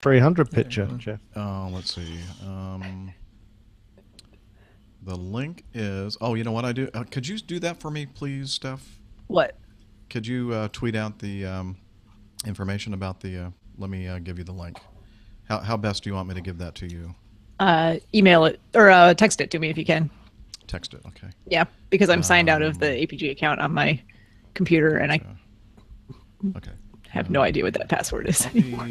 300 picture, Jeff. Let's see. The link is. Oh, you know what I do? Could you do that for me, please, Steph? What? Could you tweet out the information about the? Let me give you the link. How best do you want me to give that to you? Email it or text it to me if you can. Text it, okay. Yeah, because I'm signed out of the APG account on my computer, and I have no idea what that password is anymore.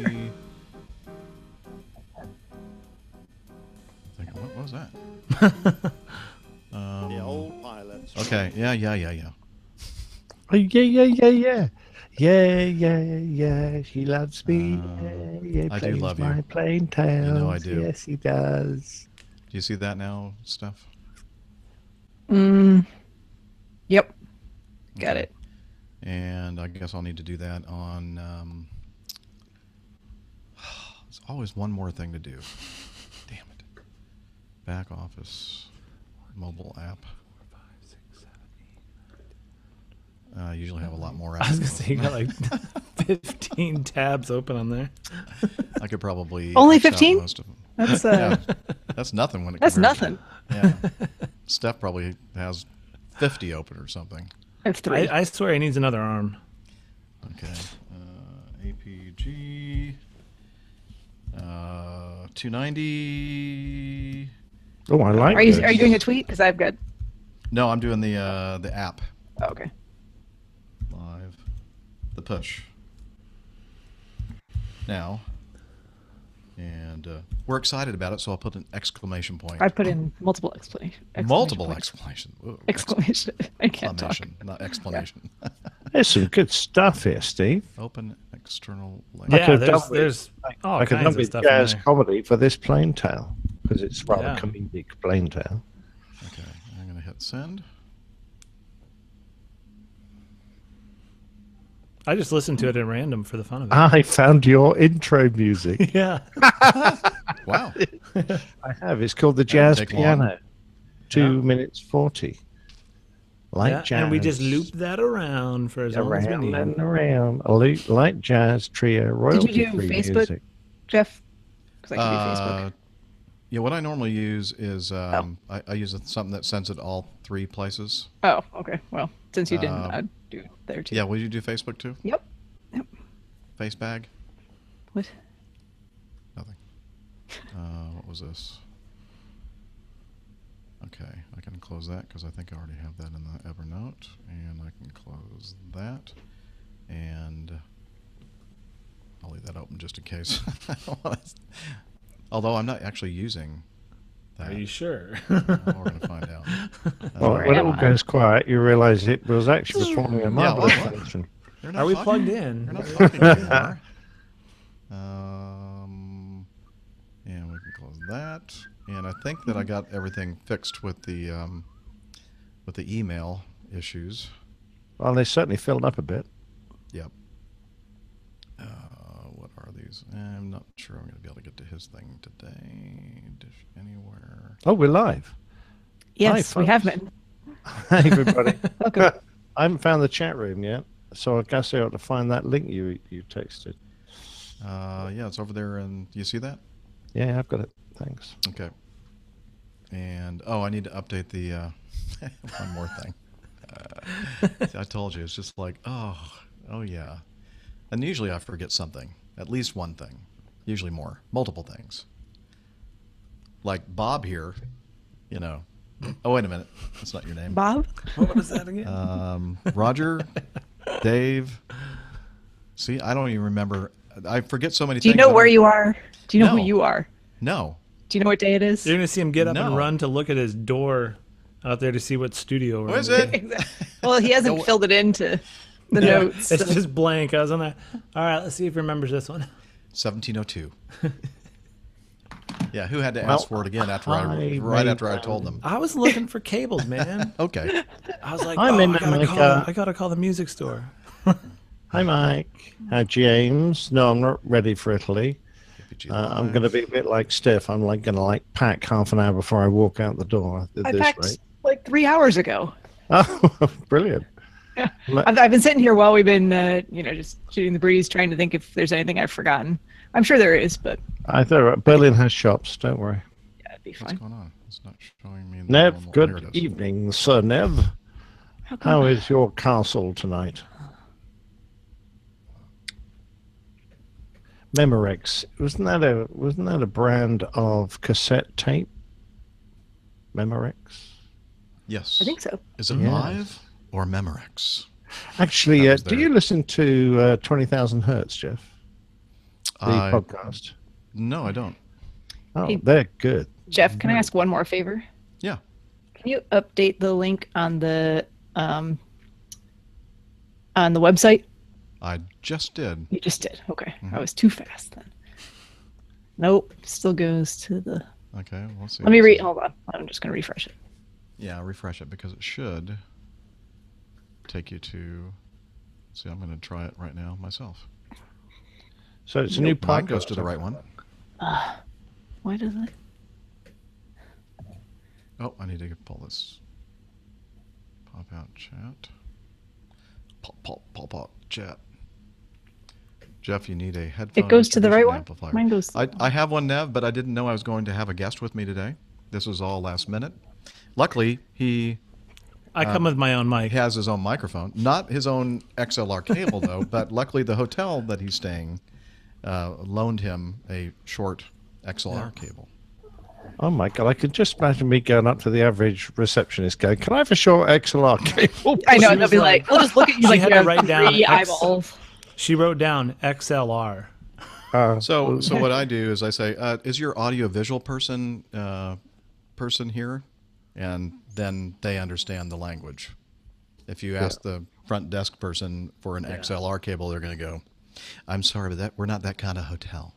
What was that? The old pilots. Okay, yeah. Oh, yeah. She loves me. I do love you. My plain tales. You know I do. Yes, he does. Do you see that now, Steph? Yep. Got it. And I guess I'll need to do that on. There's always one more thing to do. Damn it. Back office, mobile app. I usually have a lot more apps. I was going to say, you got like 15 tabs open on there. I could probably only X out 15? most of them. That's that's nothing when it. That's compares to- nothing. Yeah, Steph probably has 50 open or something. I have 3. I swear he needs another arm. Okay, APG 290. Oh, I like. Are you doing a tweet? Because I've got. No, I'm doing the app. Oh, okay. Live, the push. Now, and we're excited about it, so I'll put an exclamation point. I put in multiple exclamation. Multiple exclamation. Ooh, Exclamation. I can't talk. exclamation, not explanation. There's some good stuff here, Steve. Open external link. Like Yeah, a double- there's all Like a kinds of lovely stuff in jazz there. comedy for this plain tale, because it's rather Yeah. comedic plain tale. Okay, I'm gonna hit send. I just listened to it at random for the fun of it. I found your intro music. Yeah. Wow. I have. It's called the Jazz take long. Piano. 2 minutes 40. Like Yeah, jazz. and we just looped that around for as long as we around need. and around. A loop like jazz trio. Royalty Did you do free Facebook, music. Jeff? Because I can do Facebook. Yeah, what I normally use is I use something that sends it all 3 places. Oh, okay. Well, since you didn't, I'd do it there too. Yeah, will you do Facebook too? Yep. Face bag? What? Nothing. What was this? Okay, I can close that because I think I already have that in the Evernote, and I can close that, and I'll leave that open just in case. Although I'm not actually using that. Are you sure? We're going to find out. Well, when it all goes quiet, you realize it was actually performing a marvelous well, function. They're not Are we talking- plugged in? They're not talking anymore. And we can close that. And I think that I got everything fixed with the email issues. Well, they certainly filled up a bit. Yep. What are these? I'm not sure I'm going to be able to get to his thing today. Dish anywhere. Oh, we're live. Yes, Hi, we have folks. been. Hi, everybody. Welcome. I haven't found the chat room yet, so I guess I ought to find that link you texted. Yeah, it's over there, and you see that? Yeah, I've got it. Thanks. Okay. And I need to update the one more thing. See, I told you, it's just like oh yeah, and usually I forget something, at least one thing, usually more, multiple things. Like Bob here, you know. Oh wait a minute, that's not your name. Bob? What was that again? Roger, Dave. See, I don't even remember. I forget so many Do things. you know where you are? Do you know No. who you are? No. Do you know what day it is? You're going to see him get up and No. run to look at his door out there to see what studio we're What is in. it? Exactly. Well, he hasn't No. filled it into the notes. It's so- just blank. I was on that. All right, let's see if he remembers this one. 1702. Yeah, who had to ask for it again after right after I told them? I was looking for cables, man. Okay. I was like, I'm oh, in I gotta call the music store. Hi, Mike. Hi, James. No, I'm not ready for Italy. I'm going to be a bit like Steph. I'm like going to pack half an hour before I walk out the door. At I this packed rate. like 3 hours ago. Oh, brilliant. Yeah. I've been sitting here while we've been, just shooting the breeze, trying to think if there's anything I've forgotten. I'm sure there is, but I thought Berlin has shops. Don't worry. yeah, it'd be What's fine. going on? It's not showing me. The Nev, normal- Here it good is. evening, Sir Nev. How is your castle tonight? Memorex. Wasn't that a brand of cassette tape? Memorex. Yes. I think so. Is it Yes. live or Memorex? Actually, That was do there. you listen to 20,000 Hertz, Jeff? The podcast. No, I don't. Oh, Hey. they're good. Jeff, can I ask one more favor? Yeah. Can you update the link on the website? I just did. You just did. Okay. I was too fast then. Nope. Still goes to the. Okay, we'll see. Let me read. Hold on. I'm just going to refresh it. Yeah, refresh it because it should take you to. See, I'm going to try it right now myself. So it's a new Mine podcast. goes to the right one. Why does it? Oh, I need to pull this. Pop out chat. Pop out chat. Jeff, you need a headphone. It goes to the right one? amplifier. Mine goes. I have one, Nev, but I didn't know I was going to have a guest with me today. This was all last minute. Luckily, he I come with my own mic. has his own microphone. Not his own XLR cable, though, but luckily the hotel that he's staying loaned him a short XLR cable. Oh my God, I could just imagine me going up to the average receptionist going, can I have a short XLR cable? I know. She They'll was be like- like, they'll just look at you She like had you to have write down 3 X. eyeballs. She wrote down XLR. So what I do is I say, is your audio-visual person here? And then they understand the language. If you ask the front desk person for an XLR cable, they're going to go, I'm sorry, but we're not that kind of hotel.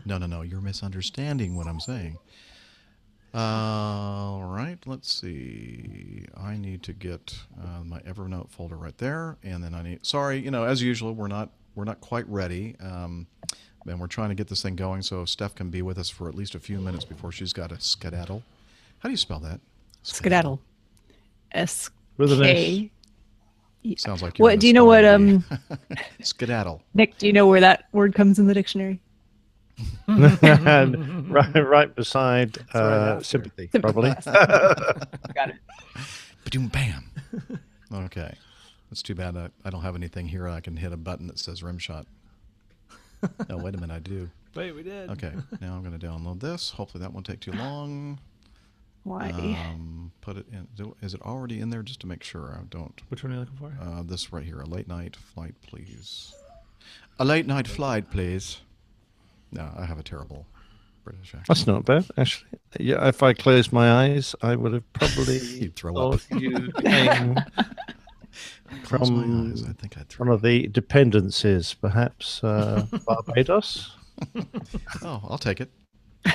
No, you're misunderstanding what I'm saying. All right, let's see. I need to get my Evernote folder right there, and then I need. Sorry, as usual, we're not quite ready, and we're trying to get this thing going so Steph can be with us for at least a few minutes before she's got to skedaddle. How do you spell that? Skedaddle. With an S. SK. Sounds like you're in What a do you know? What spelling bee. Skedaddle. Nick? Do you know where that word comes in the dictionary? right beside after. sympathy, probably. Got it. Ba-doom, bam. Okay. That's too bad. I don't have anything here. I can hit a button that says rim shot. Oh, wait a minute. I do. Wait, we did. Okay. Now I'm going to download this. Hopefully that won't take too long. Why? Put it in. Is it already in there? Just to make sure I don't. Which one are you looking for? This right here. A late night flight, please. A late night flight, please. No, I have a terrible British accent. That's not bad, actually. Yeah, if I closed my eyes, I would have probably You'd throw up. thought you came Close my from eyes. I think I'd throw one of the dependencies, perhaps Barbados. Oh, I'll take it.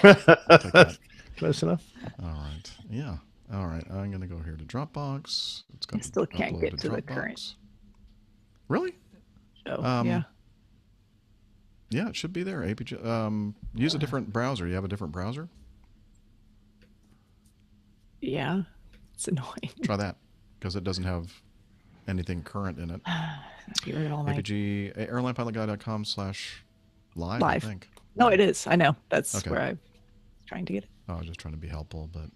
I'll take that. Close enough. All right. Yeah. All right. I'm going to go here to Dropbox. It's got I still can't upload get to the Dropbox. current. Really? Oh, yeah. Yeah, it should be there. APG. Use a different browser. You have a different browser? Yeah. It's annoying. Try that because it doesn't have anything current in it. Get rid of all my- APG, airlinepilotguy.com/live, I Live. think. No, it is. I know. That's Okay. where I was trying to get it. I was just trying to be helpful, but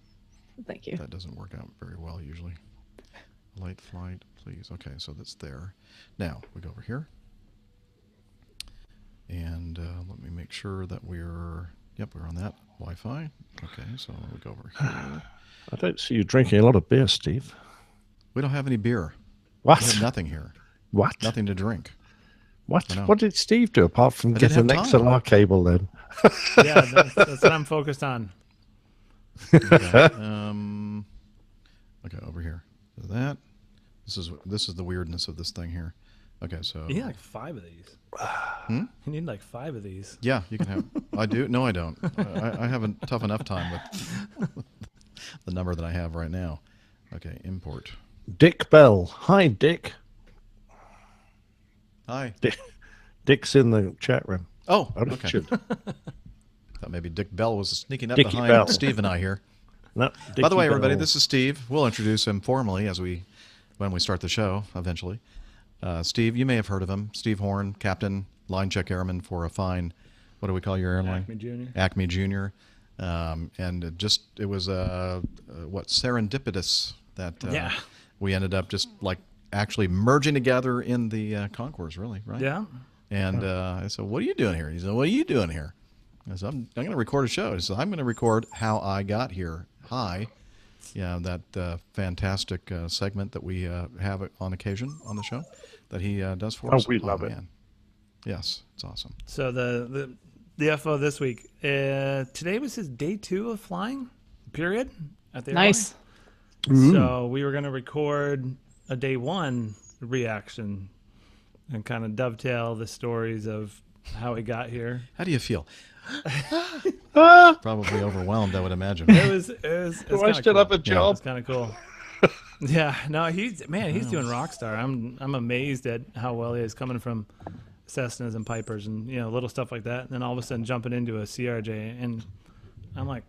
Thank you. that doesn't work out very well usually. Late flight, please. Okay, so that's there. Now, we go over here. And let me make sure that we're on that Wi-Fi. Okay, so we go over here. I don't see you drinking a lot of beer, Steve. We don't have any beer. What? We have nothing here. What? Nothing to drink. What? I know. What did Steve do apart from I get didn't an have time. XLR cable then? Yeah, that's what I'm focused on. Okay, okay, over here. So that. This is the weirdness of this thing here. Okay, so You need like 5 of these. Hmm? You need like 5 of these. yeah, you can have. I do. No, I don't. I have a tough enough time with the number that I have right now. Okay, import. Dick Bell. Hi, Dick. Hi. Dick's in the chat room. Oh, Oh, okay. should. Thought maybe Dick Bell was sneaking up Dickie behind Bell. Steve and I here. No, By the Dickie way, everybody, Bell. this is Steve. We'll introduce him formally when we start the show eventually. Steve, you may have heard of him. Steve Horn, Captain, Line Check Airman for a fine, what do we call your airline? Acme Junior. Acme Junior. And it was serendipitous that we ended up just like actually merging together in the concourse, really, right? Yeah. And I said, "What are you doing here?" He said, "What are you doing here?" I said, "I'm going to record a show." He said, "I'm going to record how I got here." Hi. Yeah, that fantastic segment that we have on occasion on the show that he does for us. We love it. Yes, it's awesome. So the FO this week. Today was his day 2 of flying. Period. At the Nice. airline. So we were going to record a day 1 reaction and kind of dovetail the stories of how he got here. How do you feel? Probably overwhelmed, I would imagine. It was Do I still have a job? It's kind of cool. Yeah, no, he's doing Rockstar. I'm amazed at how well he is coming from Cessnas and Pipers and little stuff like that, and then all of a sudden jumping into a CRJ, and I'm like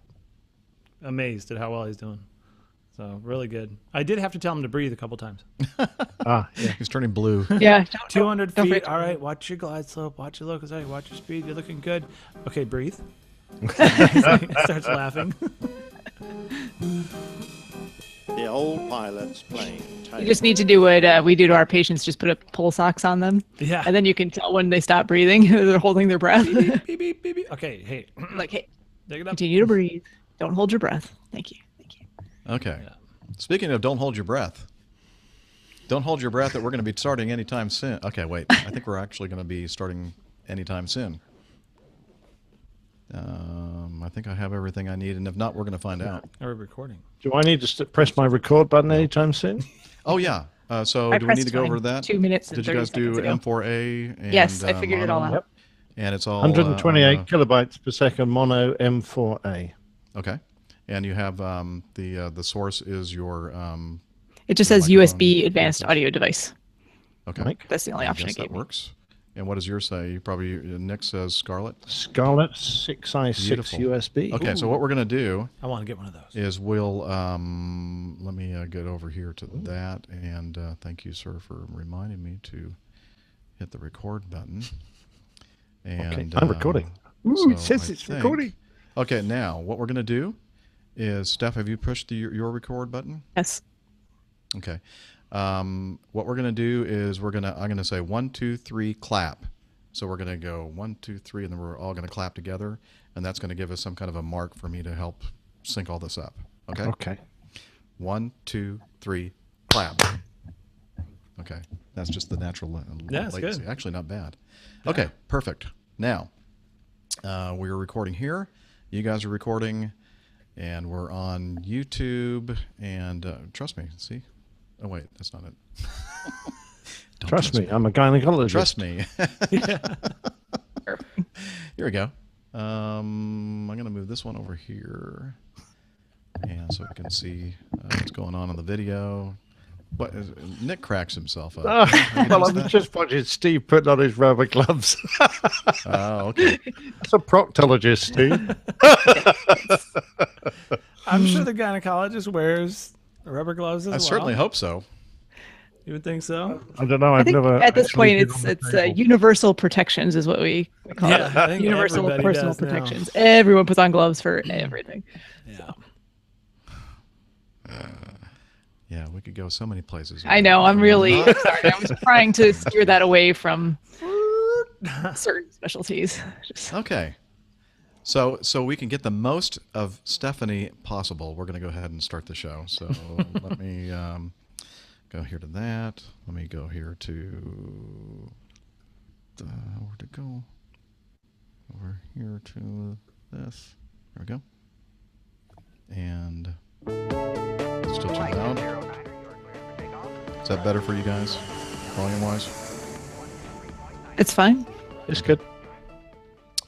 amazed at how well he's doing. So really good. I did have to tell him to breathe a couple times. Yeah. He's turning blue. Yeah. 200 don't feet. forget- All right, watch your glide slope. Watch your locus. Watch your speed. You're looking good. Okay, breathe. He starts laughing. The old pilot's plane. You just need to do what we do to our patients, just put up pull socks on them. Yeah. And then you can tell when they stop breathing, they're holding their breath. Beep, beep, beep, beep, beep. Okay, hey, Like, hey, take it up. continue to breathe. Don't hold your breath. Thank you. Thank you. Okay. Speaking of don't hold your breath. Don't hold your breath that we're going to be starting anytime soon. Okay, wait. I think we're actually going to be starting anytime soon. I think I have everything I need, and if not, we're going to find out. Are we recording? Do I need to press my record button anytime soon? Oh, yeah. So I do we need to pressed go over mine that? 2 minutes and Did you 30 guys do seconds ago. M4A? And, Yes, I figured it all mono? out. And it's all 128 kilobytes per second mono M4A. Okay. And you have the source is your It just says microphone USB advanced interface. audio device. okay. Mic. That's the only I option guess it gave that me. works. And what does yours say? Probably Nick says Scarlett. Scarlett 6i6 Beautiful. USB. Okay, so what we're gonna do I want to get one of those. is we'll let me get over here to that, and thank you, sir, for reminding me to hit the record button. And Okay, I'm recording. so It says I it's think- recording. Okay, now what we're gonna do is, Steph, have you pushed your record button? Yes. Okay. What we're gonna do is I'm gonna say 1, 2, 3, clap. So we're gonna go 1, 2, 3, and then we're all gonna clap together, and that's gonna give us some kind of a mark for me to help sync all this up. Okay. Okay. 1, 2, 3, clap. Okay, that's just the natural Yeah, it's latency. good. Actually, not bad. Okay, perfect. Now we're recording here. You guys are recording, and we're on YouTube. And trust me, see. Oh wait, that's not it. Don't Trust me, I'm a gynecologist. Trust me. Perfect. Here we go. I'm going to move this one over here, and so we can see what's going on in the video. What is, Nick cracks himself up. Well, I was just watching Steve putting on his rubber gloves. Oh, okay. That's a proctologist, Steve. I'm sure the gynecologist wears rubber gloves as I well. certainly hope so. You would think so? I don't know. I I've think never. at this actually point been on it's the table. universal protections is what we call Yeah, I it. think Universal everybody personal does now. protections. Everyone puts on gloves for everything. Yeah. Yeah, we could go so many places. I know. I'm really sorry. I was trying to steer that away from certain specialties. Just, Okay. So we can get the most of Stephanie possible. We're going to go ahead and start the show. So let me go here to that. Let me go here to where to go? Over here to this. There we go. And still too loud. Is that better for you guys, volume-wise? it's fine. It's good.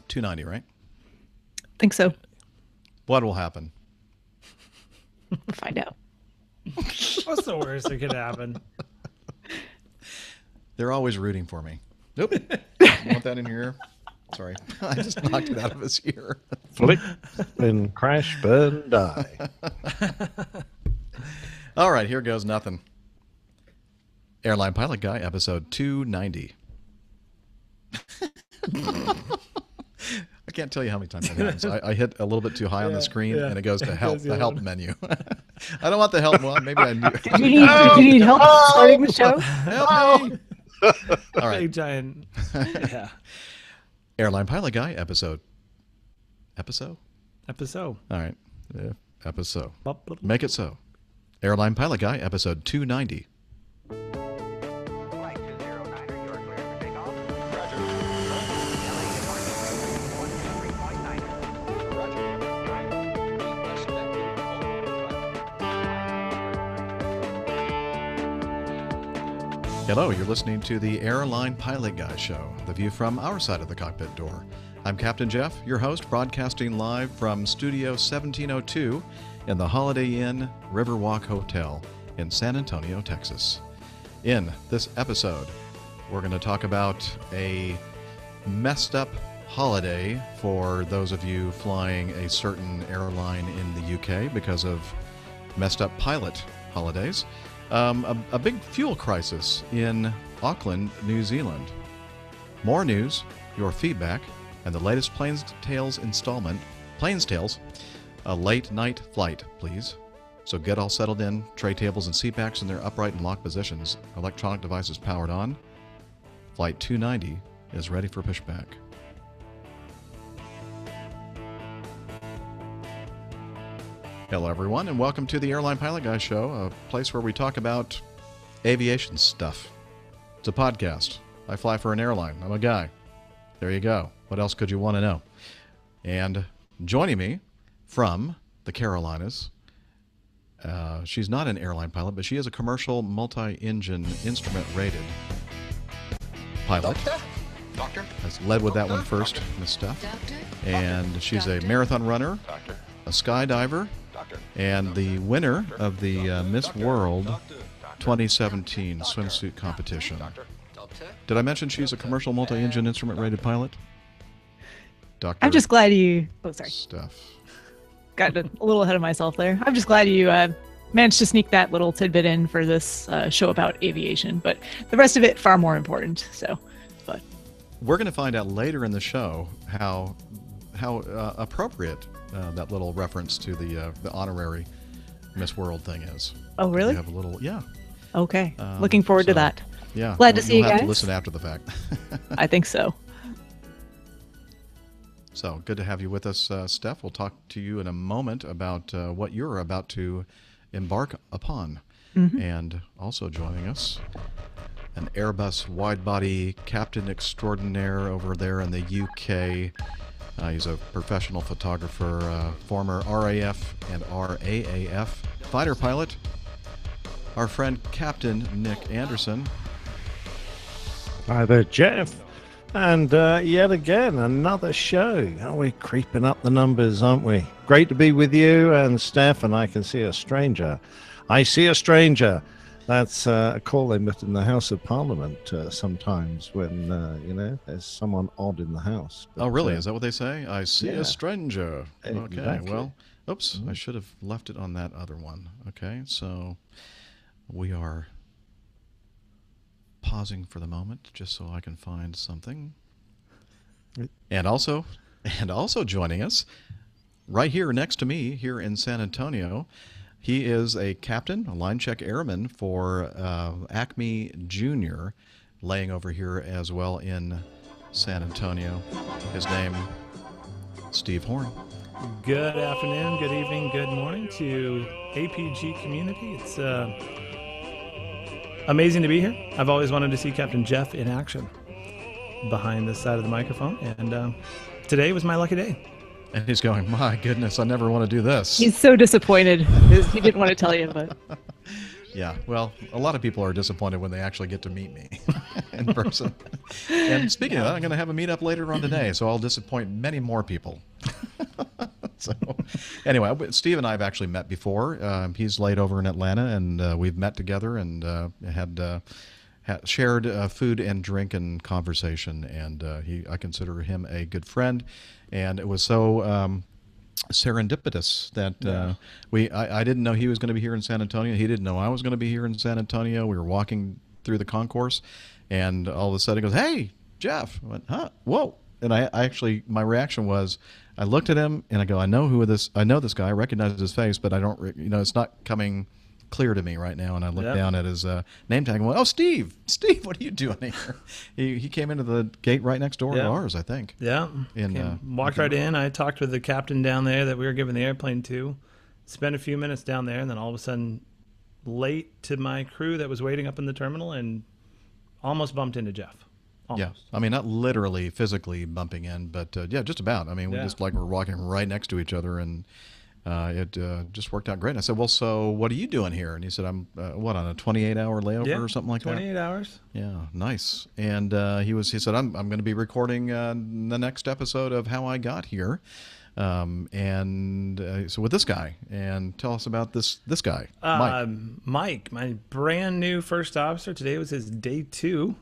290, right? Think so. What will happen? Find out. What's the worst that could happen? They're always rooting for me. Nope. Want that in your ear? Sorry. I just knocked it out of his ear. Flick, then crash, burn, die. All right, here goes nothing. Airline Pilot Guy, episode 290. I can't tell you how many times that happens. I hit a little bit too high on the screen, and it goes to help, the help menu. I don't want the help. Well, maybe I knew. Did you need help starting the show? Help me. All right. Big giant. Yeah. Airline Pilot Guy, episode. Episode. All right. Episode. Make it so. Airline Pilot Guy, episode 290. Flight 209, you are clear for takeoff. Roger. Hello, you're listening to the Airline Pilot Guy Show, the view from our side of the cockpit door. I'm Captain Jeff, your host, broadcasting live from Studio 1702 in the Holiday Inn Riverwalk Hotel in San Antonio, Texas. In this episode, we're going to talk about a messed up holiday for those of you flying a certain airline in the UK because of messed up pilot holidays. A big fuel crisis in Auckland, New Zealand. More news, your feedback, and the latest Planes Tales installment, Planes Tales, a late night flight, please. So get all settled in, tray tables and seat backs in their upright and locked positions, electronic devices powered on. Flight 290 is ready for pushback. Hello, everyone, and welcome to the Airline Pilot Guy Show, a place where we talk about aviation stuff. It's a podcast. I fly for an airline. I'm a guy. There you go. What else could you want to know? And joining me from the Carolinas, she's not an airline pilot, but she is a commercial multi-engine instrument-rated pilot. Doctor? I led with that one first, Miss Steph. And she's a marathon runner, a skydiver, and the winner of the Miss World 2017 swimsuit competition. Did I mention she's a commercial multi-engine instrument-rated pilot? Dr. I'm just glad you. Oh, sorry. Steph. Got a little ahead of myself there. I'm just glad you managed to sneak that little tidbit in for this show about aviation, but the rest of it far more important. So, but we're going to find out later in the show how appropriate that little reference to the honorary Miss World thing is. Oh, really? We have a little, yeah. Okay. Looking forward to that. Yeah. Glad to see you You'll have guys. to listen after the fact. I think so. So good to have you with us, Steph. We'll talk to you in a moment about what you're about to embark upon. Mm-hmm. And also joining us, an Airbus wide-body captain extraordinaire over there in the UK. He's a professional photographer, former RAF and RAAF fighter pilot. Our friend Captain Nick Anderson. Hi there, Jeff. And yet again, another show. Oh, we're creeping up the numbers, aren't we? Great to be with you and Steph, and I can see a stranger. I see a stranger. That's a call they put in the House of Parliament sometimes when, there's someone odd in the house. But, Oh, really? Is that what they say? I see yeah. a stranger. Okay, Exactly. well, oops, I should have left it on that other one. Okay, so we are pausing for the moment just so I can find something. And also joining us right here next to me here in San Antonio, he is a captain, a line check airman for Acme Junior, laying over here as well in San Antonio. His name, Steve Horn. Good afternoon, good evening, good morning to APG community. It's amazing to be here. I've always wanted to see Captain Jeff in action behind this side of the microphone, and today was my lucky day. And he's going, my goodness, I never want to do this. He's so disappointed. He didn't want to tell you, but Yeah, well, a lot of people are disappointed when they actually get to meet me in person. And speaking of that, I'm going to have a meetup later on today, so I'll disappoint many more people. So, anyway, Steve and I have actually met before. He's laid over in Atlanta, and we've met together and had shared food and drink and conversation. And I consider him a good friend. And it was so serendipitous that I didn't know he was going to be here in San Antonio. He didn't know I was going to be here in San Antonio. We were walking through the concourse, and all of a sudden he goes, "Hey, Jeff!" I went, "Huh? Whoa!" And I actually, my reaction was, I looked at him and I go, I know this guy, I recognize his face, but I don't, it's not coming clear to me right now. And I looked down at his name tag and went, "Oh, Steve, what are you doing here?" He came into the gate right next door to ours, I think. Yeah. Walked right in. I talked with the captain down there that we were giving the airplane to, spent a few minutes down there, and then all of a sudden, late to my crew that was waiting up in the terminal, and almost bumped into Jeff. Almost. Yeah, I mean, not literally physically bumping in, but yeah, just about. I mean, we just like we're walking right next to each other, and it just worked out great. And I said, "Well, so what are you doing here?" And he said, "I'm on a 28-hour layover or something like 28 that." 28 hours. Yeah, nice. And he said, "I'm going to be recording the next episode of How I Got Here." So with this guy, and tell us about this guy, Mike. Mike, my brand new first officer. Today was his day 2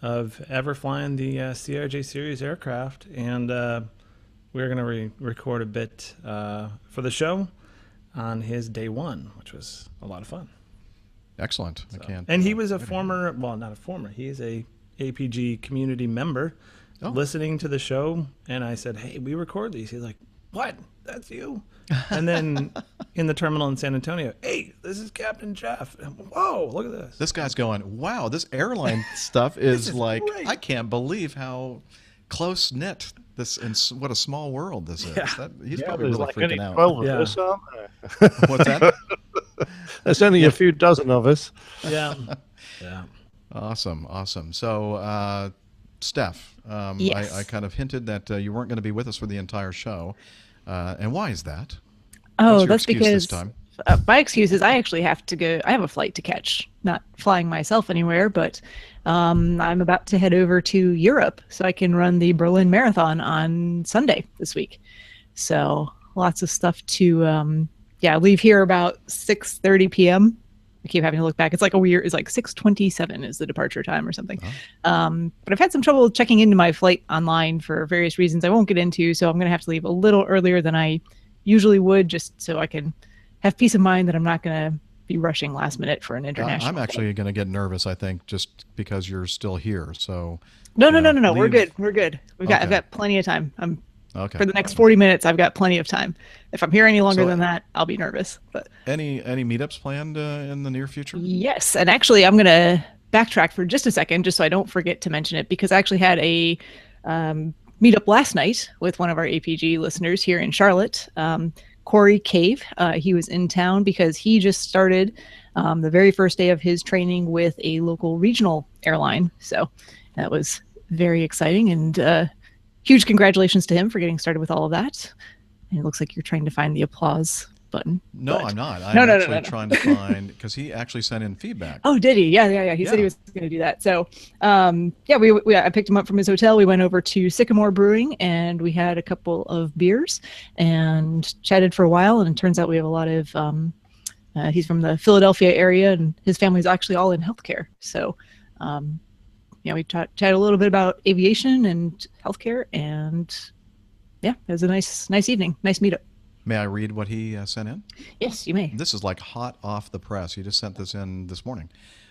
of ever flying the CRJ series aircraft, and we're going to record a bit for the show on his day 1, which was a lot of fun. Excellent. So, and he was a former, well, not a former, he's a APG community member listening to the show, and I said, "Hey, we record these." He's like, "What? That's you?" And then in the terminal in San Antonio, "Hey, this is Captain Jeff." Whoa, look at this. This guy's going, "Wow, this airline stuff is like, great. I can't believe how close knit this, and what a small world this is." He's probably really like freaking only out. 12 of us, aren't there? What's that? There's only a few dozen of us. Yeah. Awesome. So, Steph, Yes. I kind of hinted that you weren't going to be with us for the entire show. And why is that? Oh, What's your that's excuse because this time? My excuse is I actually have to go. I have a flight to catch, not flying myself anywhere, but I'm about to head over to Europe so I can run the Berlin Marathon on Sunday this week. So lots of stuff to, leave here about 6:30 p.m. I keep having to look back. It's like it's like 6:27 is the departure time or something. But I've had some trouble checking into my flight online for various reasons I won't get into. So I'm going to have to leave a little earlier than I usually would, just so I can have peace of mind that I'm not going to be rushing last minute for an international. I'm actually going to get nervous, I think, just because you're still here. So No. We're good. I've Okay. got plenty of time. okay. For the next 40 minutes, I've got plenty of time. If I'm here any longer than that, I'll be nervous. But Any meetups planned in the near future? yes, and actually, I'm going to backtrack for just a second, just so I don't forget to mention it, because I actually had a meetup last night with one of our APG listeners here in Charlotte, Corey Cave. He was in town because he just started the very first day of his training with a local regional airline. So that was very exciting, and huge congratulations to him for getting started with all of that. And it looks like you're trying to find the applause button. No, but- I'm not. No, I'm no, actually no. trying to find, because he actually sent in feedback. Oh, did he? Yeah. He said he was going to do that. So, I picked him up from his hotel. We went over to Sycamore Brewing and we had a couple of beers and chatted for a while. And it turns out we have a lot of, he's from the Philadelphia area and his family's actually all in healthcare. So, we chatted a little bit about aviation and healthcare, and it was a nice evening, nice meetup. May I read what he sent in? Yes, you may. This is like hot off the press. He just sent this in this morning.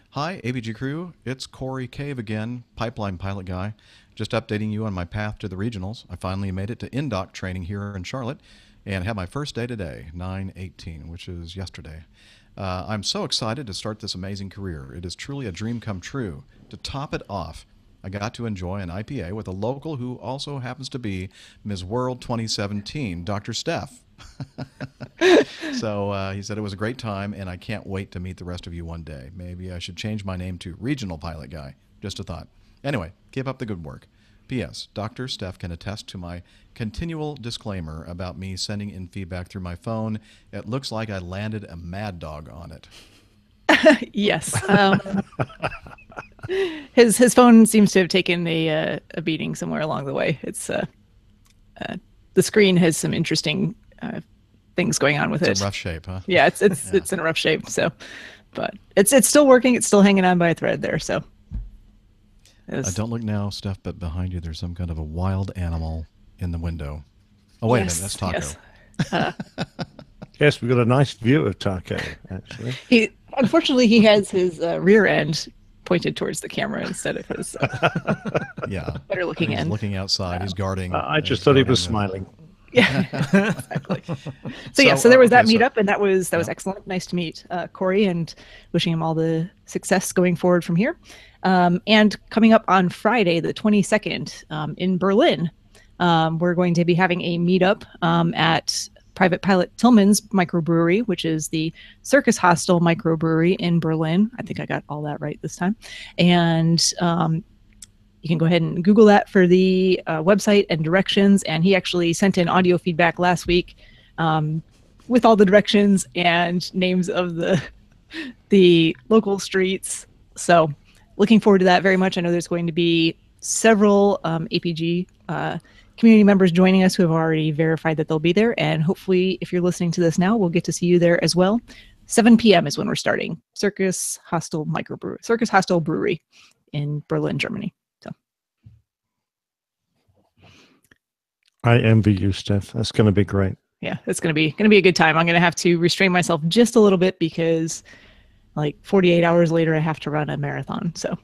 "Hi, AVG crew. It's Corey Cave again, pipeline pilot guy. Just updating you on my path to the regionals. I finally made it to in-dock training here in Charlotte and had my first day today, 9/18, which is yesterday. I'm so excited to start this amazing career. It is truly a dream come true. To top it off, I got to enjoy an IPA with a local who also happens to be Ms. World 2017, Dr. Steph. So he said it was a great time, and I can't wait to meet the rest of you one day. Maybe I should change my name to Regional Pilot Guy. Just a thought. Anyway, keep up the good work. P.S. Dr. Steph can attest to my continual disclaimer about me sending in feedback through my phone. It looks like I landed a mad dog on it." Yes. His phone seems to have taken a beating somewhere along the way. It's the screen has some interesting things going on with It's it. a rough shape, huh? Yeah, it's in a rough shape. So, but it's still working. It's still hanging on by a thread there. So. Don't look now, Steph, but behind you there's some kind of a wild animal in the window. Oh, wait a minute. That's Taco. Yes. Yes, we've got a nice view of Taco, actually. Unfortunately, he has his rear end pointed towards the camera instead of his Yeah. better looking He's end. looking outside. He's guarding. I just thought he was guarding smiling. Yeah, exactly. So there was that meetup, and that was excellent. Nice to meet Corey, and wishing him all the success going forward from here. And coming up on Friday, the 22nd, in Berlin, we're going to be having a meetup at Private Pilot Tillman's microbrewery, which is the Circus Hostel microbrewery in Berlin. I think I got all that right this time. And you can go ahead and Google that for the website and directions. And he actually sent in audio feedback last week with all the directions and names of the local streets. So looking forward to that very much. I know there's going to be several APG community members joining us who have already verified that they'll be there. And hopefully, if you're listening to this now, we'll get to see you there as well. 7 p.m. is when we're starting. Circus Hostel Brewery in Berlin, Germany. So I envy you, Steph. That's going to be great. yeah, it's gonna be a good time. I'm gonna have to restrain myself just a little bit because, like 48 hours later, I have to run a marathon. So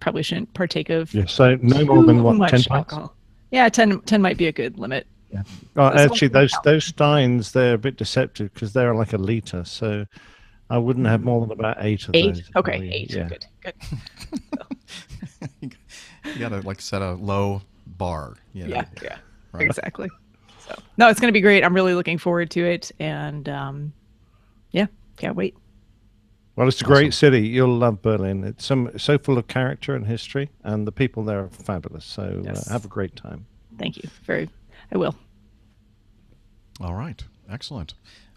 probably shouldn't partake of. Yeah. So no more than what, much 10 pints? alcohol. Yeah, 10 might be a good limit. Yeah. Oh, That's actually, one those steins, they're a bit deceptive because they're like a liter. So I wouldn't have more than about 8 of 8. those. Okay, probably. 8. Yeah. Good. You gotta like set a low bar. You know? Yeah. Right. Exactly. So no, it's gonna be great. I'm really looking forward to it, and yeah, can't wait. Well, it's a great city. You'll love Berlin. It's so full of character and history, and the people there are fabulous. So Yes. have a great time. Thank you. I will. All right. Excellent.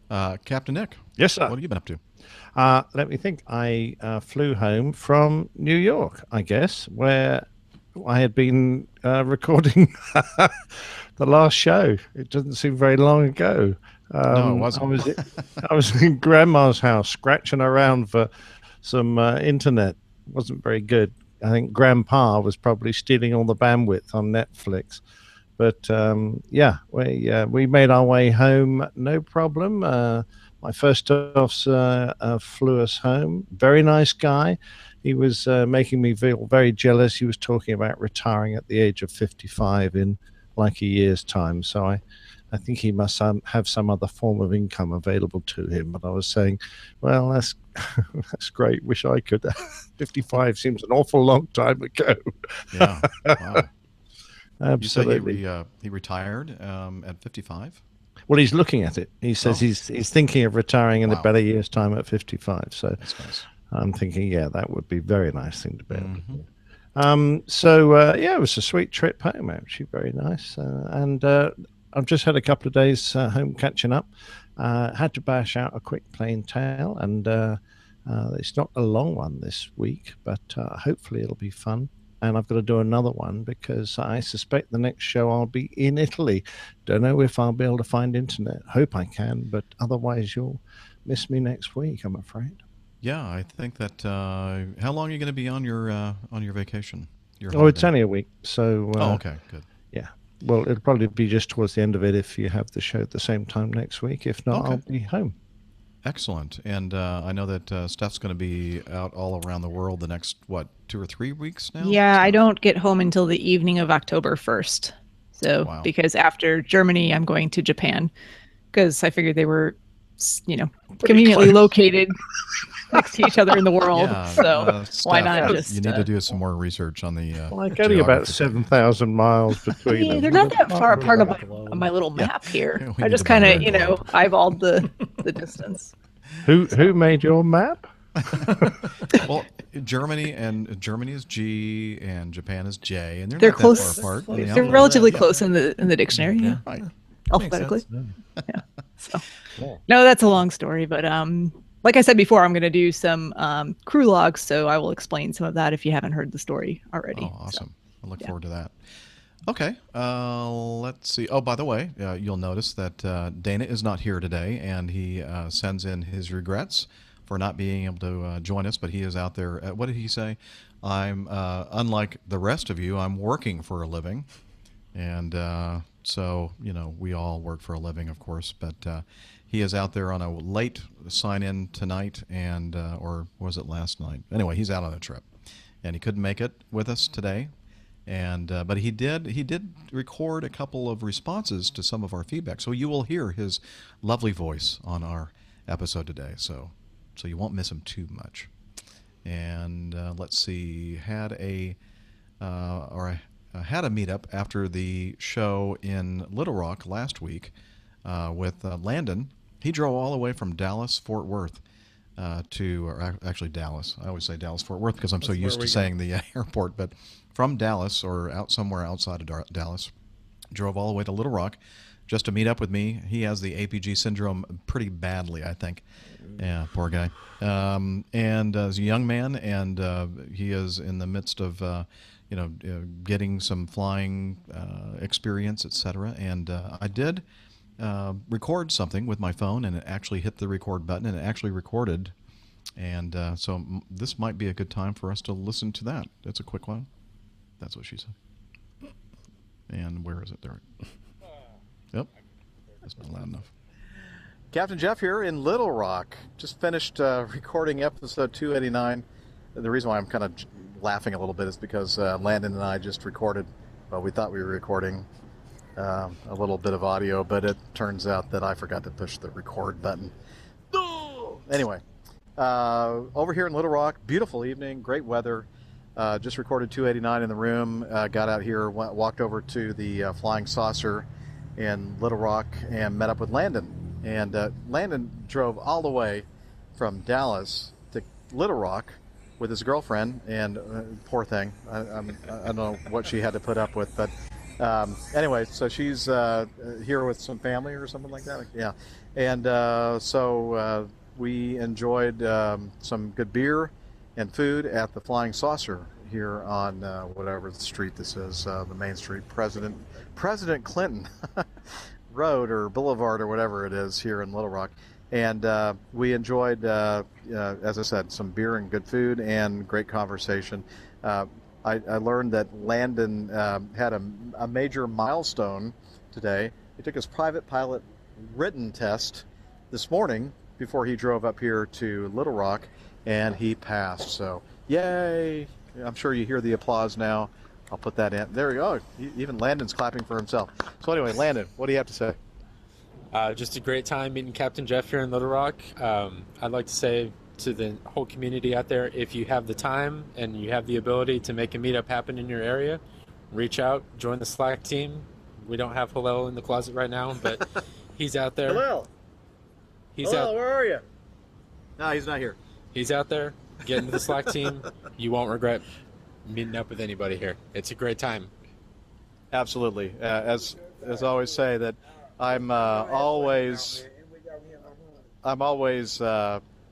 Captain Nick. Yes, sir. What have you been up to? Let me think. I flew home from New York, I guess, where I had been recording the last show. It doesn't seem very long ago. No, it wasn't. I was in Grandma's house scratching around for some internet. It wasn't very good. I think Grandpa was probably stealing all the bandwidth on Netflix. But yeah, we made our way home, no problem. My first officer flew us home. Very nice guy. He was making me feel very jealous. He was talking about retiring at the age of 55 in like a year's time. So I think he must have some other form of income available to him. But I was saying, well, that's that's great. Wish I could. 55 seems an awful long time ago. Yeah. Wow. Absolutely. You say he retired at 55? Well, he's looking at it. He says he's thinking of retiring in a better year's time at 55. So That's nice. I'm thinking, yeah, that would be a very nice thing to be able to Mhm. do. So yeah, it was a sweet trip home, actually, very nice. And I've just had a couple of days home catching up. Had to bash out a quick plain tale, and it's not a long one this week, but hopefully it'll be fun. And I've got to do another one because I suspect the next show I'll be in Italy. Don't know if I'll be able to find internet. Hope I can, but otherwise you'll miss me next week, I'm afraid. Yeah, I think that. How long are you going to be on your vacation? Your Oh, it's holiday? only a week, so Oh, okay, good. yeah. Well, it'll probably be just towards the end of it if you have the show at the same time next week. If not, Okay. I'll be home. Excellent. And I know that Steph's going to be out all around the world the next, 2 or 3 weeks now? Yeah, I So- don't get home until the evening of October 1st. So Wow. because after Germany, I'm going to Japan because I figured they were, conveniently located next to each other in the world. Yeah, so why Steph, not just? You need to do some more research on the. Like only about geography. 7,000 miles between Yeah, them. they're not that far apart about the on globe. my little map here. Yeah, we I need just to buy kind a of, globe. eyeballed the distance. Who made your map? Well, Germany is G and Japan is J, and they're They're not close. that far apart. in the They're alphabet. relatively Yeah. close in the dictionary. Yeah, Right. alphabetically. sense. Yeah. So, no, that's a long story, but like I said before, I'm going to do some crew logs, so I will explain some of that if you haven't heard the story already. Oh, awesome. I look yeah. forward to that. Okay. Let's see. Oh, by the way, you'll notice that Dana is not here today, and he sends in his regrets for not being able to join us, but he is out there. What did he say? I'm unlike the rest of you. I'm working for a living. And so, you know, we all work for a living, of course, but he is out there on a late sign-in tonight, and or was it last night? Anyway, he's out on a trip, and he couldn't make it with us today. And but he did record a couple of responses to some of our feedback, so you will hear his lovely voice on our episode today. So you won't miss him too much. And let's see, had a meetup after the show in Little Rock last week with Landon. He drove all the way from Dallas, Fort Worth actually Dallas. I always say Dallas, Fort Worth because I'm so used to saying the airport, but from Dallas or somewhere outside of Dallas, drove all the way to Little Rock just to meet up with me. He has the APG syndrome pretty badly, I think. Yeah, poor guy. And he's a young man, and he is in the midst of getting some flying experience, etc. And I did record something with my phone, and it actually hit the record button, and it actually recorded. And so this might be a good time for us to listen to that. It's a quick one. That's what she said. And where is it? There. Yep. That's not loud enough. Captain Jeff here in Little Rock. Just finished recording episode 289. The reason why I'm kind of laughing a little bit is because Landon and I just recorded, well, we thought we were recording a little bit of audio, but it turns out that I forgot to push the record button. Anyway, over here in Little Rock, beautiful evening, great weather. Just recorded 289 in the room, got out here, walked over to the Flying Saucer in Little Rock and met up with Landon. And Landon drove all the way from Dallas to Little Rock with his girlfriend, and poor thing, I don't know what she had to put up with, but anyway, so she's here with some family or something like that. Yeah, and so we enjoyed some good beer and food at the Flying Saucer here on whatever the street this is, the main street, President Clinton Road or Boulevard or whatever it is here in Little Rock. And we enjoyed, as I said, some beer and good food and great conversation. I learned that Landon had a major milestone today. He took his private pilot written test this morning before he drove up here to Little Rock, and he passed. So, yay! I'm sure you hear the applause now. I'll put that in. There we go. Even Landon's clapping for himself. So anyway, Landon, what do you have to say? Just a great time meeting Captain Jeff here in Little Rock. I'd like to say to the whole community out there, if you have the time and you have the ability to make a meetup happen in your area, reach out, join the Slack team. We don't have Hillel in the closet right now, but he's out there. Hillel! Hillel, where are you? No, he's not here. He's out there. Get into the Slack team. You won't regret meeting up with anybody here. It's a great time. Absolutely. As I always say, that I'm always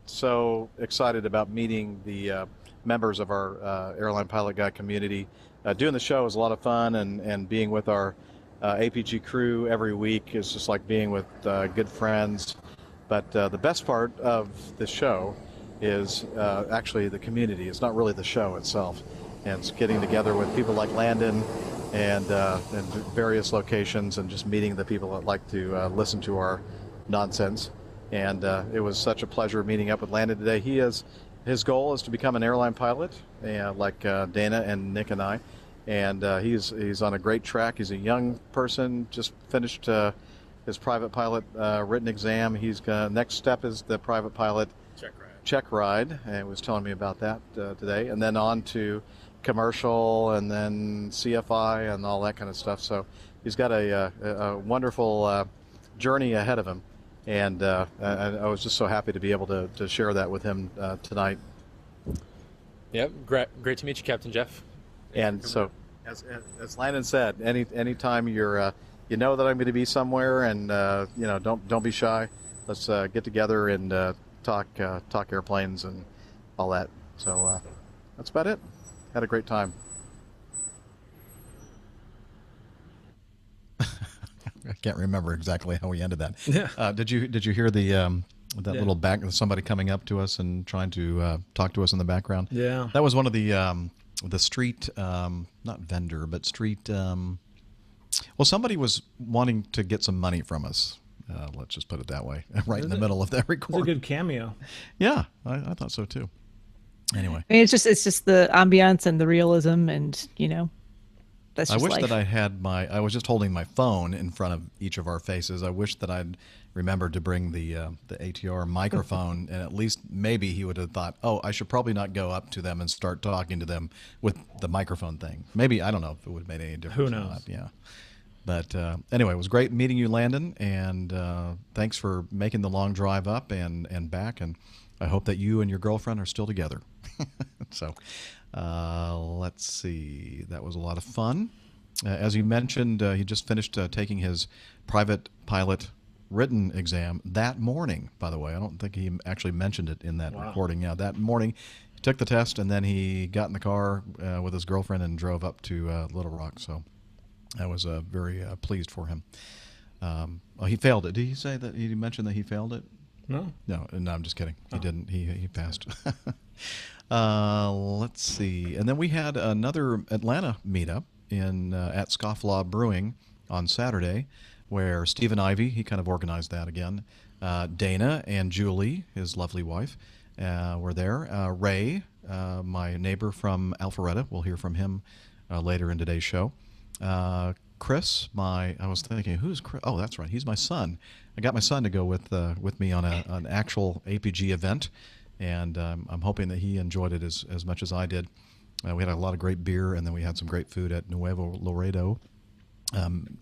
so excited about meeting the members of our Airline Pilot Guy community. Doing the show is a lot of fun, and being with our APG crew every week is just like being with good friends. But the best part of the show is actually the community. It's not really the show itself. And it's getting together with people like Landon and various locations, and just meeting the people that like to listen to our nonsense. And it was such a pleasure meeting up with Landon today. His goal is to become an airline pilot, like Dana and Nick and I. And he's on a great track. He's a young person, just finished his private pilot written exam. Next step is the private pilot check ride, and he was telling me about that today. And then on to commercial, and then CFI and all that kind of stuff. So he's got a wonderful journey ahead of him. And I was just so happy to be able to share that with him tonight. Yep, great to meet you, Captain Jeff. And so, as Landon said, anytime you're you know that I'm going to be somewhere, and don't be shy. Let's get together and talk airplanes and all that. So that's about it. Had a great time. I can't remember exactly how we ended that. Yeah. Did you hear the little back, somebody coming up to us and trying to talk to us in the background? Yeah. That was one of the street not vendor, but street Well, somebody was wanting to get some money from us. Let's just put it that way, right in the middle of that It's a record. good cameo. Yeah, I thought so too. Anyway, I mean, it's just the ambiance and the realism, and that's I just wish life. that I was just holding my phone in front of each of our faces. I wish that I'd remembered to bring the ATR microphone, and at least maybe he would have thought, oh, I should probably not go up to them and start talking to them with the microphone thing. Maybe, I don't know if it would have made any difference. Who or knows? not. Yeah. But anyway, it was great meeting you, Landon, and thanks for making the long drive up and back. And I hope that you and your girlfriend are still together. So let's see. That was a lot of fun. As you mentioned, he just finished taking his private pilot written exam that morning, by the way. I don't think he actually mentioned it in that recording. Yeah, that morning he took the test, and then he got in the car with his girlfriend and drove up to Little Rock. So I was very pleased for him. Oh, he failed it. Did he say that? He mentioned that he failed it? No. No, I'm just kidding. He didn't. He passed. Let's see. And then we had another Atlanta meetup at Scofflaw Brewing on Saturday, where Stephen Ivy, he kind of organized that again. Dana and Julie, his lovely wife, were there. Ray, my neighbor from Alpharetta, we'll hear from him later in today's show. Chris, I was thinking, who's Chris? Oh, that's right, he's my son. I got my son to go with me on an actual APG event, and I'm hoping that he enjoyed it as much as I did. We had a lot of great beer, and then we had some great food at Nuevo Laredo,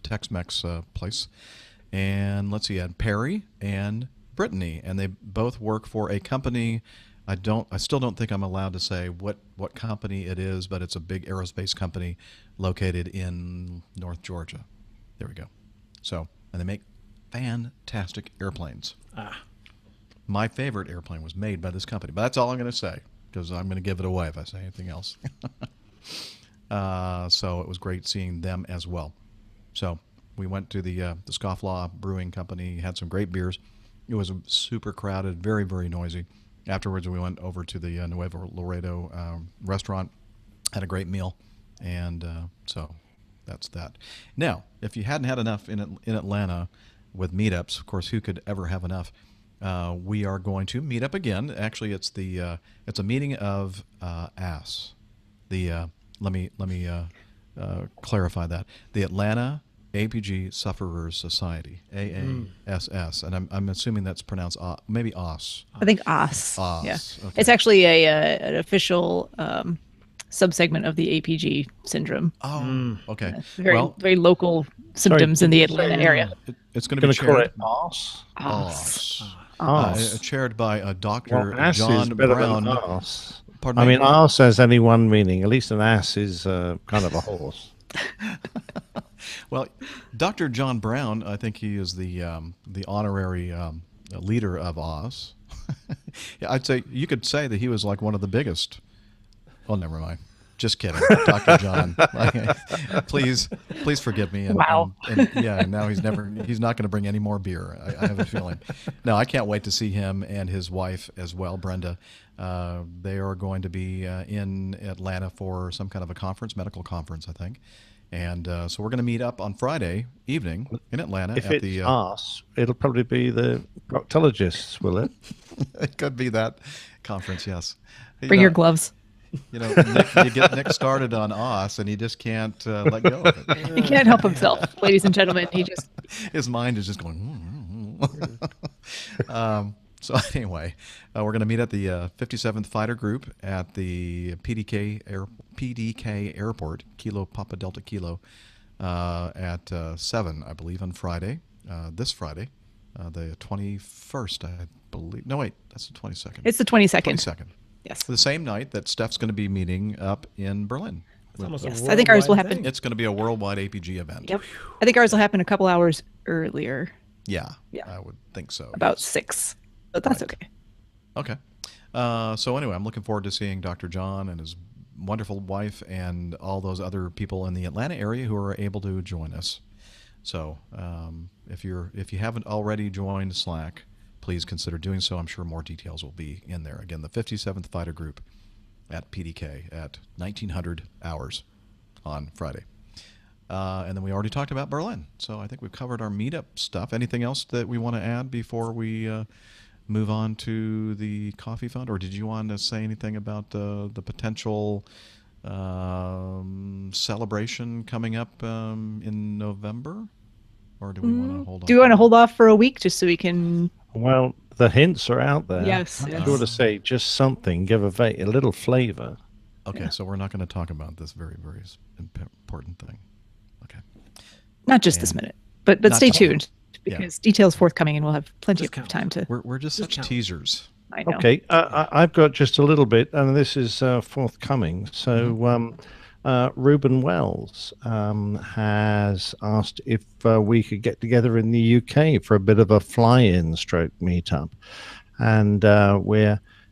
Tex-Mex place. And let's see, had Perry and Brittany, and they both work for a company. I still don't think I'm allowed to say what company it is, but it's a big aerospace company located in North Georgia. There we go. So, and they make fantastic airplanes. My favorite airplane was made by this company, but that's all I'm going to say, because I'm going to give it away if I say anything else. So it was great seeing them as well. So we went to the Scofflaw Brewing Company, had some great beers. It was super crowded, very, very noisy. Afterwards, we went over to the Nuevo Laredo restaurant, had a great meal, and so that's that. Now, if you hadn't had enough in Atlanta with meetups, of course, who could ever have enough? We are going to meet up again. Actually, it's a meeting of ASS. Let me clarify that. The Atlanta APG Sufferers Society, AASS, and I'm assuming that's pronounced maybe OS. I think OS. OS, Yeah, okay. it's actually an official subsegment of the APG syndrome. Oh, okay. Very Well, very local symptoms in the Atlanta area. it's going to be Going to call chaired. it arse. OS. Arse. Chaired by Dr. Well, ass is John better Brown. than arse. Pardon I me? mean, arse has only one meaning. At least an ass is kind of a horse. Well, Dr. John Brown, I think he is the honorary leader of Oz. Yeah, I'd say you could say that he was like one of the biggest. Oh, never mind. Just kidding, Dr. John. Please forgive me. Wow. And now he's not going to bring any more beer. I have a feeling. No, I can't wait to see him and his wife as well, Brenda. They are going to be in Atlanta for some kind of a conference, medical conference, I think. And so we're going to meet up on Friday evening in Atlanta If at it's the. arse, it'll probably be the proctologists, will it? It could be that conference, yes. Bring your gloves. You know, you get Nick started on OS, and he just can't let go of it. He can't help himself, ladies and gentlemen. His mind is just going. So anyway, we're going to meet at the 57th Fighter Group at the PDK Airport, Kilo Papa Delta Kilo, at 7, I believe, on Friday. This Friday, the 21st, I believe. No, wait, that's the 22nd. It's the 22nd. 22nd. Yes. The same night that Steph's going to be meeting up in Berlin. It's almost a Yes, I think ours will worldwide happen. thing. It's going to be a worldwide APG event. Yep. I think ours will happen a couple hours earlier, Yeah, Yeah. I would think so. about 6. But that's Right. okay. Okay. So anyway, I'm looking forward to seeing Dr. John and his wonderful wife and all those other people in the Atlanta area who are able to join us. So if you haven't already joined Slack, please consider doing so. I'm sure more details will be in there. Again, the 57th Fighter Group at PDK at 1900 hours on Friday. And then we already talked about Berlin. So I think we've covered our meetup stuff. Anything else that we want to add before we move on to the coffee fund? Or did you want to say anything about the potential celebration coming up in November? Or do we want to hold on? Do you want to hold off for a week just so we can? Well, the hints are out there. Yes, I'm yes. sure to say just something, give a little flavor. Okay, so we're not going to talk about this very, very important thing. Okay. Not just this And minute, but not stay just- tuned yeah. because details forthcoming, and we'll have plenty Just of time to. We're just such count. teasers. I know. Okay, I've got just a little bit, and this is forthcoming. So, Reuben Wells has asked if we could get together in the UK for a bit of a fly-in stroke meetup, and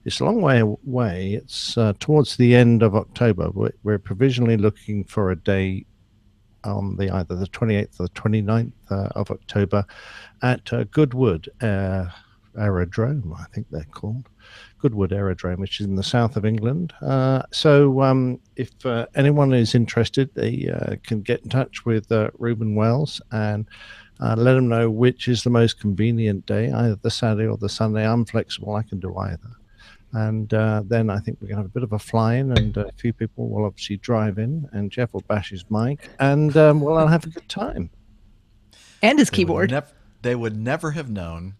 it's a long way away. It's towards the end of October. We're provisionally looking for a day on either the 28th or the 29th of October at Goodwood Aerodrome, I think they're called. Goodwood Aerodrome, which is in the south of England. So if anyone is interested, they can get in touch with Reuben Wells and let him know which is the most convenient day, either the Saturday or the Sunday. I'm flexible. I can do either. And then I think we're going to have a bit of a fly-in, and a few people will obviously drive in, and Jeff will bash his mic, and we'll all have a good time. And his They keyboard. they would never have known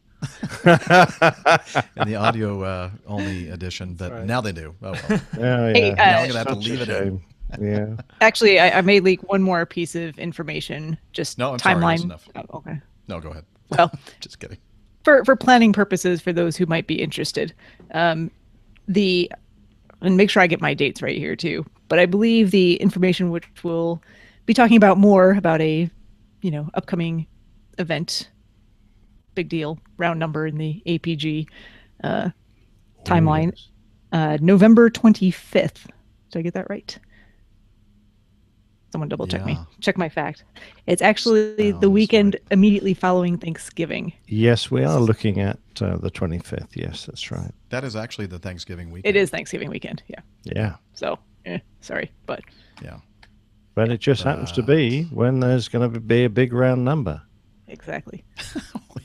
in the audio only edition, but right. now they do. Oh, well. Yeah, Hey, Now I'm going to have to Such a leave it in. shame. Yeah. Actually, I may leak one more piece of information. Just No, I'm sorry, timeline. that's enough. Oh, okay. No, go ahead. Well, Just kidding. for planning purposes, for those who might be interested, and make sure I get my dates right here too. But I believe the information which we'll be talking about more about a, upcoming event, big deal, round number in the APG timeline, November 25th. Did I get that right? Someone double check me. Yeah. Check my fact. It's actually the Sounds weekend right. immediately following Thanksgiving. Yes, we are looking at the 25th. Yes, that's right. That is actually the Thanksgiving weekend. It is Thanksgiving weekend. Yeah. Yeah. So, sorry, but Yeah. But it just happens to be when there's going to be a big round number. exactly.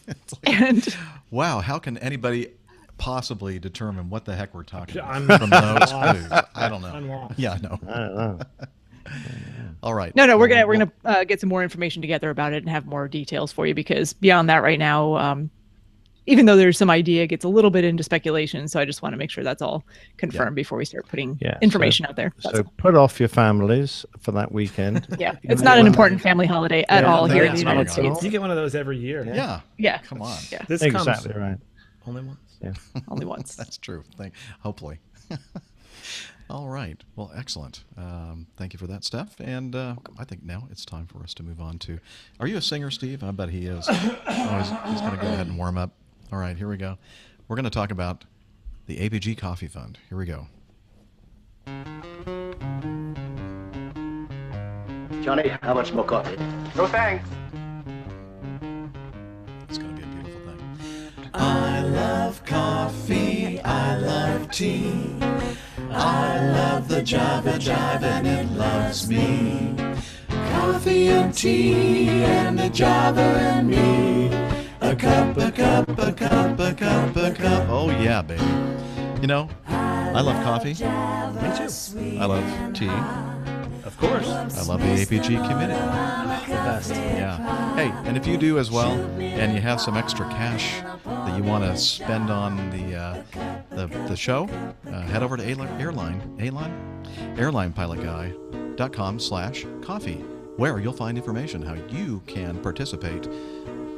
It's like, And wow, how can anybody possibly determine what the heck we're talking I'm about from those lost. clues? I don't know. I'm lost. Yeah, I know. I don't know. All right. no, we're Well, gonna get some more information together about it and have more details for you, because beyond that, right now, even though there's some idea, it gets a little bit into speculation. So I just want to make sure that's all confirmed before we start putting Yeah, information out there. That's So all. put off your families for that weekend. Yeah, it's not an important family holiday at Yeah, all no, here in it's the not United at all. States. You get one of those every year. Yeah. Yeah, Come on. yeah, This Exactly comes right. only once. Yeah. only once. That's true. Hopefully. All right. Well, excellent. Thank you for that, Steph. And I think now it's time for us to move on to. Are you a singer, Steve? I bet he is. Oh, he's going to go ahead and warm up. All right, here we go. We're going to talk about the APG Coffee Fund. Here we go. Johnny, how much more coffee? No thanks. It's going to be a beautiful thing. I love coffee. I love tea. I love the Java Jive and it loves me. Coffee and tea and the Java and me. A cup, a cup, a cup, a cup, a cup. Oh yeah, baby. You know, I love coffee. Me too. I love tea. Of course. I love the APG community. The best. Yeah. Hey, and if you do as well, and you have some extra cash that you want to spend on the show, head over to airlinepilotguy.com/coffee, where you'll find information how you can participate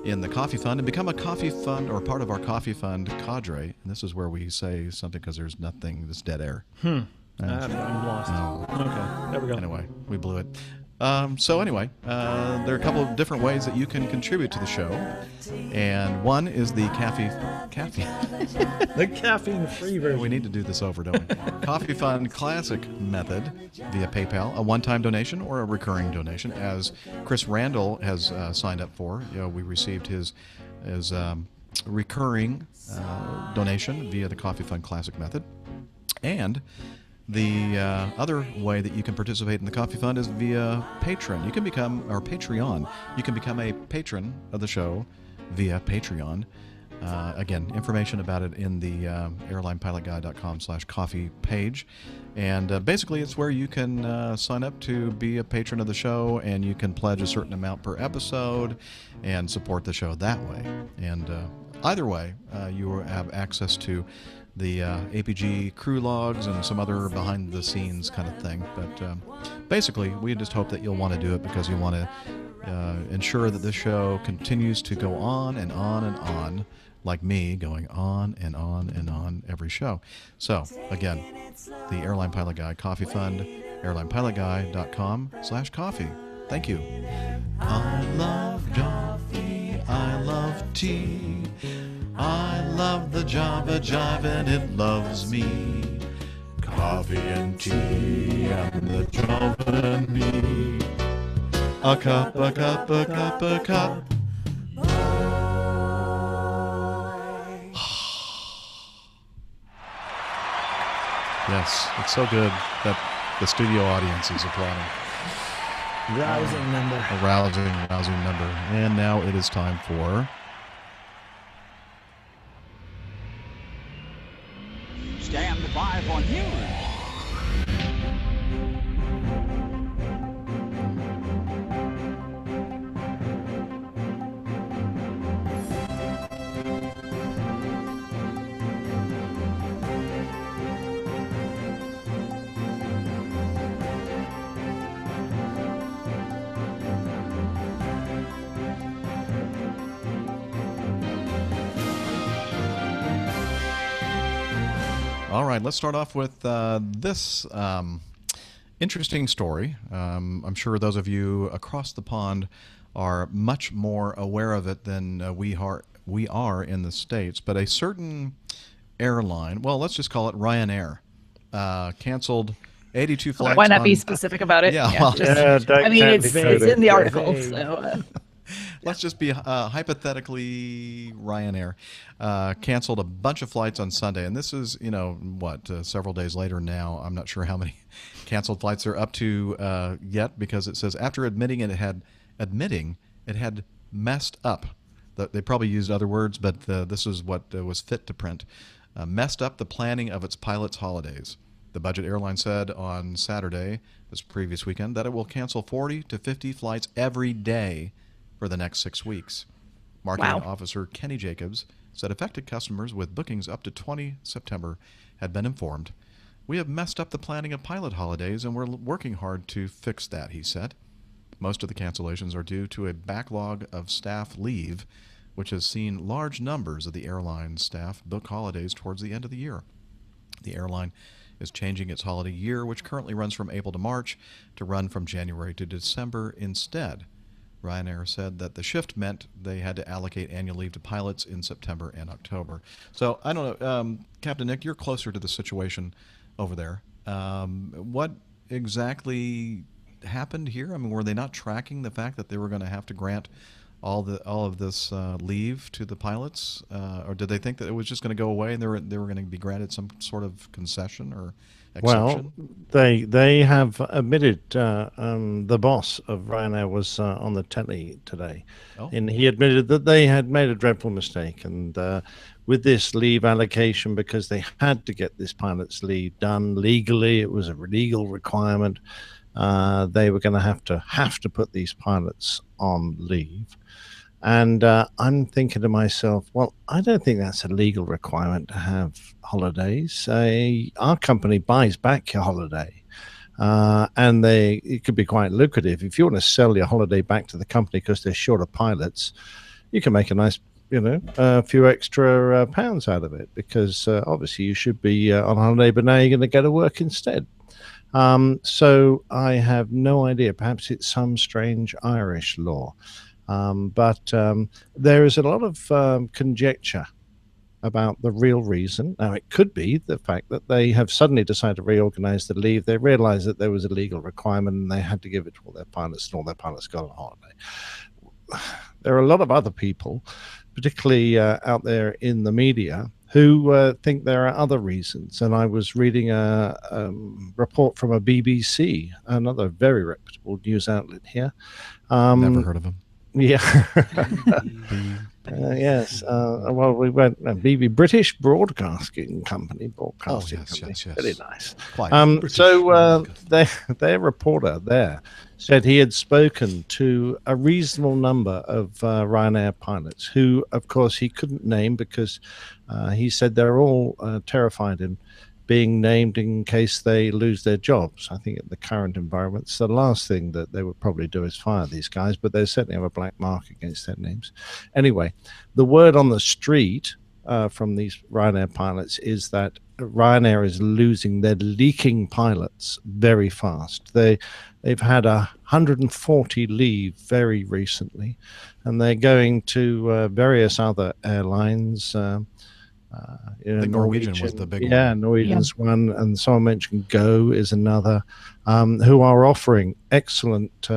in the coffee fund and become a coffee fund or part of our coffee fund cadre. And this is where we say something because there's nothing, this dead air. I'm lost. No. Okay, there we go. Anyway, we blew it. So anyway, there are a couple of different ways that you can contribute to the show, and one is the caffeine. The caffeine-free version. We need to do this over, don't we? Coffee Fund Classic method via PayPal, a one-time donation or a recurring donation, as Chris Randall has signed up for. We received his recurring donation via the Coffee Fund Classic method, and The other way that you can participate in the Coffee Fund is via Patreon. You can become, or Patreon. You can become a patron of the show via Patreon. Again, information about it in the airlinepilotguy.com/coffee page. And basically, it's where you can sign up to be a patron of the show, and you can pledge a certain amount per episode and support the show that way. And either way, you will have access to the APG crew logs and some other behind-the-scenes kind of thing. But basically, we just hope that you'll want to do it because you want to ensure that this show continues to go on and on and on, like me going on and on and on every show. So, again, the Airline Pilot Guy Coffee Fund, airlinepilotguy.com/coffee. Thank you. I love coffee. I love tea. I love the Java Jive and it loves me. Coffee and tea and the Java and me. A cup, a cup, a cup, a cup. Yes, it's so good that the studio audience is applauding. Rousing number. A rousing number. And now it is time for... Stand by for news. All right, let's start off with this interesting story. I'm sure those of you across the pond are much more aware of it than we are in the States. But a certain airline, well, let's just call it Ryanair, canceled 82 flights. Why not be specific about it? Yeah, well, I mean, it's in the article, so... Let's just be hypothetically Ryanair canceled a bunch of flights on Sunday, and this is several days later now. I'm not sure how many canceled flights they're up to yet, because it says after admitting it had messed up. They probably used other words, but this is what was fit to print. Messed up the planning of its pilots' holidays. The budget airline said on Saturday, this previous weekend, that it will cancel 40 to 50 flights every day for the next 6 weeks. Marketing officer Kenny Jacobs said affected customers with bookings up to 20 September had been informed. We have messed up the planning of pilot holidays and we're working hard to fix that, he said. Most of the cancellations are due to a backlog of staff leave, which has seen large numbers of the airline staff book holidays towards the end of the year. The airline is changing its holiday year, which currently runs from April to March, to run from January to December instead. Ryanair said that the shift meant they had to allocate annual leave to pilots in September and October. So, I don't know, Captain Nick, you're closer to the situation over there. What exactly happened here? I mean, were they not tracking the fact that they were going to have to grant all of this leave to the pilots, or did they think that it was just going to go away and they were going to be granted some sort of concession or exception? Well, they have admitted, the boss of Ryanair was on the telly today, and he admitted that they had made a dreadful mistake, and with this leave allocation, because they had to get this pilot's leave done legally, it was a legal requirement. They were going to have to put these pilots on leave. And I'm thinking to myself, well, I don't think that's a legal requirement to have holidays. Our company buys back your holiday, and it could be quite lucrative. If you want to sell your holiday back to the company because they're short of pilots, you can make a nice, a few extra pounds out of it, because obviously you should be on holiday, but now you're going to go to work instead. So I have no idea. Perhaps it's some strange Irish law. But there is a lot of conjecture about the real reason. Now, it could be the fact that they have suddenly decided to reorganize the leave. They realized that there was a legal requirement and they had to give it to all their pilots, and all their pilots got on holiday. There are a lot of other people, particularly out there in the media, who think there are other reasons. And I was reading a report from a BBC, another very reputable news outlet here. Never heard of him. Yeah. Yes. Well, we went British Broadcasting Company. Broadcasting yes, Company. yes, yes. Very nice. Quite. So their reporter there said he had spoken to a reasonable number of Ryanair pilots who, of course, he couldn't name because he said they're all terrified in being named in case they lose their jobs. I think in the current environment, it's the last thing that they would probably do is fire these guys, but they certainly have a black mark against their names. Anyway, the word on the street from these Ryanair pilots is that Ryanair is losing, they're leaking pilots very fast. They've had 140 leave very recently, and they're going to various other airlines. I think Norwegian was the big one. Yeah, Norwegian's one, and someone mentioned Go is another, who are offering excellent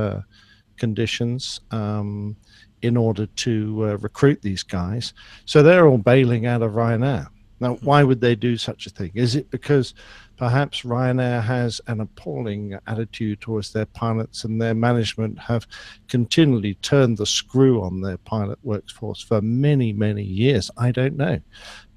conditions in order to recruit these guys. So they're all bailing out of Ryanair. Now, why would they do such a thing? Is it because perhaps Ryanair has an appalling attitude towards their pilots and their management have continually turned the screw on their pilot workforce for many, many years? I don't know.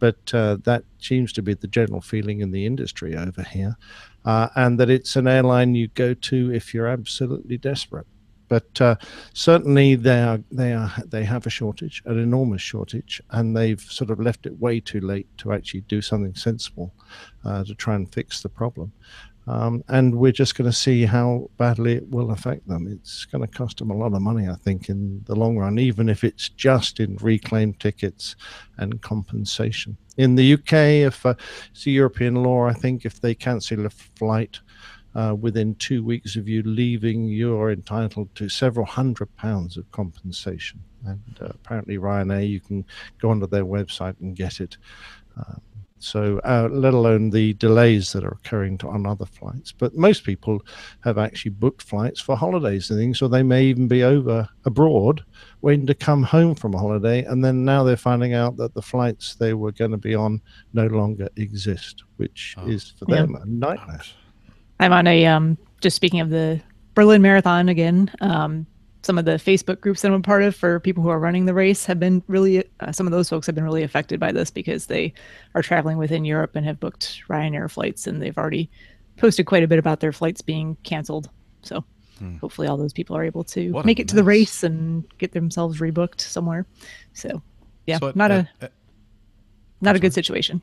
But that seems to be the general feeling in the industry over here, and that it's an airline you go to if you're absolutely desperate. But certainly they have a shortage, an enormous shortage, and they've sort of left it way too late to actually do something sensible to try and fix the problem. And we're just going to see how badly it will affect them. It's going to cost them a lot of money, I think, in the long run, even if it's just in reclaimed tickets and compensation. In the UK, if it's a European law, I think if they cancel a flight within 2 weeks of you leaving, you're entitled to several £100s of compensation. And apparently Ryanair, you can go onto their website and get it. So let alone the delays that are occurring on other flights. But most people have actually booked flights for holidays and things, or they may even be over abroad waiting to come home from a holiday, and then now they're finding out that the flights they were going to be on no longer exist, which is for them a nightmare. I'm on a just speaking of the Berlin Marathon again. Some of the Facebook groups that I'm a part of for people who are running the race have been really, some of those folks have been really affected by this because they are traveling within Europe and have booked Ryanair flights, and they've already posted quite a bit about their flights being canceled. So hopefully all those people are able to make it to the race and get themselves rebooked somewhere. So yeah, So not a good situation.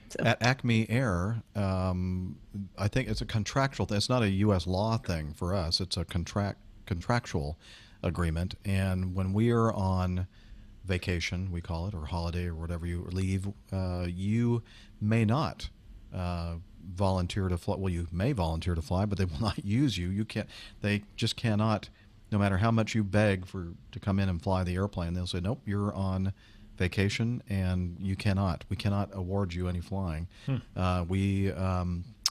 So. At Acme Air, I think it's a contractual thing. It's not a U.S. law thing for us. It's a contractual agreement. And when we are on vacation, we call it, or holiday, or whatever you leave, you may not volunteer to fly. Well, you may volunteer to fly, but they will not use you. You can't. They just cannot. No matter how much you beg to come in and fly the airplane, they'll say, nope, you're on vacation and we cannot award you any flying. We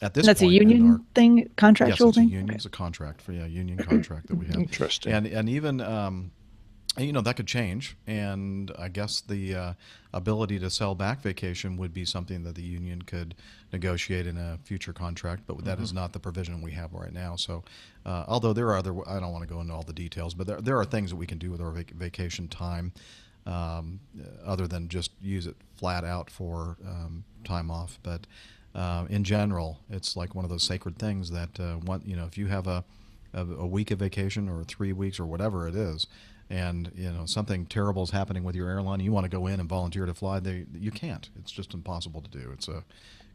at this that's point a union thing, contractual thing. It's a contract for union contract that we have. Interesting. And even that could change, and I guess the ability to sell back vacation would be something that the union could negotiate in a future contract, but that is not the provision we have right now. So although there are I don't want to go into all the details, but there are things that we can do with our vacation time other than just use it flat out for time off. But in general, it's like one of those sacred things that if you have a week of vacation or 3 weeks or whatever it is, and something terrible is happening with your airline, you want to go in and volunteer to fly, you can't. It's just impossible to do. It's a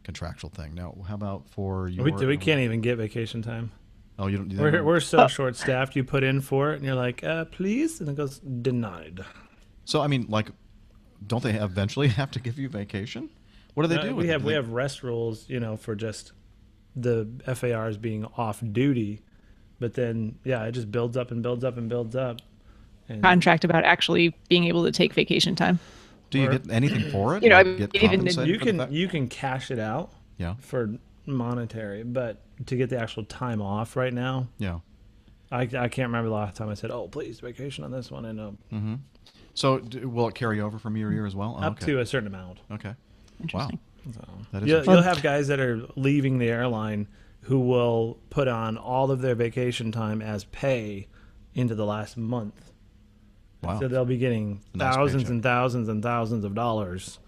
contractual thing. Now, how about for you? We can't even get vacation time. Oh, you don't. We're so short-staffed. You put in for it, and you're like, please, and it goes denied. So I mean, like, don't they eventually have to give you vacation? What do they do? We have rest rules, for just the FARs being off duty, but then it just builds up and builds up and builds up. And contract about actually being able to take vacation time. Do you get anything for it? You can cash it out. Yeah. For monetary, but to get the actual time off right now. Yeah. I can't remember the last time I said, "Oh, please, vacation on this one." And So will it carry over from year to year as well? Up to a certain amount. Okay. Interesting. That is You'll have guys that are leaving the airline who will put on all of their vacation time as pay into the last month. wow. So they'll be getting A nice thousands paycheck. and thousands and thousands of dollars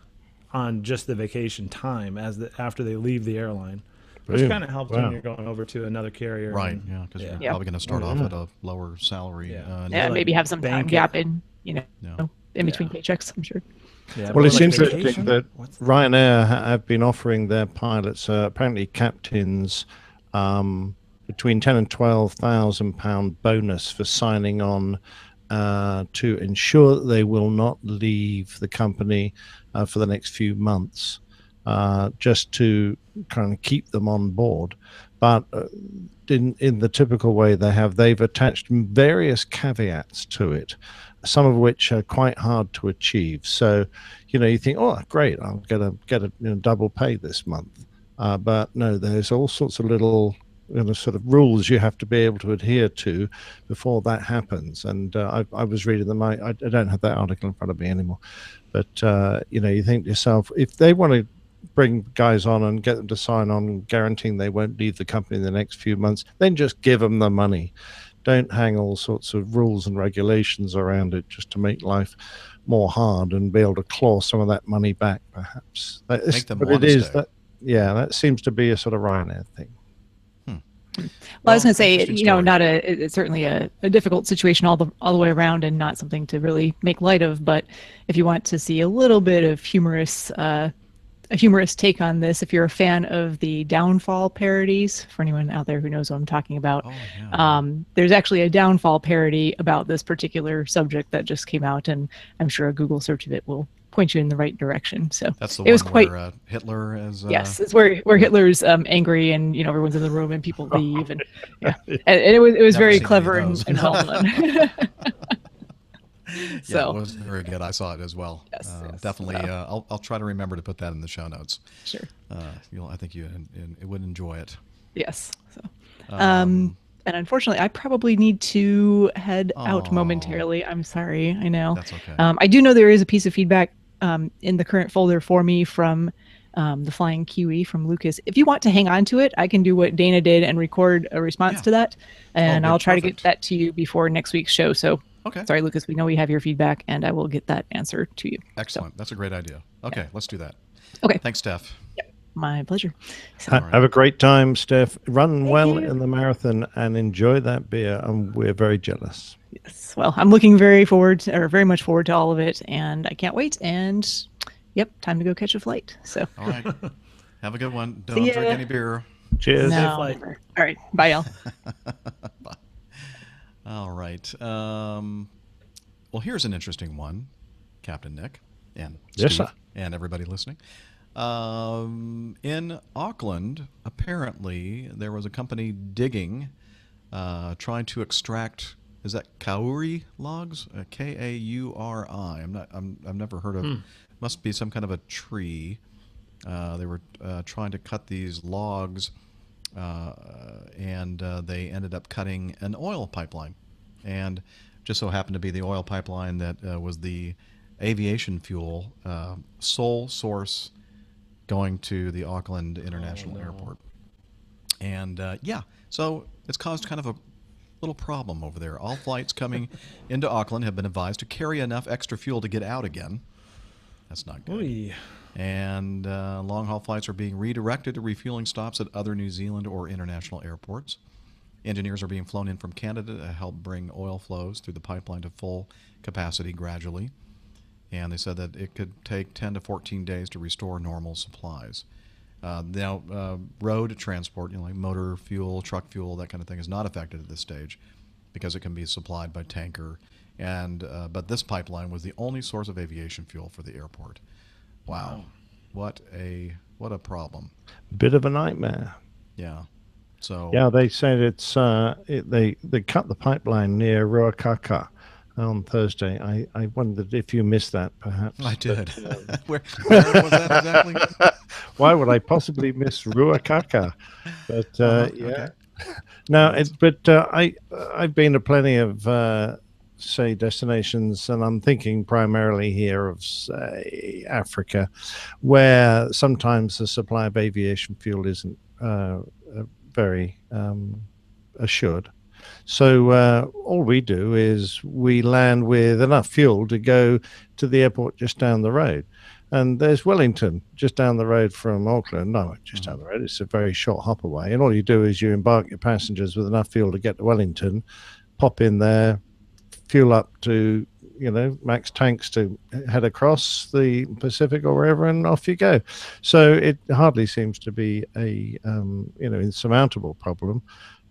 on just the vacation time after they leave the airline, which Boom. kind of helps Wow. when you're going over to another carrier. Right, and- yeah, because you're Yeah. probably going to start off at a lower salary. Yeah. Yeah, like maybe have some time bank it. gap in, Yeah. in between paychecks, I'm sure. Yeah, Well, but it like seems vacation, interesting that what's Ryanair have been offering their pilots, apparently captains, between £10,000 and £12,000 bonus for signing on to ensure that they will not leave the company for the next few months, just to kind of keep them on board. But in the typical way they've attached various caveats to it, some of which are quite hard to achieve. So, you think, oh, great, I'm gonna get a double pay this month. But no, there's all sorts of little sort of rules you have to be able to adhere to before that happens. And I was reading them. I don't have that article in front of me anymore. But you think to yourself, if they want to bring guys on and get them to sign on guaranteeing they won't leave the company in the next few months, then just give them the money. Don't hang all sorts of rules and regulations around it just to make life more hard and be able to claw some of that money back, perhaps. Make them But want it to is stay. that seems to be a sort of Ryanair thing. Well, I was going to say, interesting story. not it's certainly a difficult situation all the way around, and not something to really make light of. But if you want to see a little bit of a humorous take on this, if you're a fan of the Downfall parodies, for anyone out there who knows what I'm talking about, Oh, yeah. there's actually a Downfall parody about this particular subject that just came out, and I'm sure a Google search of it will point you in the right direction. So That's the it was one quite. where Hitler is. Yes, it's where Hitler's angry, and everyone's in the room and people leave, and and it was Never very seen any of clever those. and well done. Yeah, So it was very good. I saw it as well. Yes, yes. Definitely. I'll try to remember to put that in the show notes. sure, I think you would enjoy it. yes. So, and unfortunately, I probably need to head out Aw. momentarily. I'm sorry. I know. That's okay. I do know there is a piece of feedback in the current folder for me from the Flying Kiwi from Lucas. If you want to hang on to it, I can do what Dana did and record a response Yeah. to that, and good. I'll try to get Perfect. that to you before next week's show. So, Okay. sorry, Lucas, we know we have your feedback, and I will get that answer to you. Excellent. That's a great idea. Okay, let's do that. Okay, Thanks, Steph. my pleasure. So, Have a great time, Steph. Run well you. in the marathon and enjoy that beer. And we're very jealous. yes, well, I'm looking very much forward to all of it, and I can't wait. And yep, time to go catch a flight. So, All right. Have a good one. Don't See drink ya. any beer. Cheers. no, flight. never. All right, bye, y'all. All right. Well, here's an interesting one, Captain Nick and Yes, Steve sir. and everybody listening. In Auckland, apparently there was a company digging, trying to extract. Is that kauri logs? Kauri. I've never heard of. Must be some kind of a tree. They were trying to cut these logs, and they ended up cutting an oil pipeline, and just so happened to be the oil pipeline that was the aviation fuel sole source going to the Auckland International Airport. And so it's caused kind of a little problem over there. All flights coming into Auckland have been advised to carry enough extra fuel to get out again. That's not good. Oy. And long-haul flights are being redirected to refueling stops at other New Zealand or international airports. Engineers are being flown in from Canada to help bring oil flows through the pipeline to full capacity gradually. And they said that it could take 10 to 14 days to restore normal supplies. Now, road transport, like motor fuel, truck fuel, that kind of thing, is not affected at this stage because it can be supplied by tanker. And but this pipeline was the only source of aviation fuel for the airport. Wow, what a problem. Bit of a nightmare. Yeah. So Yeah, they said it's they cut the pipeline near Ruakaka on Thursday. I wondered if you missed that, perhaps. I did. where was that exactly? Why would I possibly miss Ruakaka? But yeah. Okay. No, I've been to plenty of say, destinations, and I'm thinking primarily here of, say, Africa, where sometimes the supply of aviation fuel isn't very assured. So all we do is we land with enough fuel to go to the airport just down the road. And there's Wellington just down the road from Auckland. No, just down the road. It's a very short hop away. And all you do is you embark your passengers with enough fuel to get to Wellington, pop in there, fuel up to, max tanks to head across the Pacific or wherever, and off you go. So it hardly seems to be a, insurmountable problem,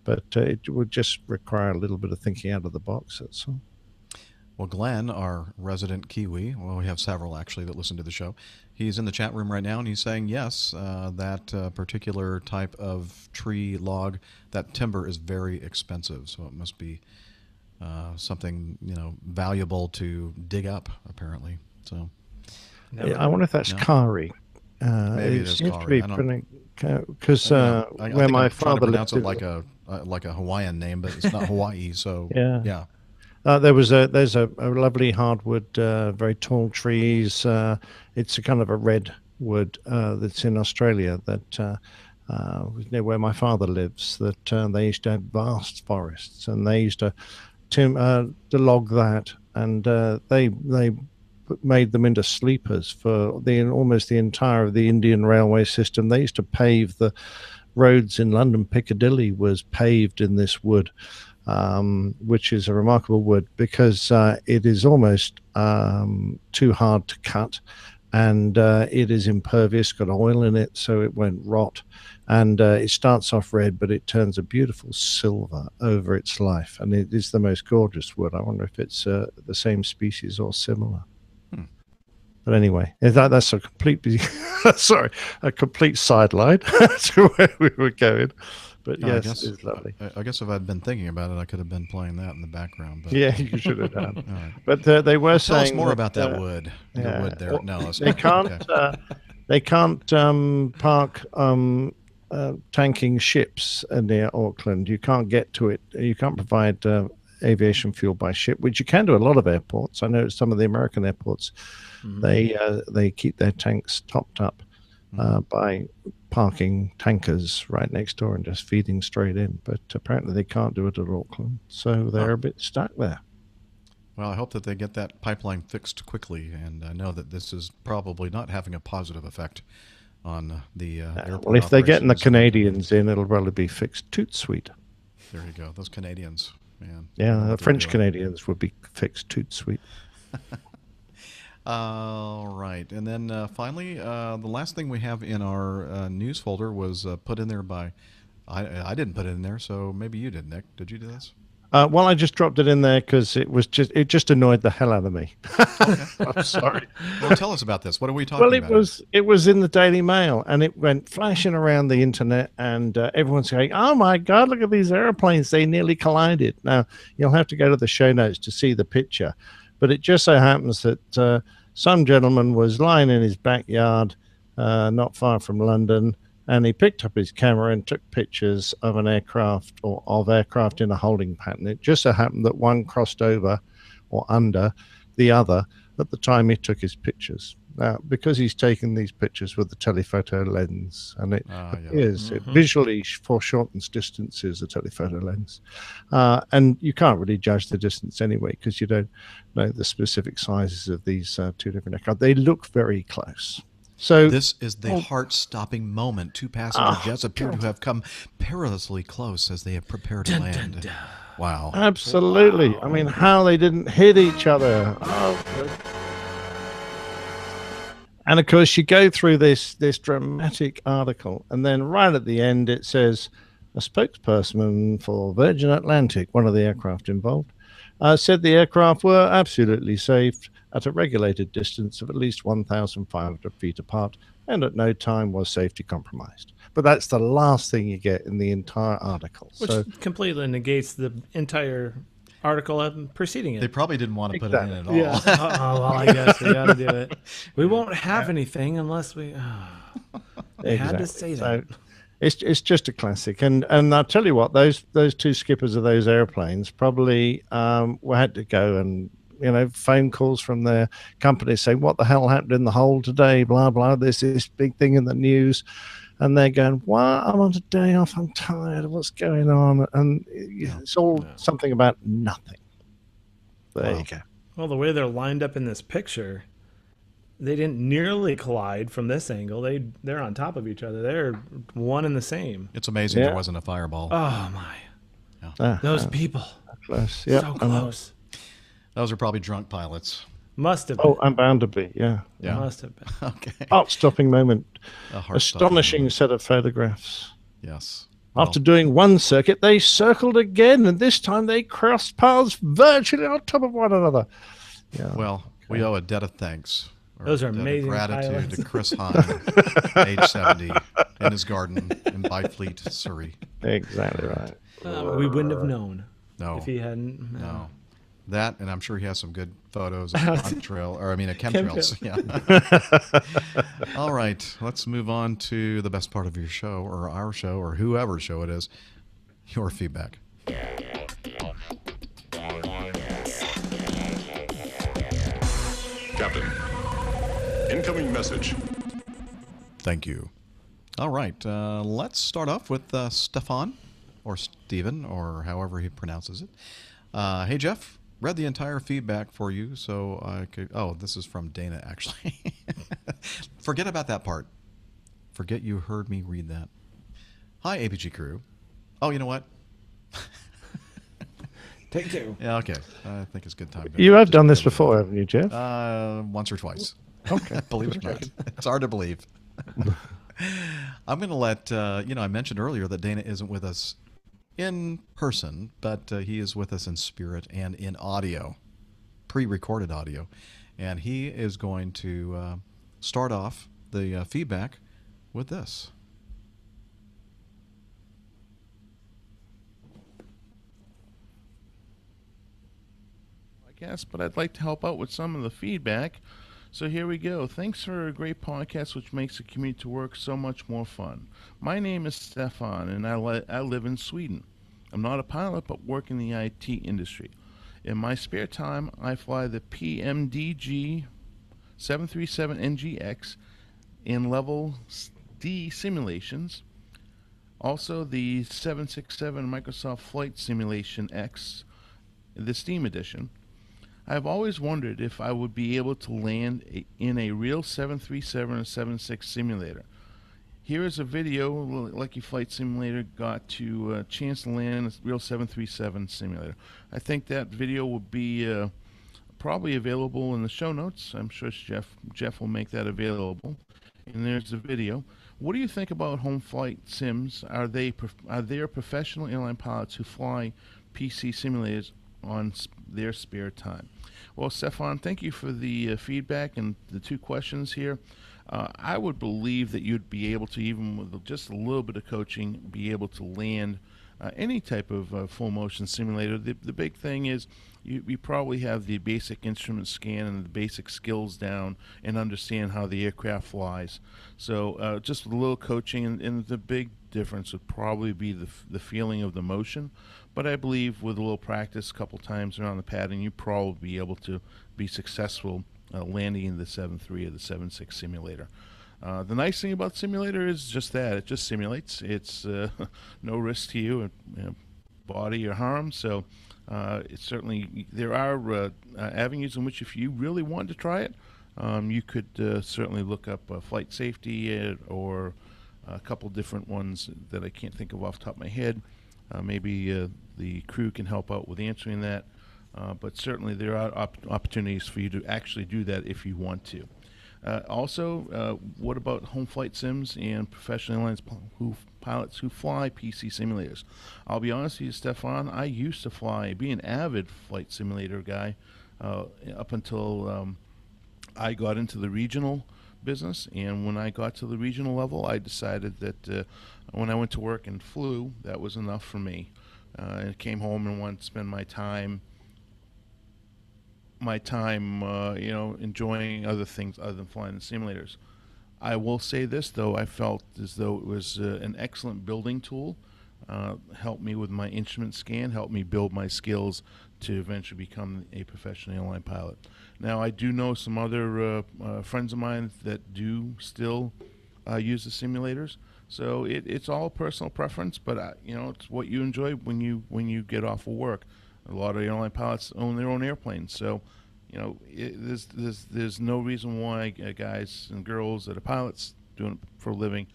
but it would just require a little bit of thinking out of the box. That's all. Well, Glenn, our resident Kiwi, well, we have several actually that listen to the show. He's in the chat room right now, and he's saying, yes, that particular type of tree log, that timber is very expensive. So it must be something, valuable to dig up, apparently. So Yeah, I wonder if that's Kari. maybe it is seems Kari. to be because I where think my I'm trying to father pronounce lived, it like a Hawaiian name, but it's not Hawaii. So yeah. There's a lovely hardwood, very tall trees. It's a kind of a redwood that's in Australia that was near where my father lives. That they used to have vast forests, and they used to log that, and they made them into sleepers for almost the entire of the Indian railway system. They used to pave the roads in London. Piccadilly was paved in this wood. Which is a remarkable wood because it is almost too hard to cut, and it is impervious, got oil in it, so it won't rot. And it starts off red, but it turns a beautiful silver over its life, and it is the most gorgeous wood. I wonder if it's the same species or similar. But anyway, that's a complete a complete sideline to where we were going. But yes, it's lovely. I guess if I'd been thinking about it, I could have been playing that in the background. But yeah, you should have done. Right. But they were Tell saying us more about that wood. Yeah, The wood there. No, they can't. Okay. They can't park tanking ships near Auckland. You can't get to it. You can't provide aviation fuel by ship, which you can do at a lot of airports. I know some of the American airports. They keep their tanks topped up by parking tankers right next door and just feeding straight in. But apparently they can't do it at Auckland, so they're a bit stuck there. Well, I hope that they get that pipeline fixed quickly, and I know that this is probably not having a positive effect on the airport. Well, if they're getting the operations. Canadians in, it'll probably be fixed toot sweet. There you go. Those Canadians, man. Yeah, the French Canadians would be fixed toot sweet. All right. And then finally, the last thing we have in our news folder was put in there by, I didn't put it in there, so maybe you did, Nick. Did you do this? Well, I just dropped it in there because it just annoyed the hell out of me. I'm sorry. Well, tell us about this. What are we talking about? Well, it was in the Daily Mail, and it went flashing around the internet, and everyone's going, "Oh my God, look at these airplanes! They nearly collided." Now you'll have to go to the show notes to see the picture, but it just so happens that some gentleman was lying in his backyard, not far from London. And he picked up his camera and took pictures of an aircraft or of aircraft in a holding pattern. It just so happened that one crossed over or under the other at the time he took his pictures. Now, because he's taken these pictures with the telephoto lens, and it appears, it visually foreshortens distances, a telephoto lens. And you can't really judge the distance anyway because you don't know the specific sizes of these two different aircraft. They look very close. So this is the heart-stopping moment. Two passenger jets appear to have come perilously close as they have prepared to land. Wow. Absolutely. Wow. I mean, how they didn't hit each other. And of course, you go through this dramatic article, and then right at the end it says, a spokesperson for Virgin Atlantic, one of the aircraft involved, said the aircraft were absolutely safe at a regulated distance of at least 1,500 feet apart, and at no time was safety compromised. But that's the last thing you get in the entire article. Which completely negates the entire article preceding it. They probably didn't want to put it in at all. Yeah. Well, I guess we got to do it. We won't have anything unless we... They had to say that. It's just a classic, and I'll tell you what, those two skippers of those airplanes probably had to go, and phone calls from their company saying, "What the hell happened in the hole today?" Blah blah. There's this big thing in the news, and they're going, "What? I'm on a day off. I'm tired. What's going on?" And it's all something about nothing. There you go. Well, the way they're lined up in this picture, they didn't nearly collide from this angle. They're on top of each other. They're one and the same. It's amazing there wasn't a fireball. Oh my! Those people, close. So close. Those are probably drunk pilots. Must have been. Oh, I'm bound to be. Yeah. Must have been. Okay. Heart-stopping moment. Heart-stopping Astonishing moment. set of photographs. Yes. After doing one circuit, they circled again, and this time they crossed paths virtually on top of one another. Yeah. Well, we owe a debt of thanks. Those are a debt of amazing gratitude pilots. to Chris Hine, age 70, in his garden in Byfleet, Surrey. Exactly right. We wouldn't have known No. if he hadn't. No. That, and I'm sure he has some good photos of chemtrails. Yeah. All right, let's move on to the best part of your show, or our show, or whoever's show it is, your feedback. Captain, incoming message. Thank you. All right, let's start off with Stefan, or Steven, or however he pronounces it. Hey, Jeff. Read the entire feedback for you, so I could... Oh, this is from Dana, actually. Forget about that part. Forget you heard me read that. Hi, APG crew. Oh, you know what? Take two. Yeah, okay. I think it's a good time. You have done this before, haven't you, Jeff? Once or twice. Okay. Believe it or not. It's hard to believe. I'm going to let... I mentioned earlier that Dana isn't with us in person, but he is with us in spirit and in audio, pre-recorded audio, and he is going to start off the feedback with this. I guess, but I'd like to help out with some of the feedback. So here we go. Thanks for a great podcast which makes the commute to work so much more fun. My name is Stefan, and I live in Sweden. I'm not a pilot, but work in the IT industry. In my spare time, I fly the PMDG 737NGX in level D simulations. Also the 767 Microsoft Flight Simulation X, the Steam edition. I've always wondered if I would be able to land in a real 737 or 76 simulator. Here is a video Lucky Flight Simulator got to a chance to land in a real 737 simulator. I think that video will be probably available in the show notes. I'm sure Jeff will make that available. And there's the video. What do you think about home flight sims? Are there professional airline pilots who fly PC simulators on their spare time? Well, Stefan, thank you for the feedback and the two questions here. I would believe that you'd be able to, even with just a little bit of coaching, be able to land any type of full motion simulator. The big thing is you probably have the basic instrument scan and the basic skills down and understand how the aircraft flies. So just with a little coaching, and the big difference would probably be the feeling of the motion. But I believe with a little practice, a couple times around the padding, you probably be able to be successful landing in the 7.3 or the 7.6 simulator. The nice thing about simulator is just that. It just simulates. It's no risk to you, body or harm. So it's certainly, there are avenues in which if you really wanted to try it, you could certainly look up flight safety or a couple different ones that I can't think of off the top of my head. Maybe the crew can help out with answering that. But certainly there are opportunities for you to actually do that if you want to. Also, what about home flight sims and professional airlines pilots who fly PC simulators? I'll be honest with you, Stefan, I used to be an avid flight simulator guy up until I got into the regional business. And when I got to the regional level, I decided that when I went to work and flew, that was enough for me. I came home and wanted to spend my time enjoying other things other than flying the simulators. I will say this, though. I felt as though it was an excellent building tool. Helped me with my instrument scan, helped me build my skills to eventually become a professional airline pilot. Now, I do know some other friends of mine that do still use the simulators. So it's all personal preference, but it's what you enjoy when you get off of work. A lot of airline pilots own their own airplanes, so there's no reason why guys and girls that are pilots doing it for a living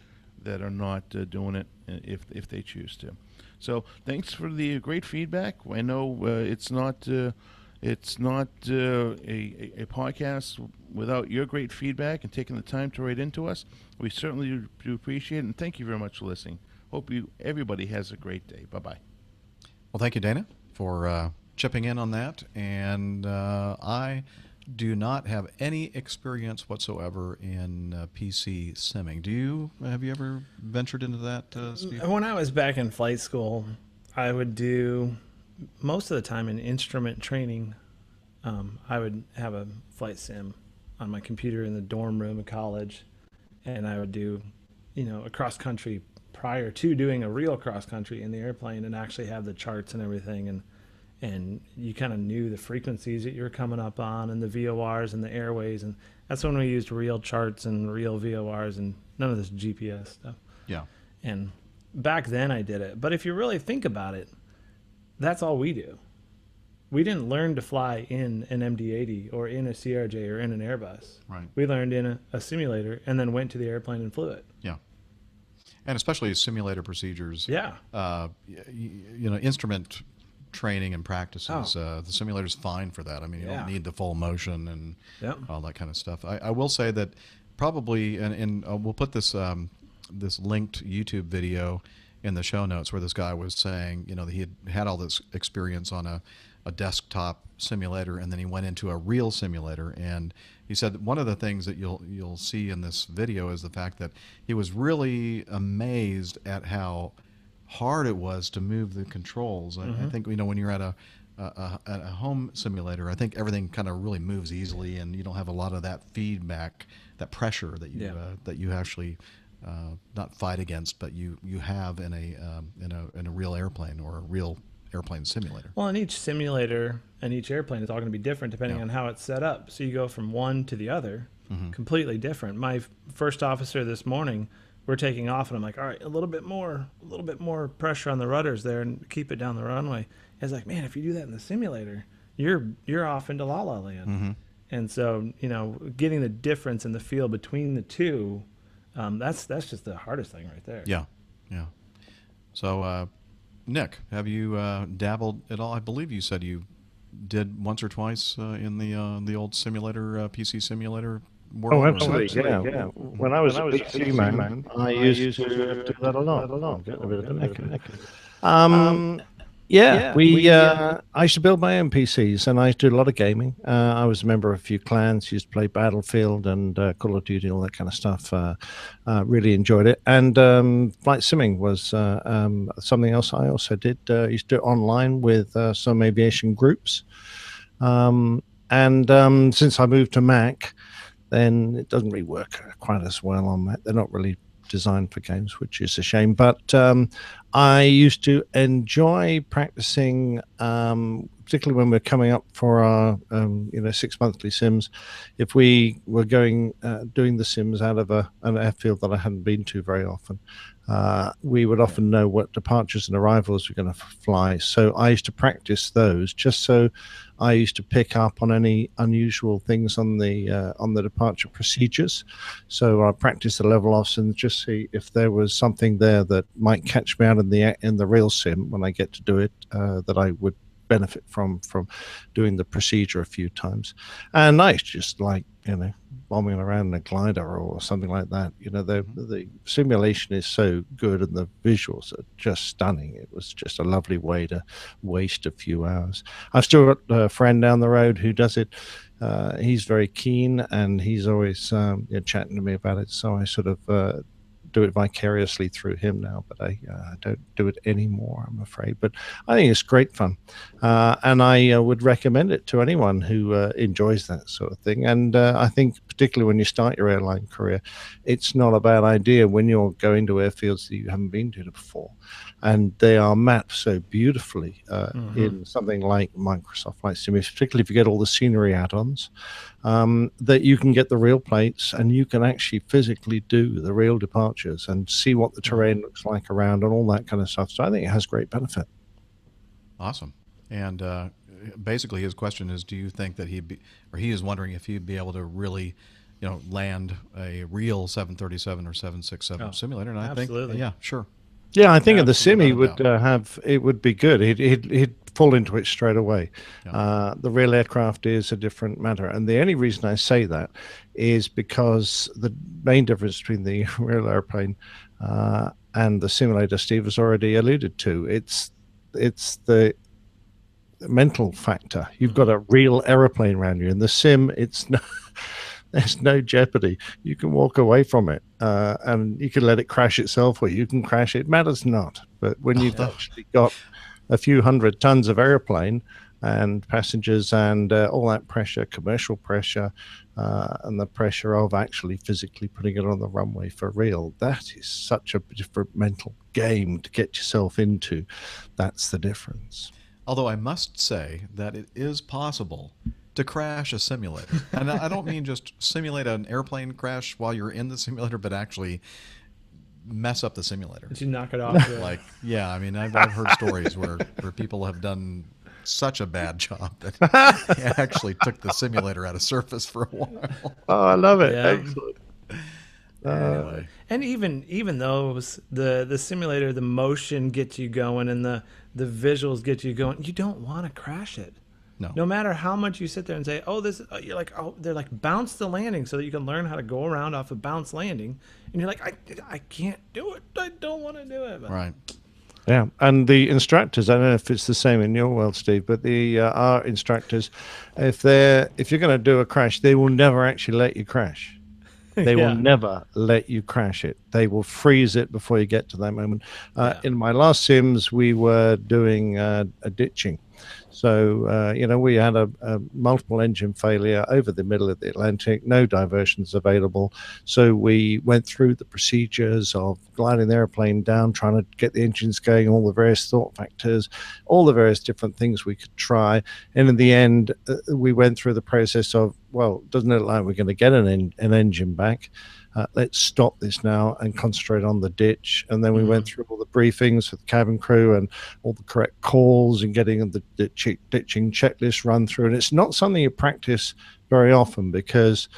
that are not doing it if they choose to. So thanks for the great feedback. I know it's not a podcast without your great feedback and taking the time to write into us. We certainly do appreciate it, and thank you very much for listening. Hope everybody has a great day. Bye-bye. Well, thank you, Dana, for chipping in on that. And I do not have any experience whatsoever in PC simming. Have you ever ventured into that, Steve? When I was back in flight school, I would do most of the time in instrument training. I would have a flight sim on my computer in the dorm room in college, and I would do, a cross country prior to doing a real cross country in the airplane, and actually have the charts and everything, and you kind of knew the frequencies that you were coming up on and the VORs and the airways, and that's when we used real charts and real VORs and none of this GPS stuff. Yeah. And back then I did it, but if you really think about it, that's all we do. We didn't learn to fly in an MD-80 or in a CRJ or in an Airbus. Right. We learned in a simulator and then went to the airplane and flew it. Yeah. And especially simulator procedures. Yeah. Instrument training and practices. The simulator's fine for that. I mean, you don't need the full motion and all that kind of stuff. I will say that probably, and we'll put this this linked YouTube video in the show notes where this guy was saying, that he had all this experience on a desktop simulator, and then he went into a real simulator, and he said one of the things that you'll see in this video is the fact that he was really amazed at how hard it was to move the controls. I think when you're at a home simulator, I think everything kind of really moves easily, and you don't have a lot of that feedback, that pressure that you actually not fight against, but you have in a real airplane or a real airplane simulator. Well, and each simulator and each airplane is all going to be different depending on how it's set up. So you go from one to the other, completely different. My first officer this morning, we're taking off, and I'm like, all right, a little bit more pressure on the rudders there, and keep it down the runway. He's like, man, if you do that in the simulator, you're off into La La Land. And so getting the difference in the feel between the two, that's just the hardest thing right there. Yeah. So. Nick, have you dabbled at all? I believe you said you did once or twice in the old simulator, PC simulator world. Oh, absolutely, yeah. When I was a PC man, I used to do that a lot. Get a bit of an echo. I used to build my own PCs, and I used to do a lot of gaming. I was a member of a few clans, used to play Battlefield and Call of Duty, all that kind of stuff. Really enjoyed it. And flight simming was something else I also did. Used to do it online with some aviation groups. And since I moved to Mac, then it doesn't really work quite as well on Mac. They're not really designed for games, which is a shame. But I used to enjoy practicing, particularly when we're coming up for our 6 monthly sims. If we were doing the sims out of an airfield that I hadn't been to very often, we would often know what departures and arrivals we're going to fly. So I used to practice those, just so I used to pick up on any unusual things on the departure procedures. So I practiced the level offs and just see if there was something there that might catch me out in the real sim when I get to do it, that I would benefit from doing the procedure a few times. And I just like bombing around in a glider or something like that. The simulation is so good and the visuals are just stunning. It was just a lovely way to waste a few hours. I've still got a friend down the road who does it. He's very keen, and he's always chatting to me about it. So I sort of do it vicariously through him now, but I don't do it anymore, I'm afraid. But I think it's great fun, and I would recommend it to anyone who enjoys that sort of thing. And I think particularly when you start your airline career, it's not a bad idea when you're going to airfields that you haven't been to before, and they are mapped so beautifully in something like Microsoft Flight Simulator, particularly if you get all the scenery add-ons, that you can get the real plates and you can actually physically do the real departures and see what the terrain looks like around and all that kind of stuff. So I think it has great benefit. Awesome. And basically his question is, do you think that he is wondering if he'd be able to really, land a real 737 or 767 simulator? And I think, yeah, sure. Yeah, I think at the sim he would it would be good. He'd fall into it straight away. Yeah. The real aircraft is a different matter, and the only reason I say that is because the main difference between the real airplane and the simulator Steve has already alluded to. It's the mental factor. You've got a real airplane around you. In the sim, there's no jeopardy. You can walk away from it, and you can let it crash itself, or you can crash it. It matters not. But when you've actually got a few hundred tons of airplane and passengers and all that pressure, commercial pressure, and the pressure of actually physically putting it on the runway for real, that is such a different mental game to get yourself into. That's the difference. Although I must say that it is possible to crash a simulator. And I don't mean just simulate an airplane crash while you're in the simulator, but actually mess up the simulator. Did you knock it off? Yeah, I mean, I've heard stories where people have done such a bad job that they actually took the simulator out of service for a while. Oh, I love it. Yeah. Excellent. Anyway. And even those, the simulator, the motion gets you going and the visuals get you going, you don't want to crash it. No matter how much you sit there and say, you're like, they're like, bounce the landing so that you can learn how to go around off a bounce landing. And you're like, I can't do it. I don't want to do it. But right. Yeah, and the instructors, I don't know if it's the same in your world, Steve, but our instructors, if you're going to do a crash, they will never actually let you crash. They will never let you crash it. They will freeze it before you get to that moment. In my last sims, we were doing a ditching. So, we had a multiple engine failure over the middle of the Atlantic, no diversions available. So we went through the procedures of gliding the airplane down, trying to get the engines going, all the various thought factors, all the various different things we could try. And in the end, we went through the process of, well, doesn't it look like we're going to get an engine back? Let's stop this now and concentrate on the ditch. And then we went through all the briefings with the cabin crew and all the correct calls and getting the ditching checklist run through. And it's not something you practice very often because,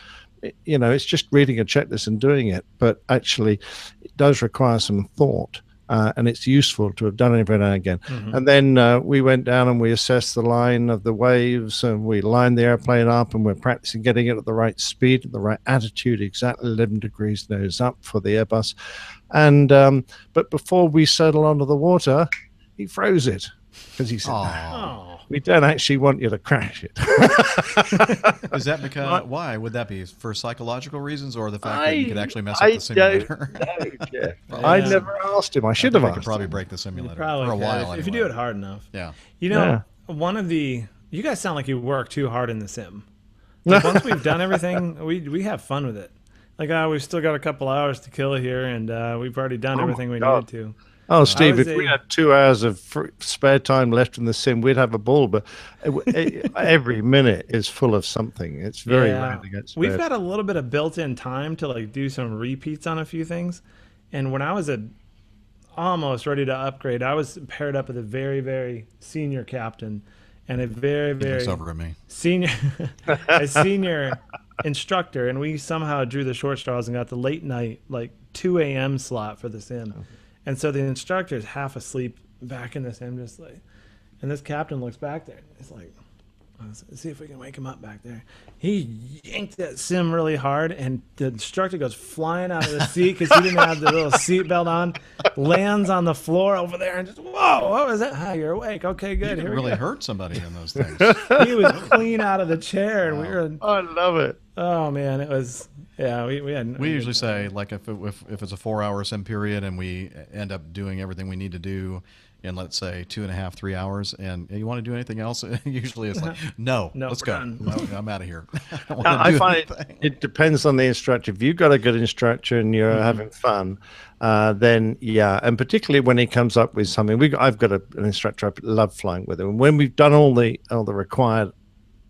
it's just reading a checklist and doing it. But actually, it does require some thought. And it's useful to have done it every now and again. And then we went down and we assessed the line of the waves and we lined the airplane up and we're practicing getting it at the right speed, the right attitude, exactly 11 degrees nose up for the Airbus. And but before we settled onto the water, he froze it because he said, we don't actually want you to crash it. Is that because, why would that be? For psychological reasons or the fact that you could actually mess up the simulator? I never asked him. I should have asked. I could probably break the simulator for a while. If you do it hard enough. Yeah. You guys sound like you work too hard in the sim. Like once we've done everything, we have fun with it. Like, we've still got a couple hours to kill here, and we've already done everything we needed to. Oh, Steve, if we had 2 hours of spare time left in the sim, we'd have a ball. But every minute is full of something. It's very rare to get spared. We've got a little bit of built-in time to do some repeats on a few things. And when I was almost ready to upgrade, I was paired up with a very, very senior captain and a very, very senior instructor. And we somehow drew the short straws and got the late night, 2 a.m. slot for the sim. And so the instructor is half asleep back in the sim, just like, and this captain looks back there. He's like, let's see if we can wake him up back there. He yanked that sim really hard, and the instructor goes flying out of the seat because he didn't have the little seat belt on, lands on the floor over there, and just, whoa, what was that? Ah, you're awake. Okay, good. You really hurt somebody in those things. He was clean out of the chair, and we were. I love it. Oh man, it was. Yeah, we had. We usually say, like, if it's a 4-hour sim period and we end up doing everything we need to do in, let's say, 2.5, 3 hours, and you want to do anything else, usually it's like, no, let's we're go. done. No, I'm out of here. I don't want I to do find anything. it depends on the instructor. If you've got a good instructor and you're having fun, then yeah, and particularly when he comes up with something, I've got an instructor I love flying with him. And when we've done all the required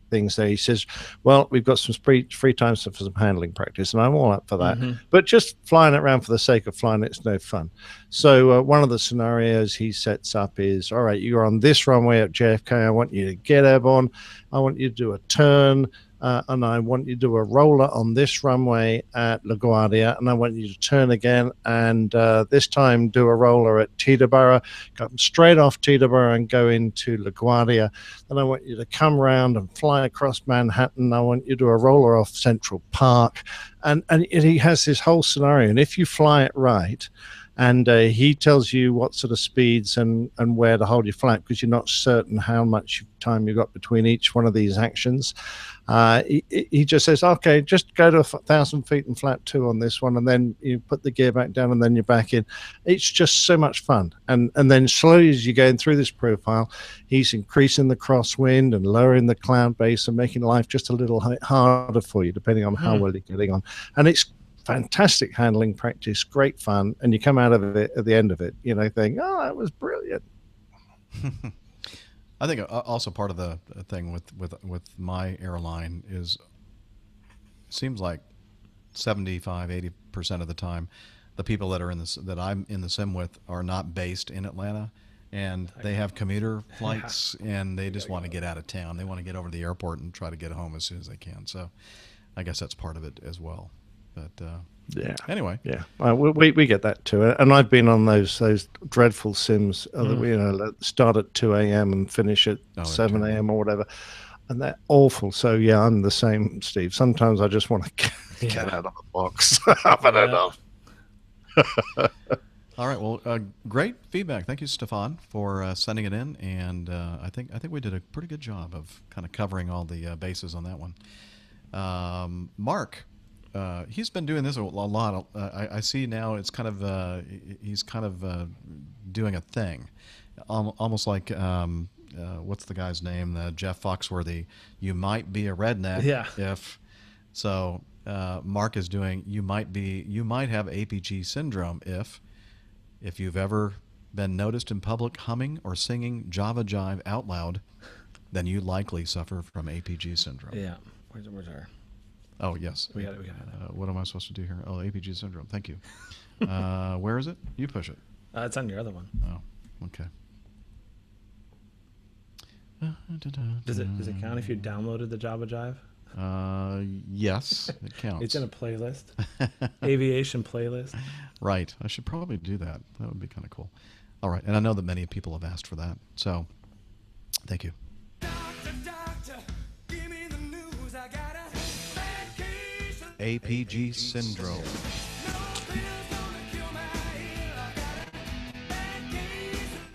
things there, he says, well, we've got some free time for some handling practice, and I'm all up for that. But just flying it around for the sake of flying it's no fun. So one of the scenarios he sets up is, all right, you're on this runway at JFK, I want you to get airborne, I want you to do a turn, and I want you to do a roller on this runway at LaGuardia, and I want you to turn again, and this time do a roller at Teterboro, come straight off Teterboro and go into LaGuardia. Then I want you to come round and fly across Manhattan. I want you to do a roller off Central Park. And he has this whole scenario, and if you fly it right, and he tells you what sort of speeds and where to hold your flat, because you're not certain how much time you've got between each one of these actions. He just says, okay, just go to 1,000 feet and flat 2 on this one, and then you put the gear back down, and then you're back in. It's just so much fun. And then slowly as you're going through this profile, he's increasing the crosswind and lowering the cloud base and making life just a little harder for you, depending on how well you're getting on. And it's fantastic handling practice, great fun, and you come out of it at the end of it, thinking, oh, that was brilliant. I think also part of the thing with my airline is, it seems like 75-80% of the time, the people that are that I'm in the sim with are not based in Atlanta, and they have commuter flights, and they just want to get out of town. They want to get over to the airport and try to get home as soon as they can. So I guess that's part of it as well. But yeah. Anyway, yeah, we get that too, and I've been on those dreadful sims that start at 2 a.m. and finish at 7 a.m. or whatever, and they're awful. So yeah, I'm the same, Steve. Sometimes I just want to get out of the box. I've had enough. All right. Well, great feedback. Thank you, Stefan, for sending it in, and I think we did a pretty good job of kind of covering all the bases on that one. Mark. He's been doing this a lot. I see now it's kind of he's kind of doing a thing, almost like what's the guy's name? Jeff Foxworthy. You might be a redneck. Yeah. If so, Mark is doing. You might have APG syndrome if you've ever been noticed in public humming or singing Java Jive out loud, then you likely suffer from APG syndrome. Yeah. Where's our? Oh, yes. We got it. What am I supposed to do here? Oh, APG syndrome. Thank you. Where is it? You push it. It's on your other one. Oh, okay. Does it count if you downloaded the Java Jive? Yes, it counts. It's in a playlist. Aviation playlist. Right. I should probably do that. That would be kind of cool. All right. And I know that many people have asked for that. So, thank you. APG syndrome.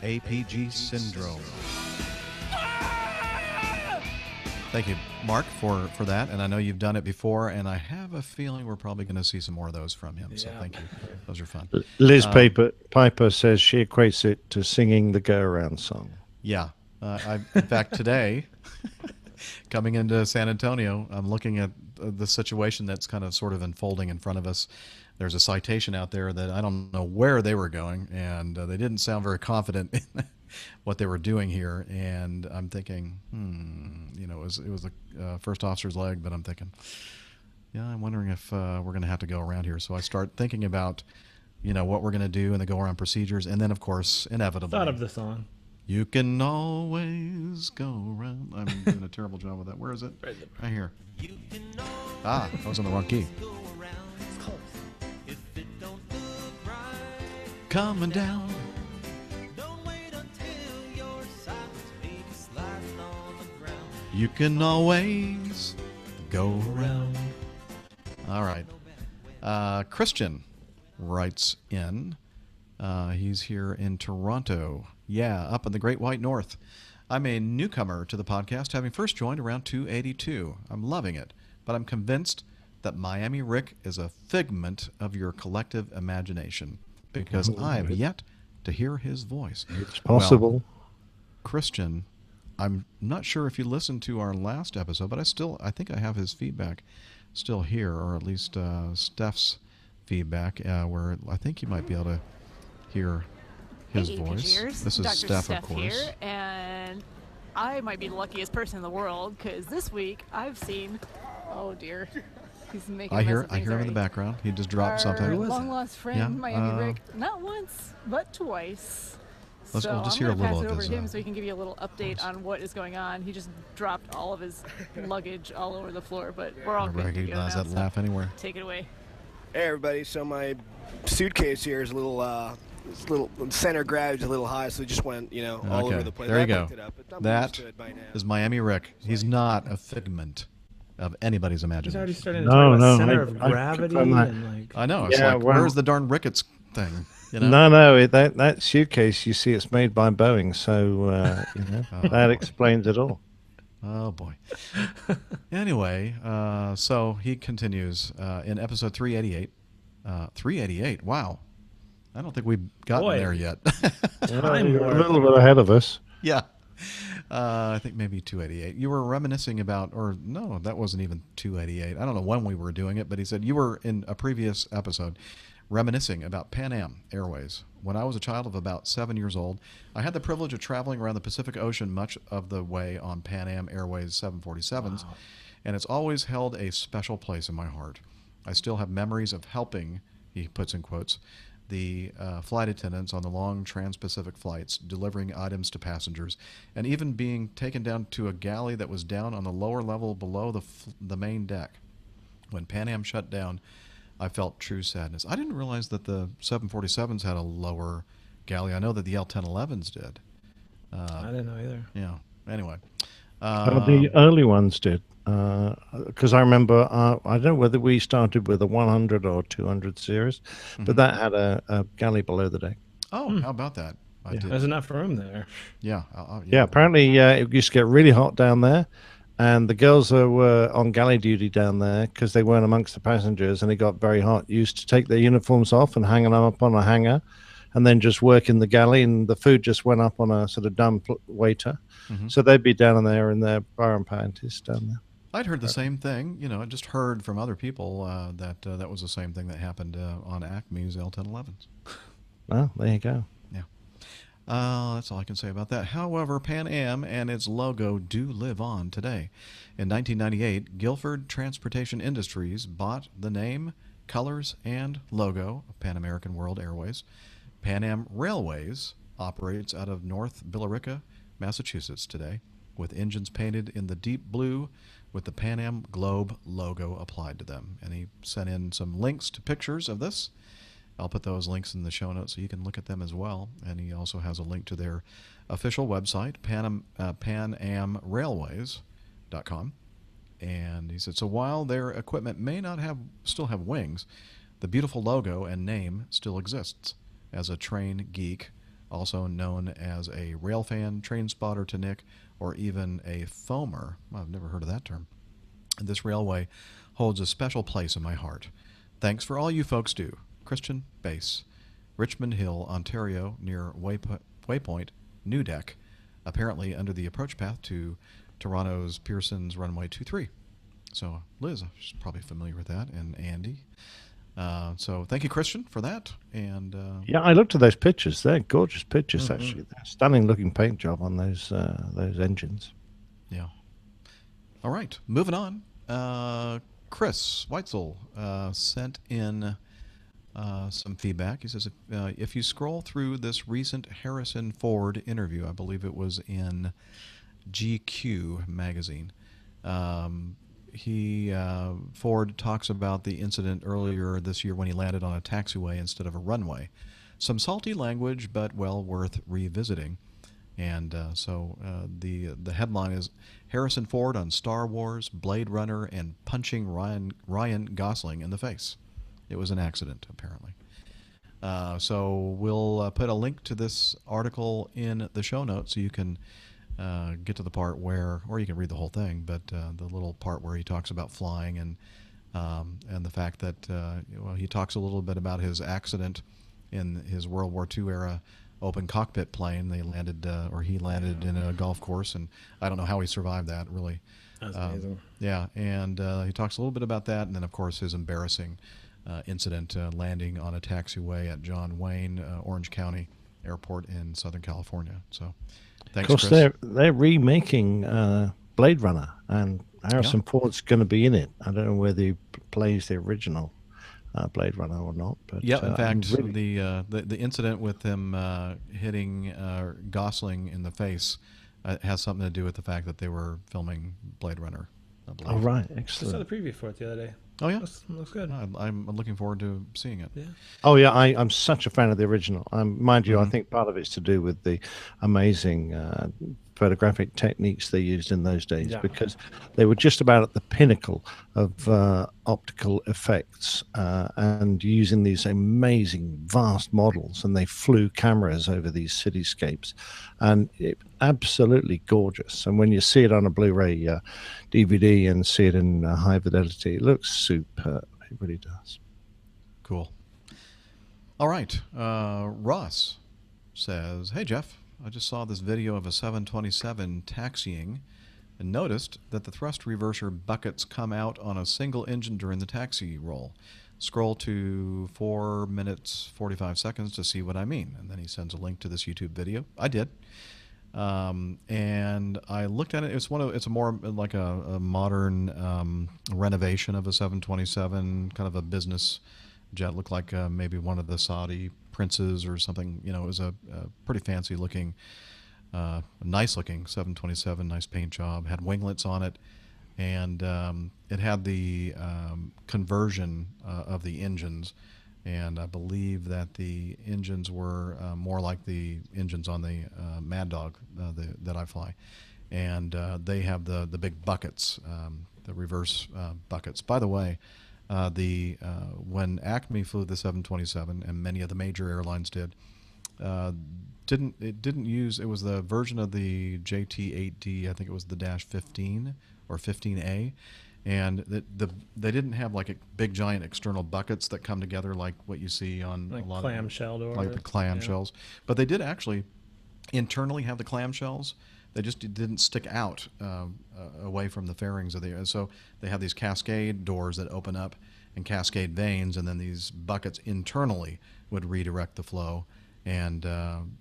APG syndrome. Thank you, Mark, for that. And I know you've done it before, and I have a feeling we're probably going to see some more of those from him. So thank you. Those are fun. Liz Piper says she equates it to singing the go-around song. Yeah. In fact, today, coming into San Antonio, I'm looking at the situation that's kind of sort of unfolding in front of us. There's a citation out there that I don't know where they were going, and they didn't sound very confident in what they were doing here. And I'm thinking, it was the first officer's leg, but I'm thinking, yeah, I'm wondering if we're going to have to go around here. So I start thinking about, what we're going to do in the go-around procedures, and then, of course, inevitably. Thought of the song. You can always go around. I'm doing a terrible job with that. Where is it? Right here. I was on the wrong key. It's close. Coming down. You can always go around. All right. Christian writes in. He's here in Toronto. Yeah, up in the Great White North. I'm a newcomer to the podcast, having first joined around 282. I'm loving it. but I'm convinced that Miami Rick is a figment of your collective imagination because I have yet to hear his voice. It's possible. Well, Christian, I'm not sure if you listened to our last episode, but I think I have his feedback still here, or at least Steph's feedback, where I think you might be able to hear his voice. Cashiers. This is Dr. Steph, of course. Here, and I might be the luckiest person in the world because this week I've seen. Oh dear, he's making. I hear him in the background. He just dropped Our something. long lost friend, Yeah, Miami Rick, not once but twice. We'll So just I'm hear a gonna pass little it of over his, to him so he can give you a little update on what is going on. He just dropped all of his luggage all over the floor, but we're all I good to go recognize now, that so laugh anywhere. Take it away. Hey everybody, so my suitcase here is a little center gravity is a little high, so it just went, all over the place. There you I go. picked it up, but I'm That used to it by now. is Miami Rick. He's not a figment of anybody's He's already imagination. starting to talk about center of gravity confirm that. and like. I know. It's Yeah, like, well- where's the darn Ricketts thing? You know? No, that suitcase, you see, it's made by Boeing, so that explains it all. Oh boy. Anyway, so he continues in episode 388. 388. Wow. I don't think we've gotten Boy. there yet. Time You're a warp. little bit ahead of us. Yeah. I think maybe 288. You were reminiscing about, or no, that wasn't even 288. I don't know when we were doing it, but he said you were in a previous episode reminiscing about Pan Am Airways. When I was a child of about 7 years old, I had the privilege of traveling around the Pacific Ocean much of the way on Pan Am Airways 747s, and it's always held a special place in my heart. I still have memories of helping, he puts in quotes, the flight attendants on the long trans-Pacific flights, delivering items to passengers, and even being taken down to a galley that was down on the lower level below the main deck. When Pan Am shut down, I felt true sadness. I didn't realize that the 747s had a lower galley. I know that the L-1011s did. I didn't know either. Yeah. Anyway. The early ones did. Because I remember, I don't know whether we started with a 100 or 200 series, but that had a galley below the deck. Oh, how about that? I did. There's enough room there. Yeah. Yeah, apparently it used to get really hot down there, and the girls that were on galley duty down there, because they weren't amongst the passengers and it got very hot, used to take their uniforms off and hang them up on a hanger, and then just work in the galley, and the food just went up on a sort of dumb waiter. So they'd be down there in their bar and panties down there. I'd heard the same thing. I just heard from other people that that was the same thing that happened on Acme's L-1011s. Well, there you go. Yeah. That's all I can say about that. However, Pan Am and its logo do live on today. In 1998, Guilford Transportation Industries bought the name, colors, and logo of Pan American World Airways. Pan Am Railways operates out of North Billerica, Massachusetts today, with engines painted in the deep blue with the Pan Am Globe logo applied to them. And he sent in some links to pictures of this. I'll put those links in the show notes so you can look at them as well. And he also has a link to their official website, panamrailways.com. And he said, so while their equipment may not still have wings, the beautiful logo and name still exists. As a train geek, also known as a rail fan, train spotter to Nick, or even a foamer. I've never heard of that term. This railway holds a special place in my heart. Thanks for all you folks do. Christian Base, Richmond Hill, Ontario, near Waypoint, New Deck, apparently under the approach path to Toronto's Pearson's Runway 23. So Liz is probably familiar with that, and Andy. So thank you, Christian, for that. And yeah, I looked at those pictures. They're gorgeous pictures, actually. They're stunning looking paint job on those engines. Yeah. All right, moving on. Chris Weitzel sent in some feedback. He says, if you scroll through this recent Harrison Ford interview, I believe it was in GQ magazine, Ford talks about the incident earlier this year when he landed on a taxiway instead of a runway. Some salty language, but well worth revisiting. And so the headline is Harrison Ford on Star Wars, Blade Runner, and punching Ryan Gosling in the face. It was an accident, apparently. So we'll put a link to this article in the show notes so you can get to the part where, or you can read the whole thing, but the little part where he talks about flying and the fact that well, he talks a little bit about his accident in his World War II era open cockpit plane. They landed, or he landed in a golf course, and I don't know how he survived that, really. That's amazing. Yeah, and he talks a little bit about that, and then of course his embarrassing incident landing on a taxiway at John Wayne, Orange County Airport in Southern California. So, thanks, of course, Chris. they're remaking Blade Runner, and Harrison Ford's going to be in it. I don't know whether he plays the original Blade Runner or not. But yeah, in fact, really... the incident with him hitting Gosling in the face has something to do with the fact that they were filming Blade Runner, I believe. Oh, right, I excellent. saw the preview for it the other day. Oh yeah, looks good. I'm looking forward to seeing it. Yeah. Oh yeah, I'm such a fan of the original. Mind you, I think part of it's to do with the amazing photographic techniques they used in those days, because they were just about at the pinnacle of optical effects and using these amazing vast models, and they flew cameras over these cityscapes, and absolutely gorgeous. And when you see it on a Blu-ray DVD and see it in high fidelity, it looks superb. It really does. Cool. All right. Ross says, "Hey Jeff, I just saw this video of a 727 taxiing and noticed that the thrust reverser buckets come out on a single engine during the taxi roll. Scroll to 4 minutes 45 seconds to see what I mean." And then he sends a link to this YouTube video. I did. And I looked at it. It's a more like a modern renovation of a 727, kind of a business jet. Looked like maybe one of the Saudi princes or something. You know, it was a pretty fancy looking, nice looking 727, nice paint job. Had winglets on it, and it had the conversion of the engines. And I believe that the engines were more like the engines on the Mad Dog that I fly. And they have the big buckets, the reverse buckets. By the way, when Acme flew the 727, and many of the major airlines did, didn't use, it was the version of the JT8D, I think it was the Dash 15 or 15A. And they didn't have like a big giant external buckets that come together like what you see on like a lot clamshell of like the clamshells. Yeah. But they did actually internally have the clamshells. They just didn't stick out away from the fairings of the. So they have these cascade doors that open up and cascade vanes, and then these buckets internally would redirect the flow. And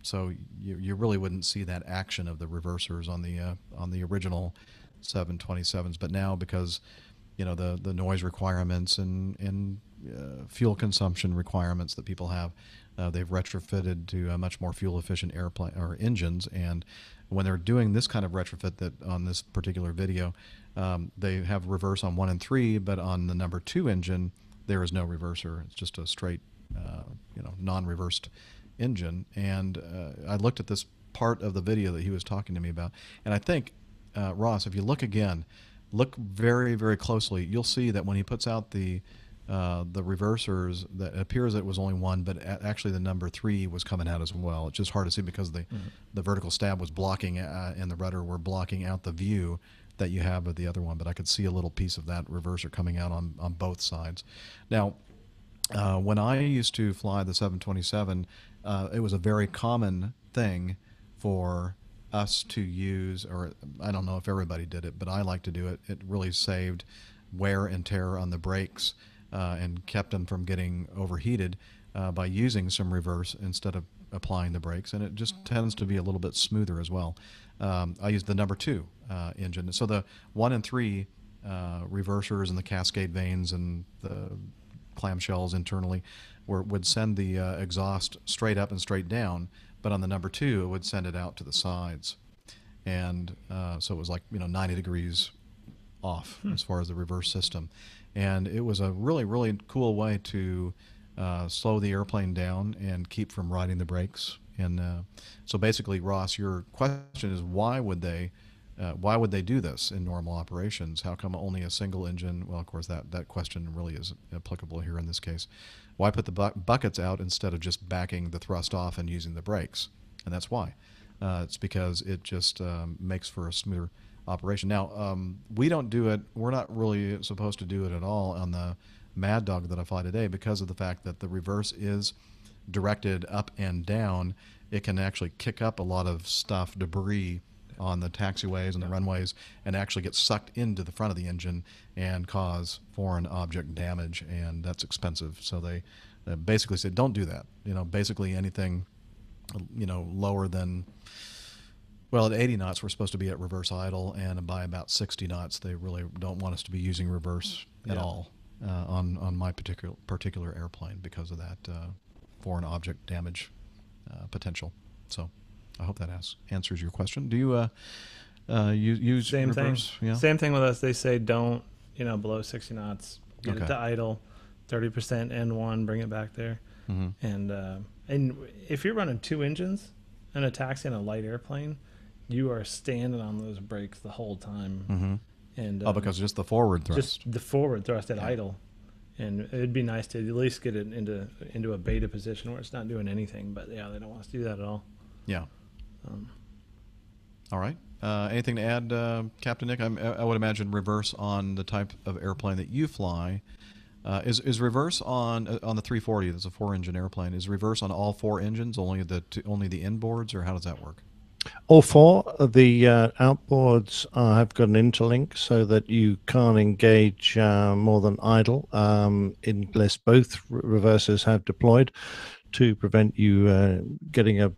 so you really wouldn't see that action of the reversers on the original 727s, but now because the noise requirements and fuel consumption requirements that people have, they've retrofitted to much more fuel efficient airplane or engines. And when they're doing this kind of retrofit, that on this particular video, they have reverse on 1 and 3, but on the number 2 engine there is no reverser. It's just a straight non-reversed engine. And I looked at this part of the video that he was talking to me about, and I think Ross, if you look again, look very, very closely, you'll see that when he puts out the reversers, that it appears that it was only 1, but actually the number 3 was coming out as well. It's just hard to see because the vertical stab was blocking and the rudder were blocking out the view that you have of the other one. But I could see a little piece of that reverser coming out on both sides. Now, when I used to fly the 727, it was a very common thing for us to use, or I don't know if everybody did it, but I like to do it. It really saved wear and tear on the brakes and kept them from getting overheated by using some reverse instead of applying the brakes, and it just tends to be a little bit smoother as well. I used the number 2 engine. So the 1 and 3 reversers and the cascade vanes and the clamshells internally would send the exhaust straight up and straight down, but on the number 2 it would send it out to the sides. And so it was like 90 degrees off as far as the reverse system. And it was a really, really cool way to slow the airplane down and keep from riding the brakes. And so basically, Ross, your question is why would they do this in normal operations? How come only a single engine? Well, of course, that question really is applicable here in this case. Why put the buckets out instead of just backing the thrust off and using the brakes? And that's why. it's because it just makes for a smoother operation. Now, we don't do it. We're not really supposed to do it at all on the Mad Dog that I fly today because of the fact that the reverse is directed up and down. It can actually kick up a lot of stuff, debris on the taxiways and the runways, and actually get sucked into the front of the engine and cause foreign object damage, and that's expensive. So they basically said, don't do that. Basically anything, lower than, well, at 80 knots, we're supposed to be at reverse idle, and by about 60 knots, they really don't want us to be using reverse at all on my particular airplane because of that foreign object damage potential. So I hope that answers your question. Do you use Same reverse? thing. Yeah. Same thing with us. They say don't, below 60 knots, get it to idle, 30% N1, bring it back there. And if you're running 2 engines and a taxi and a light airplane, you are standing on those brakes the whole time. And because just the forward thrust. Just the forward thrust at idle. And it'd be nice to at least get it into a beta position where it's not doing anything. But yeah, they don't want us to do that at all. Yeah. All right. Anything to add, Captain Nick? I would imagine reverse on the type of airplane that you fly. Is reverse on the 340? That's a 4-engine airplane. Is reverse on all 4 engines, only the inboards, or how does that work? All 4 of the outboards have got an interlink so that you can't engage more than idle unless both reversers have deployed, to prevent you getting a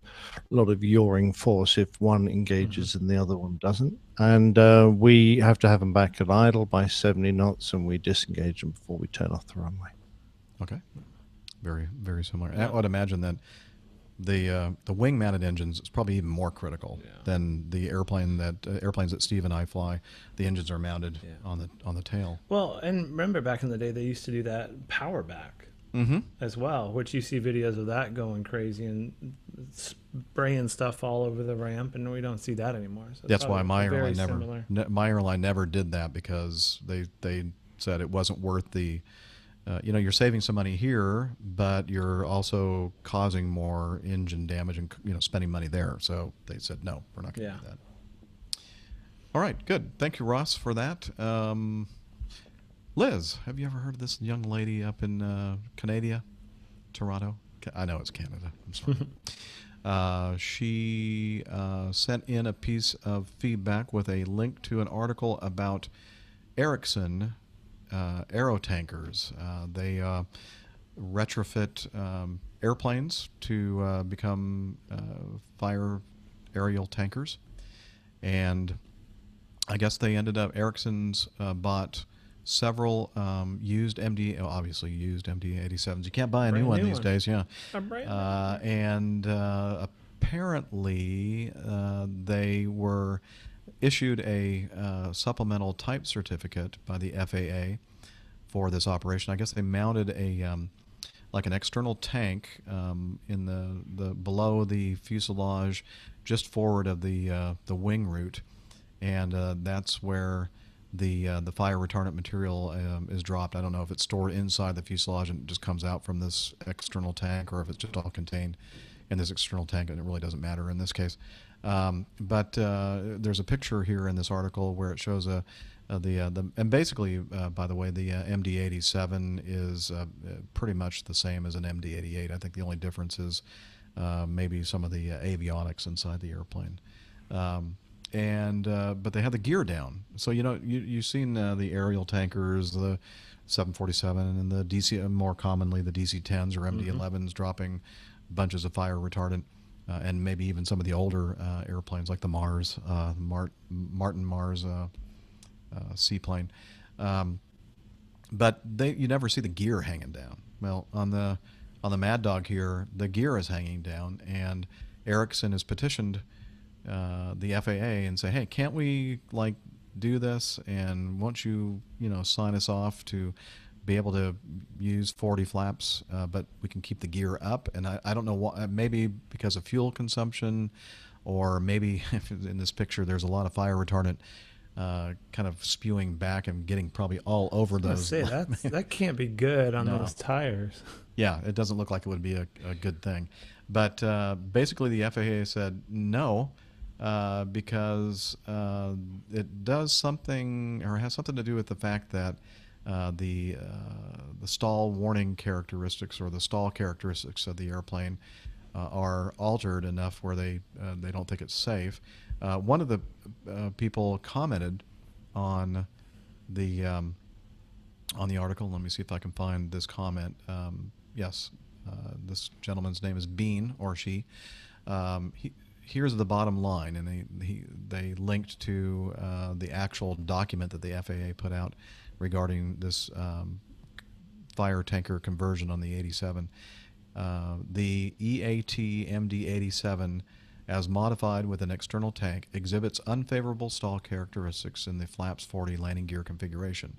lot of yawing force if one engages and the other one doesn't. And we have to have them back at idle by 70 knots, and we disengage them before we turn off the runway. Okay. Very, very similar. I would imagine that the wing-mounted engines is probably even more critical than the airplanes that Steve and I fly. The engines are mounted on the tail. Well, and remember back in the day, they used to do that power back as well, which you see videos of that going crazy and spraying stuff all over the ramp, and we don't see that anymore. So that's why my airline never did that, because they said it wasn't worth the. You're saving some money here, but you're also causing more engine damage and spending money there. So they said, no, we're not going to do that. All right, good. Thank you, Ross, for that. Liz, have you ever heard of this young lady up in Canada, Toronto? I know it's Canada. I'm sorry. She sent in a piece of feedback with a link to an article about Ericsson aero tankers. They retrofit airplanes to become fire aerial tankers, and I guess they ended up, Ericsson's bought several used MD-87s. You can't buy a new one these days, and apparently they were issued a supplemental type certificate by the FAA for this operation. I guess they mounted a like an external tank in the below the fuselage, just forward of the wing root, and that's where the fire retardant material is dropped. I don't know if it's stored inside the fuselage and it just comes out from this external tank, or if it's just all contained in this external tank, and it really doesn't matter in this case. But there's a picture here in this article where it shows and basically, by the way, the MD-87 is pretty much the same as an MD-88. I think the only difference is maybe some of the avionics inside the airplane. But they have the gear down. So you've seen the aerial tankers, the 747, and the DC, more commonly the DC-10s or MD-11s, dropping bunches of fire retardant. And maybe even some of the older airplanes like the Mars, Martin Mars seaplane. But you never see the gear hanging down. Well, on the Mad Dog here, the gear is hanging down, and Ericsson has petitioned the FAA and say, hey, can't we do this? And won't you sign us off to be able to use 40 flaps, but we can keep the gear up? And I don't know what, maybe because of fuel consumption, or maybe if in this picture there's a lot of fire retardant kind of spewing back and getting probably all over those. That can't be good on those tires. yeah, it doesn't look like it would be a good thing. But basically, the FAA said no because it does something or has something to do with the fact that the stall warning characteristics or the stall characteristics of the airplane are altered enough where they don't think it's safe. One of the people commented on the article. Let me see if I can find this comment. Yes, this gentleman's name is Bean or she. Here's the bottom line, and they linked to the actual document that the FAA put out regarding this fire tanker conversion on the 87. The EAT MD-87, as modified with an external tank, exhibits unfavorable stall characteristics in the flaps 40 landing gear configuration.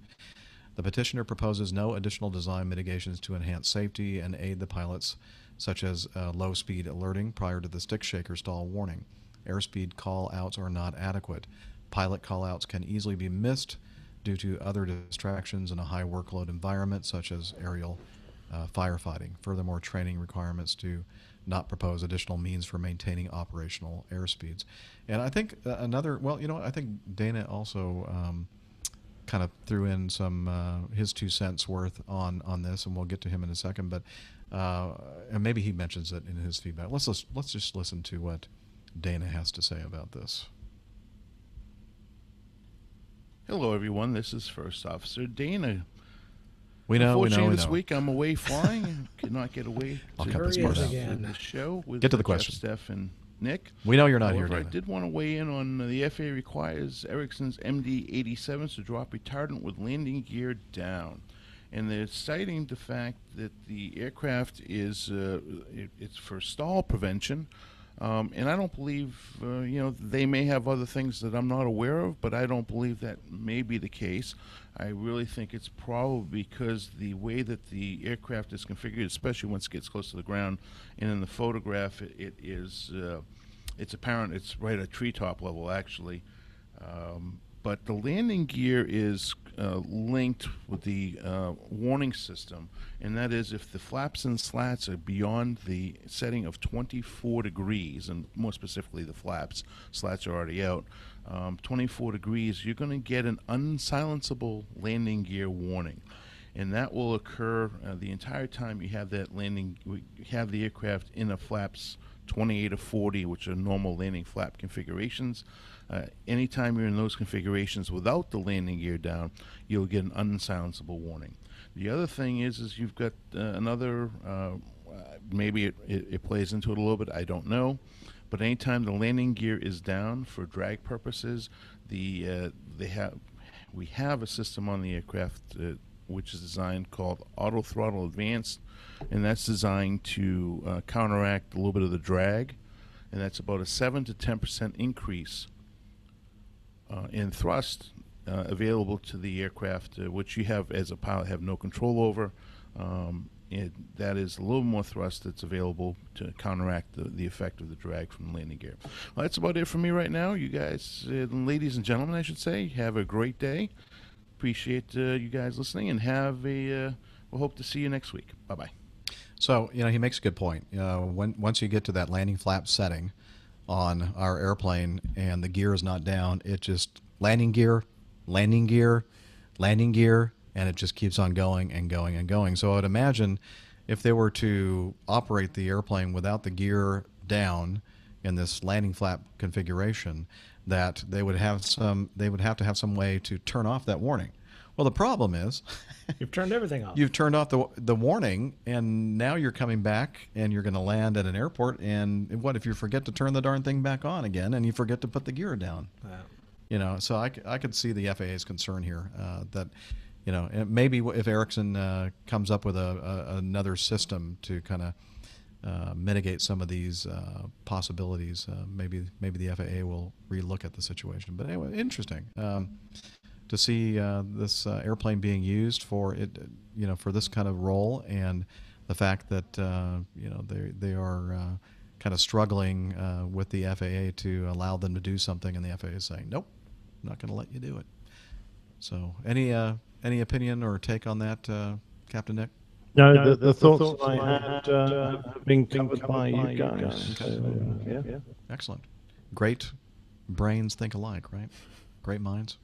The petitioner proposes no additional design mitigations to enhance safety and aid the pilots, such as low-speed alerting prior to the stick shaker stall warning. Airspeed call-outs are not adequate. Pilot call-outs can easily be missed due to other distractions in a high workload environment, such as aerial firefighting. Furthermore, training requirements to not propose additional means for maintaining operational airspeeds. And I think I think Dana also kind of threw in some his 2 cents worth on this, and we'll get to him in a second. But and maybe he mentions it in his feedback. Let's just listen to what Dana has to say about this. Hello, everyone. This is First Officer Dana. We know. Unfortunately, this week I'm away flying and could not get away I'll to cut this part out. the show with Get to the Jeff, question. Steph, and Nick. We know you're not However, here, I Dana. did want to weigh in on the FAA requires Ericsson's MD-87s to drop retardant with landing gear down. And they're citing the fact that the aircraft is it's for stall prevention. And I don't believe, they may have other things that I'm not aware of, but I don't believe that may be the case. I really think it's probably because the way that the aircraft is configured, especially once it gets close to the ground, and in the photograph, it's apparent it's right at treetop level, actually. But the landing gear is linked with the warning system, and that is if the flaps and slats are beyond the setting of 24 degrees, and more specifically the flaps, slats are already out, 24 degrees, you're going to get an unsilenceable landing gear warning. And that will occur the entire time you have that have the aircraft in a flaps 28 or 40, which are normal landing flap configurations. Anytime you're in those configurations without the landing gear down, you'll get an unsilenceable warning. The other thing is you've got another, maybe it plays into it a little bit, I don't know, but anytime the landing gear is down for drag purposes, we have a system on the aircraft which is designed called Auto Throttle Advanced, and that's designed to counteract a little bit of the drag, and that's about a 7 to 10% increase in thrust available to the aircraft, which you have as a pilot have no control over. That is a little more thrust that's available to counteract the effect of the drag from the landing gear. Well, that's about it for me right now. You guys, ladies and gentlemen, I should say, have a great day. Appreciate you guys listening, and we'll hope to see you next week. Bye-bye. So, he makes a good point. Once you get to that landing flap setting on our airplane and the gear is not down, it just landing gear, landing gear, landing gear, and it just keeps on going and going and going. So I would imagine if they were to operate the airplane without the gear down in this landing flap configuration, that they would have to have some way to turn off that warning. Well, the problem is you've turned everything off. You've turned off the warning, and now you're coming back, and you're going to land at an airport. And what if you forget to turn the darn thing back on again, and you forget to put the gear down? So I could see the FAA's concern here that, and maybe if Ericsson comes up with another system to kind of mitigate some of these possibilities, maybe the FAA will relook at the situation. But anyway, interesting. To see this airplane being used for it, for this kind of role, and the fact that they are kind of struggling with the FAA to allow them to do something, and the FAA is saying, nope, I'm not going to let you do it. So, any opinion or take on that, Captain Nick? No, the thoughts that I had have been covered by you guys. Yeah. Excellent. Great brains think alike, right? Great minds.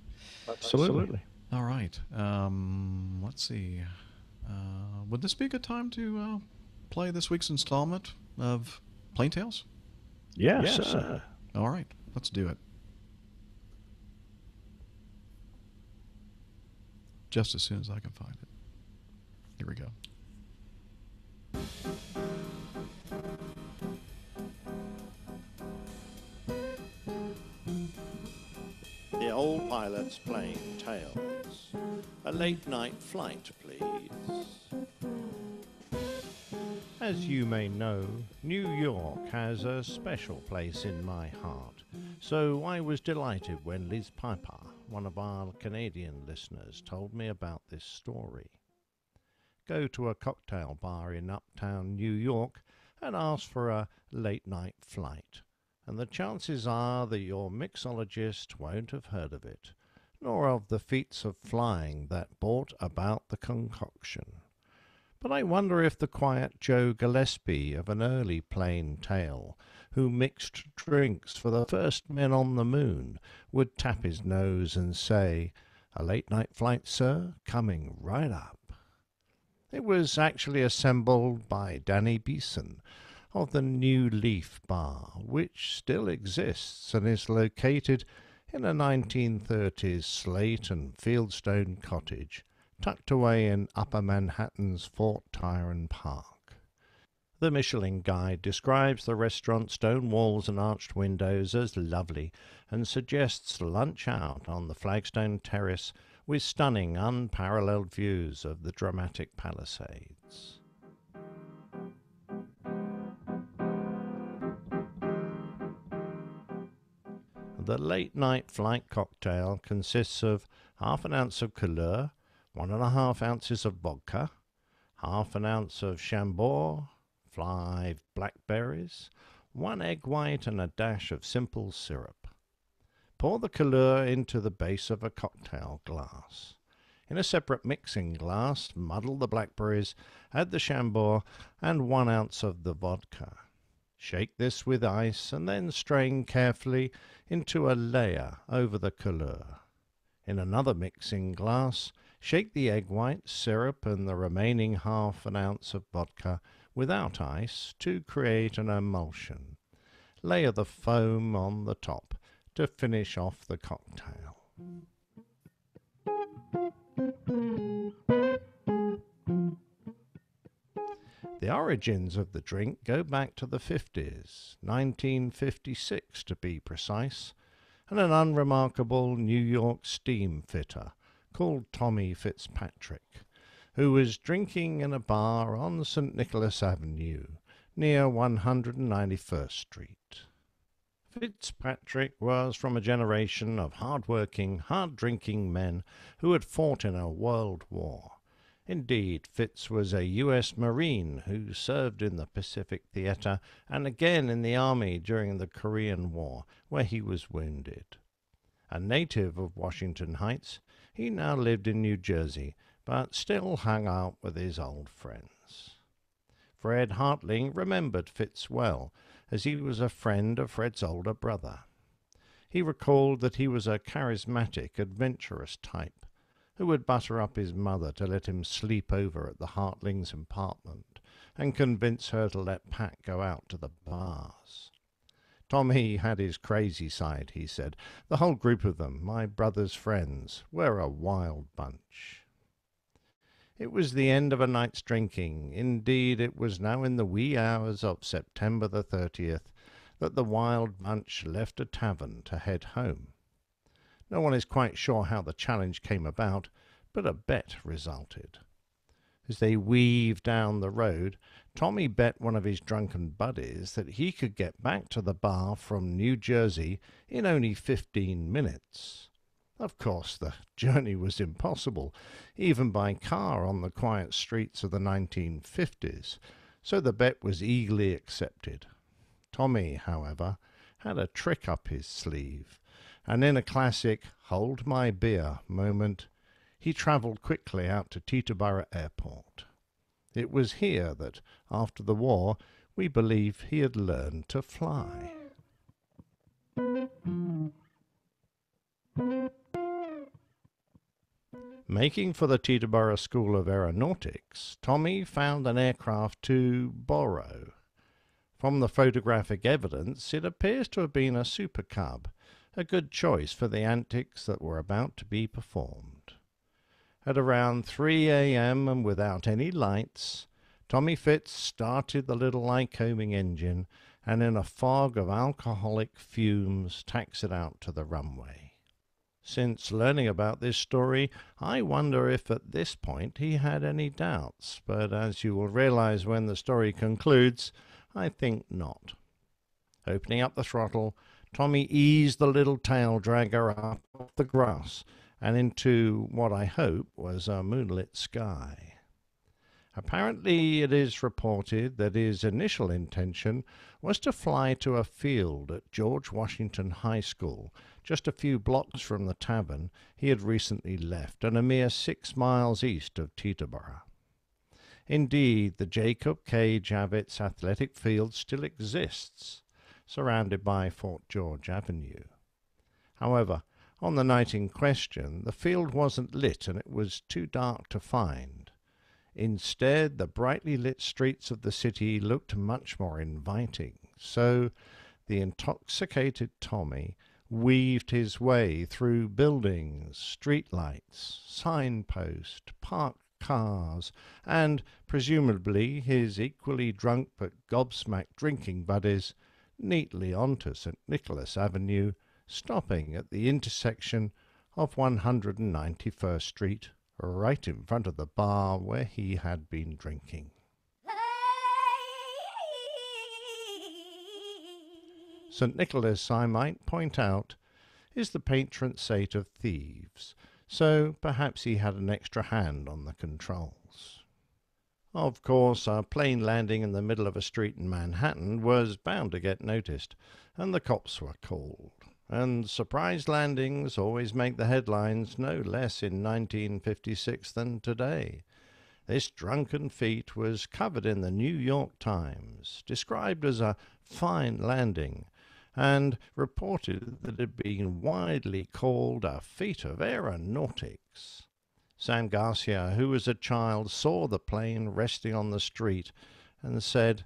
Absolutely. All right. Let's see. Would this be a good time to play this week's installment of Plain Tales? Yes, sir. All right. Let's do it. Just as soon as I can find it. Here we go. The old pilot's plain tales. A late night flight, please. As you may know, New York has a special place in my heart, so I was delighted when Liz Piper, one of our Canadian listeners, told me about this story. Go to a cocktail bar in uptown New York and ask for a late night flight, and the chances are that your mixologist won't have heard of it, nor of the feats of flying that brought about the concoction. But I wonder if the quiet Joe Gillespie of an early plain tale, who mixed drinks for the first men on the moon, would tap his nose and say, "A late night flight, sir, coming right up." It was actually assembled by Danny Beeson of the New Leaf Bar, which still exists and is located in a 1930s slate and fieldstone cottage tucked away in Upper Manhattan's Fort Tryon Park. The Michelin Guide describes the restaurant's stone walls and arched windows as lovely and suggests lunch out on the flagstone terrace with stunning, unparalleled views of the dramatic Palisades. The late-night flight cocktail consists of half an ounce of Couleur, 1½ ounces of vodka, half an ounce of Chambord, 5 blackberries, 1 egg white and a dash of simple syrup. Pour the Couleur into the base of a cocktail glass. In a separate mixing glass, muddle the blackberries, add the Chambord and 1 ounce of the vodka. Shake this with ice and then strain carefully into a layer over the Couleur. In another mixing glass, shake the egg white, syrup and the remaining half an ounce of vodka without ice to create an emulsion. Layer the foam on the top to finish off the cocktail. The origins of the drink go back to the 50s, 1956 to be precise, and an unremarkable New York steam fitter called Tommy Fitzpatrick, who was drinking in a bar on St. Nicholas Avenue near 191st Street. Fitzpatrick was from a generation of hard-working, hard-drinking men who had fought in a world war. Indeed, Fitz was a U.S. Marine who served in the Pacific Theater and again in the Army during the Korean War, where he was wounded. A native of Washington Heights, he now lived in New Jersey, but still hung out with his old friends. Fred Hartling remembered Fitz well, as he was a friend of Fred's older brother. He recalled that he was a charismatic, adventurous type, who would butter up his mother to let him sleep over at the Hartlings' apartment and convince her to let Pat go out to the bars. Tommy had his crazy side, he said. The whole group of them, my brother's friends, were a wild bunch. It was the end of a night's drinking. Indeed, it was now in the wee hours of September the 30th that the wild bunch left a tavern to head home. No one is quite sure how the challenge came about, but a bet resulted. As they weaved down the road, Tommy bet one of his drunken buddies that he could get back to the bar from New Jersey in only 15 minutes. Of course, the journey was impossible, even by car on the quiet streets of the 1950s, so the bet was eagerly accepted. Tommy, however, had a trick up his sleeve, and in a classic hold my beer moment, he travelled quickly out to Teterboro Airport. It was here that, after the war, we believe he had learned to fly. Making for the Teterboro School of Aeronautics, Tommy found an aircraft to borrow. From the photographic evidence, it appears to have been a Super Cub, a good choice for the antics that were about to be performed. At around 3 a.m. and without any lights, Tommy Fitz started the little Lycoming engine and in a fog of alcoholic fumes taxied out to the runway. Since learning about this story, I wonder if at this point he had any doubts, but as you will realize when the story concludes, I think not. Opening up the throttle, Tommy eased the little tail dragger up off the grass and into what I hope was a moonlit sky. Apparently, it is reported that his initial intention was to fly to a field at George Washington High School, just a few blocks from the tavern he had recently left and a mere 6 miles east of Teterboro. Indeed, the Jacob K. Javits Athletic Field still exists, surrounded by Fort George Avenue. However, on the night in question, the field wasn't lit and it was too dark to find. Instead, the brightly lit streets of the city looked much more inviting, so the intoxicated Tommy weaved his way through buildings, streetlights, signposts, parked cars, and, presumably, his equally drunk but gobsmacked drinking buddies, neatly onto St. Nicholas Avenue, stopping at the intersection of 191st Street, right in front of the bar where he had been drinking. St. Nicholas, I might point out, is the patron saint of thieves, so perhaps he had an extra hand on the controls. Of course, a plane landing in the middle of a street in Manhattan was bound to get noticed, and the cops were called. And surprise landings always make the headlines no less in 1956 than today. This drunken feat was covered in the New York Times, described as a fine landing, and reported that it had been widely called a feat of aeronautics. Sam Garcia, who was a child, saw the plane resting on the street and said,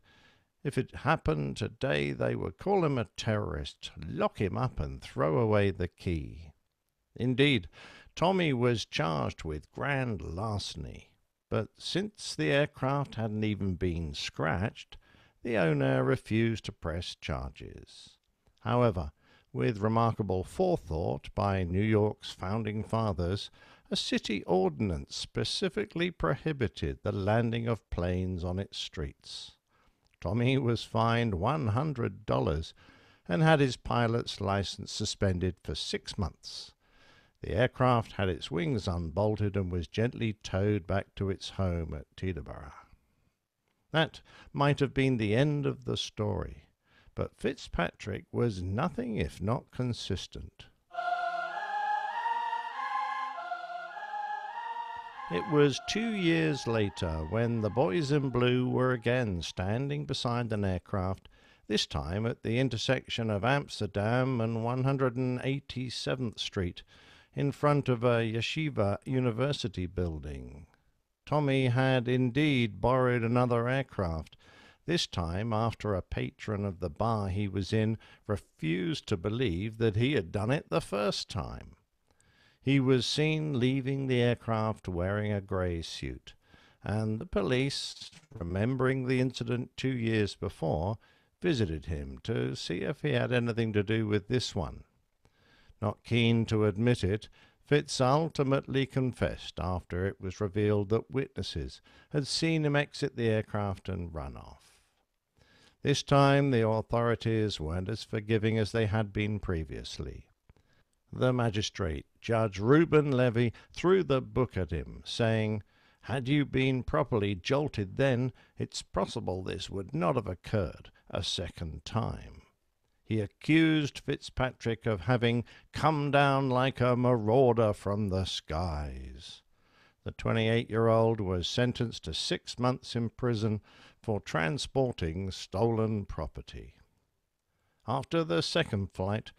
if it happened today, they would call him a terrorist, lock him up and throw away the key. Indeed, Tommy was charged with grand larceny, but since the aircraft hadn't even been scratched, the owner refused to press charges. However, with remarkable forethought by New York's founding fathers, a city ordinance specifically prohibited the landing of planes on its streets. Tommy was fined $100 and had his pilot's license suspended for 6 months. The aircraft had its wings unbolted and was gently towed back to its home at Teterboro. That might have been the end of the story, but Fitzpatrick was nothing if not consistent. It was 2 years later when the boys in blue were again standing beside an aircraft, this time at the intersection of Amsterdam and 187th Street, in front of a Yeshiva University building. Tommy had indeed borrowed another aircraft, this time after a patron of the bar he was in refused to believe that he had done it the first time. He was seen leaving the aircraft wearing a grey suit, and the police, remembering the incident 2 years before, visited him to see if he had anything to do with this one. Not keen to admit it, Fitz ultimately confessed after it was revealed that witnesses had seen him exit the aircraft and run off. This time the authorities weren't as forgiving as they had been previously. The magistrate, Judge Reuben Levy, threw the book at him, saying, "Had you been properly jolted then, it's possible this would not have occurred a second time." He accused Fitzpatrick of having come down like a marauder from the skies. The 28-year-old was sentenced to 6 months in prison for transporting stolen property. After the second flight,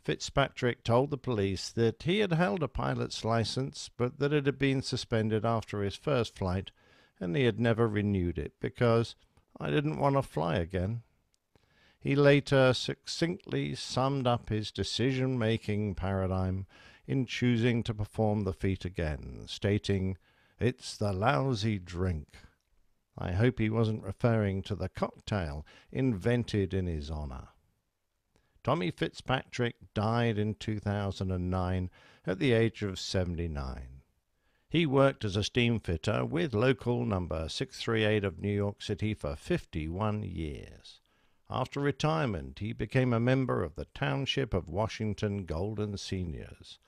Fitzpatrick told the police that he had held a pilot's license, but that it had been suspended after his first flight, and he had never renewed it because I didn't want to fly again. He later succinctly summed up his decision-making paradigm in choosing to perform the feat again, stating, "It's the lousy drink." I hope he wasn't referring to the cocktail invented in his honor. Tommy Fitzpatrick died in 2009 at the age of 79. He worked as a steam fitter with local number 638 of New York City for 51 years. After retirement, he became a member of the Township of Washington Golden Seniors,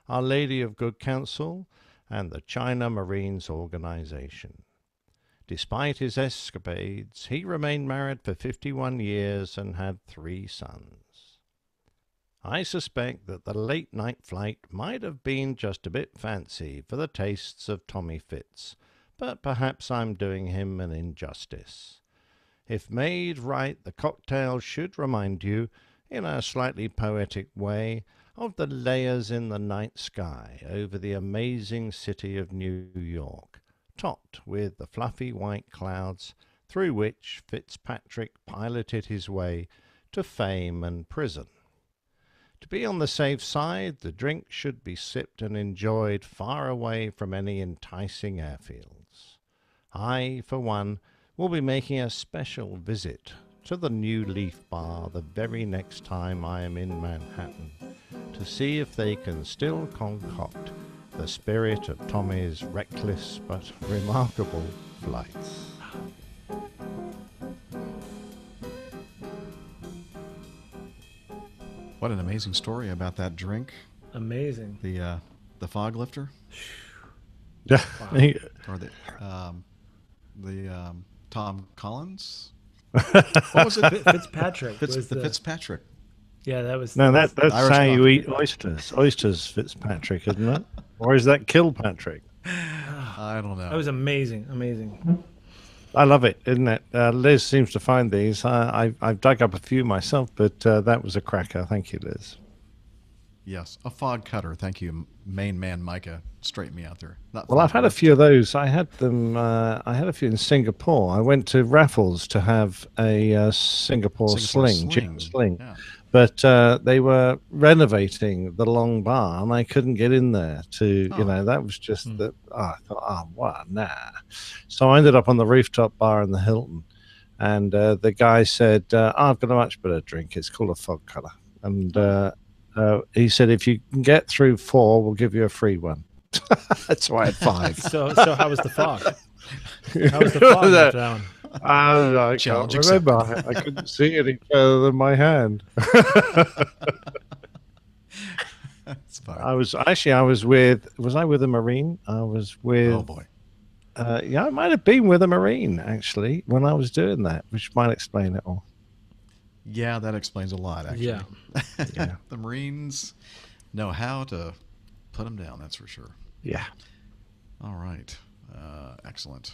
Our Lady of Good Counsel, and the China Marines Organization. Despite his escapades, he remained married for 51 years and had 3 sons. I suspect that the late-night flight might have been just a bit fancy for the tastes of Tommy Fitz, but perhaps I'm doing him an injustice. If made right, the cocktail should remind you, in a slightly poetic way, of the layers in the night sky over the amazing city of New York, topped with the fluffy white clouds through which Fitzpatrick piloted his way to fame and prison. To be on the safe side, the drink should be sipped and enjoyed far away from any enticing airfields. I, for one, will be making a special visit to the New Leaf Bar the very next time I am in Manhattan to see if they can still concoct the spirit of Tommy's reckless but remarkable flights. What an amazing story about that drink. Amazing. The fog lifter. Yeah. Or the Tom Collins. What was it? Fitzpatrick. Fitzpatrick. Yeah, that was. No, that's Irish how you coffee. eat oysters. Oysters, Fitzpatrick, isn't it? Or is that Kilpatrick? I don't know. That was amazing. Amazing. I love it, isn't it? Liz seems to find these. I've dug up a few myself, but that was a cracker. Thank you, Liz. Yes, a fog cutter. Thank you, main man Micah. Straighten me out there. Well, I've had a few of those. I had them. I had a few in Singapore. I went to Raffles to have a Singapore sling, chicken sling. Yeah. But they were renovating the long bar, and I couldn't get in there to, that was just I thought, what, nah. So I ended up on the rooftop bar in the Hilton, and the guy said, I've got a much better drink. It's called a fog cutter. And he said, if you can get through 4, we'll give you a free one. That's why I had 5. So how was the fog? How was the fog after that one? I can't remember. I couldn't see any further than my hand. That's fine. I was I with a Marine? I was with. Oh boy. Yeah, I might have been with a Marine actually when I was doing that, which might explain it all. Yeah, that explains a lot, actually. Yeah. Yeah. The Marines know how to put them down, that's for sure. Yeah. All right. Excellent.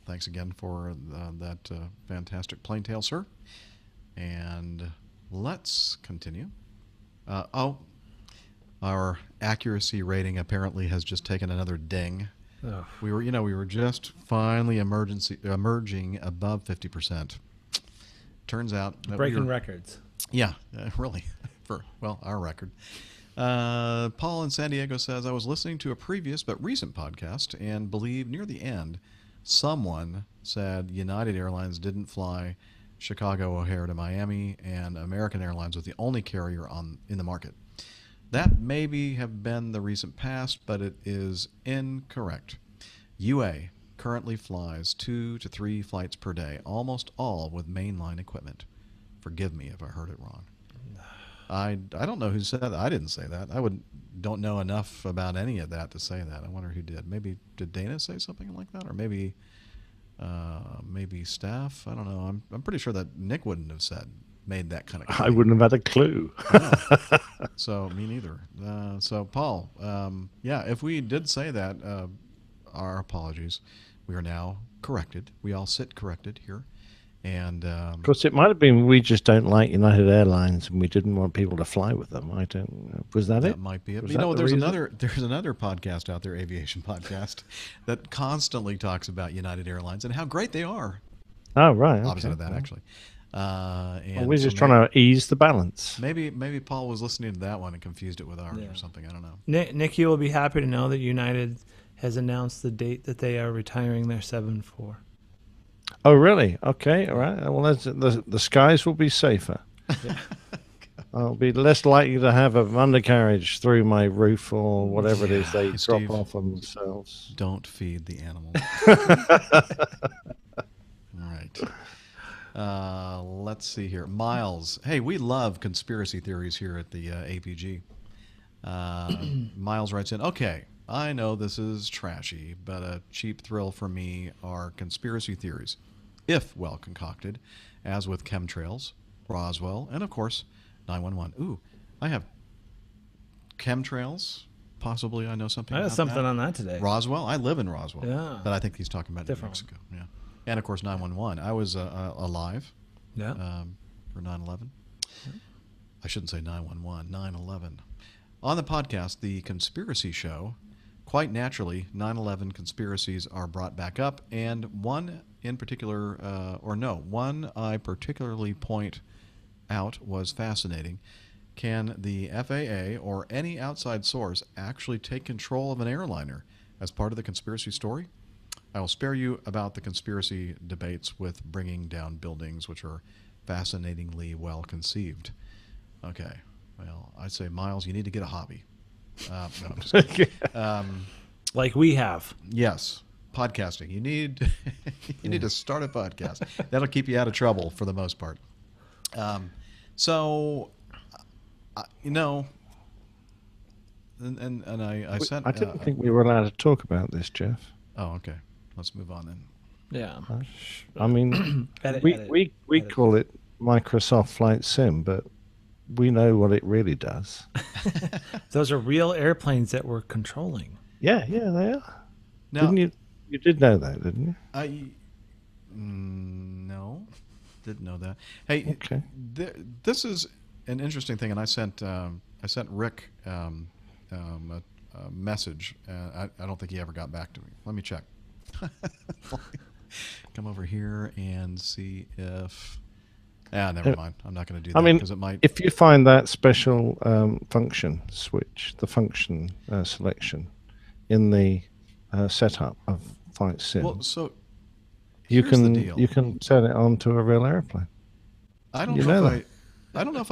Thanks again for that fantastic plain tale, sir. And let's continue. Our accuracy rating apparently has just taken another ding. Oh. We were just finally emerging above 50%. Turns out that Breaking records. Yeah, really, for our record. Paul in San Diego says, I was listening to a previous but recent podcast and believe near the end someone said United Airlines didn't fly Chicago O'Hare to Miami and American Airlines was the only carrier in the market. That maybe have been the recent past, but it is incorrect. UA currently flies 2 to 3 flights per day, almost all with mainline equipment. Forgive me if I heard it wrong. I don't know who said that. I didn't say that. Don't know enough about any of that to say that. I wonder who did. Maybe did Dana say something like that, or maybe staff. I don't know. I'm pretty sure that Nick wouldn't have made that kind of claim. I wouldn't have had a clue. So me neither. So Paul, yeah, if we did say that, our apologies. We are now corrected. We all sit corrected here. And Of course, it might have been we just don't like United Airlines and we didn't want people to fly with them. I don't. Was that it? that might be it. Was You that know, the there's reason? another podcast out there, Aviation podcast, that constantly talks about United Airlines and how great they are. Oh, right. Opposite okay. of that, actually. And Well, we're so just trying to ease the balance. maybe Paul was listening to that one and confused it with ours or something. I don't know. Nick, you will be happy to know that United has announced the date that they are retiring their 747. Oh, really? Okay, all right. Well, the skies will be safer. I'll be less likely to have an undercarriage through my roof or whatever it is they drop Steve, off on themselves. Don't feed the animals. All right. Let's see here. Miles. Hey, we love conspiracy theories here at the APG. Miles writes in, okay, I know this is trashy, but a cheap thrill for me are conspiracy theories, if well concocted, as with chemtrails, Roswell, and of course, 911. Ooh, I have chemtrails. Possibly I know something I have about something that. on that today. Roswell? I live in Roswell. Yeah. But I think he's talking about Different New Mexico. Yeah. And of course, 911. I was alive Yeah. for 9/11. I shouldn't say 911, 9/11. On the podcast, The Conspiracy Show, quite naturally, 9/11 conspiracies are brought back up, and one in particular, one I particularly point out was fascinating. Can the FAA or any outside source actually take control of an airliner as part of the conspiracy story? I will spare you about the conspiracy debates with bringing down buildings, which are fascinatingly well conceived. Okay. Well, I'd say, Miles, you need to get a hobby. No, I'm just kidding. Like we have. Yes, podcasting. You need to start a podcast. That'll keep you out of trouble for the most part. And I sent. I didn't think we were allowed to talk about this, Jeff. Oh, okay. Let's move on then. Yeah. I mean, Edit. we call it Microsoft Flight Sim, but we know what it really does. Those are real airplanes that we're controlling. Yeah, they are. Now, Didn't you? You did know that, didn't you? No, didn't know that. Hey, Okay. This is an interesting thing, and I sent Rick a message. I don't think he ever got back to me. Let me check. Come over here and see if. Never mind. I'm not going to do that because it might. If you find that special function switch, the function selection in the setup of Flight Sim, Well, so you here's the can deal. you can turn it on to a real airplane. I don't You know know if I don't know if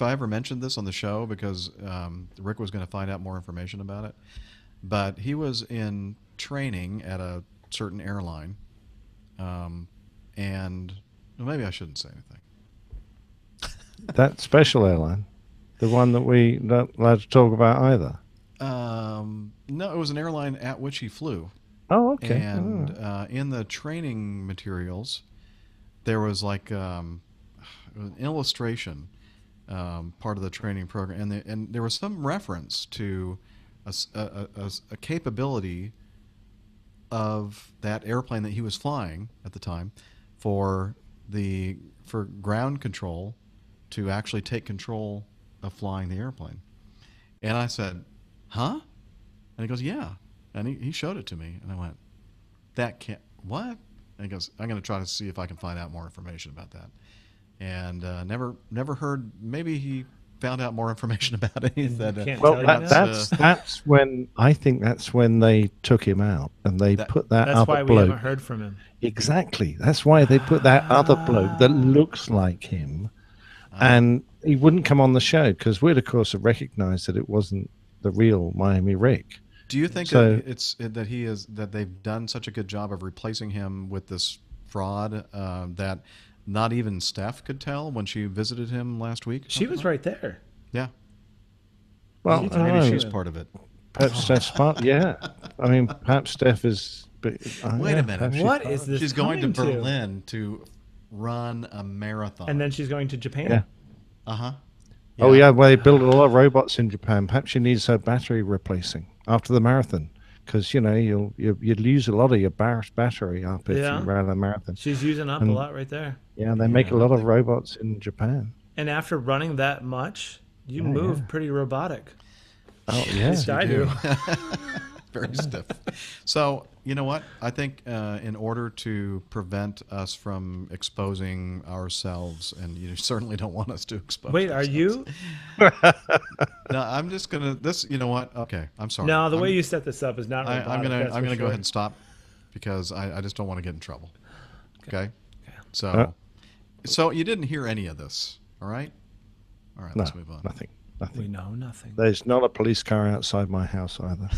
I ever mentioned this on the show because Rick was going to find out more information about it. But he was in training at a certain airline, and well, maybe I shouldn't say anything. That special airline, the one that we not allowed to talk about either. No, it was an airline at which he flew. Oh, okay. And in the training materials, there was like an illustration, part of the training program, and there was some reference to a capability of that airplane that he was flying at the time for ground control to actually take control of flying the airplane. And I said, huh? And he goes, yeah. And he showed it to me. And I went, that can't, what? And he goes, I'm going to try to see if I can find out more information about that. And never heard, maybe he found out more information about it. Well, that's when, I think that's when they took him out and they put that That's other why we bloke. haven't heard from him. Exactly. That's why they put that other bloke that looks like him. And he wouldn't come on the show because we'd, of course, have recognized that it wasn't the real Miami Rick. Do you think that they've done such a good job of replacing him with this fraud that not even Steph could tell when she visited him last week? She was right there. Yeah. Well, maybe she's part of it. Perhaps Steph's part. Yeah. I mean, perhaps Steph is. Wait a minute. What is this? She's going to coming Berlin to run a marathon. And then she's going to Japan. Yeah. Uh-huh. Yeah. Oh, yeah. Well, they build a lot of robots in Japan. Perhaps she needs her battery replacing after the marathon because you'd lose a lot of your battery up if Yeah. you ran a marathon. She's using up a And- lot right there. Yeah, they make a lot of robots in Japan. And after running that much, you Yeah, move yeah. pretty robotic. Oh At yeah, least I do. Very stiff. So, you know what? I think in order to prevent us from exposing ourselves, and you certainly don't want us to expose Wait, are you? No, I'm just going to, you know what? Okay, I'm sorry. No, the way you set this up is not robotic. I'm that's going for to go sure. ahead and stop because I just don't want to get in trouble. Okay? So, so you didn't hear any of this, all right? All right, let's move on. Nothing. We know nothing. There's not a police car outside my house either.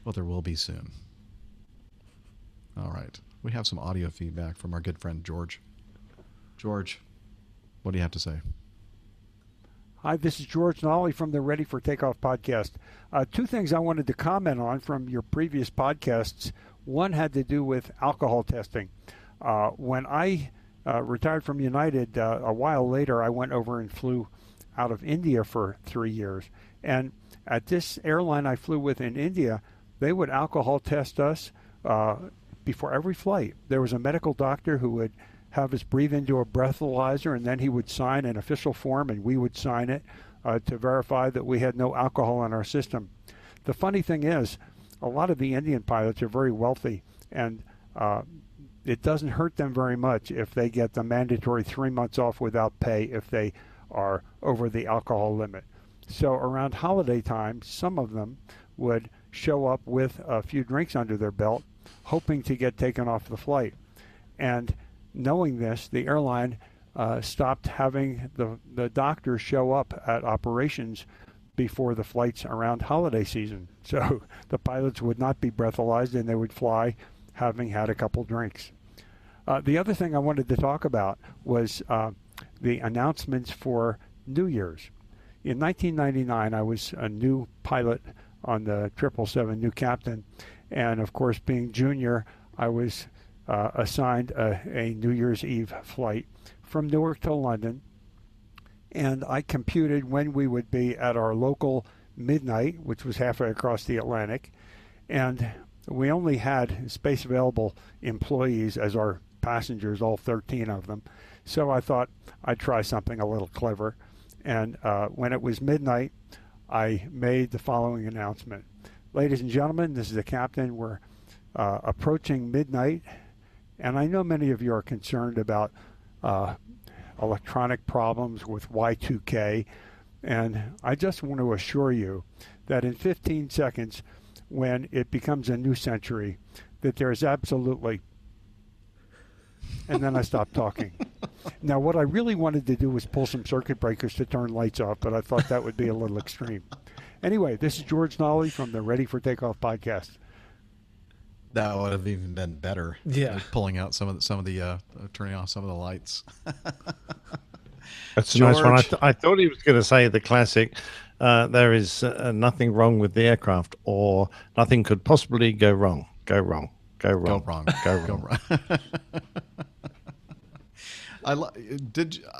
Well, there will be soon. All right. We have some audio feedback from our good friend George. George, what do you have to say? Hi, this is George Nolly from the Ready for Takeoff podcast. Two things I wanted to comment on from your previous podcasts. One had to do with alcohol testing. When I retired from United, a while later, I went over and flew out of India for 3 years. And at this airline I flew with in India, they would alcohol test us before every flight. There was a medical doctor who would have us breathe into a breathalyzer, and then he would sign an official form, and we would sign it to verify that we had no alcohol in our system. The funny thing is, a lot of the Indian pilots are very wealthy, and it doesn't hurt them very much if they get the mandatory 3 months off without pay if they are over the alcohol limit. So around holiday time, some of them would show up with a few drinks under their belt, hoping to get taken off the flight. And knowing this, the airline stopped having the doctors show up at operations before the flights around holiday season. So the pilots would not be breathalyzed and they would fly having had a couple drinks. The other thing I wanted to talk about was the announcements for New Year's. In 1999, I was a new pilot on the 777, new captain, and of course, being junior, I was assigned a New Year's Eve flight from Newark to London, and I computed when we would be at our local midnight, which was halfway across the Atlantic, and we only had space available employees as our passengers, all 13 of them. So I thought I'd try something a little clever. And when it was midnight, I made the following announcement. Ladies and gentlemen, this is the captain. We're approaching midnight. And I know many of you are concerned about electronic problems with Y2K. And I just want to assure you that in 15 seconds, when it becomes a new century, that there is absolutely... And then I stopped talking. Now, what I really wanted to do was pull some circuit breakers to turn lights off, but I thought that would be a little extreme. Anyway, this is George Nolly from the Ready for Takeoff podcast. That would have even been better. Yeah, like pulling out some of the turning off some of the lights. That's a nice one. I thought he was going to say the classic. There is nothing wrong with the aircraft, or nothing could possibly go wrong. Go wrong. Go wrong. Go wrong. Go wrong. Go wrong.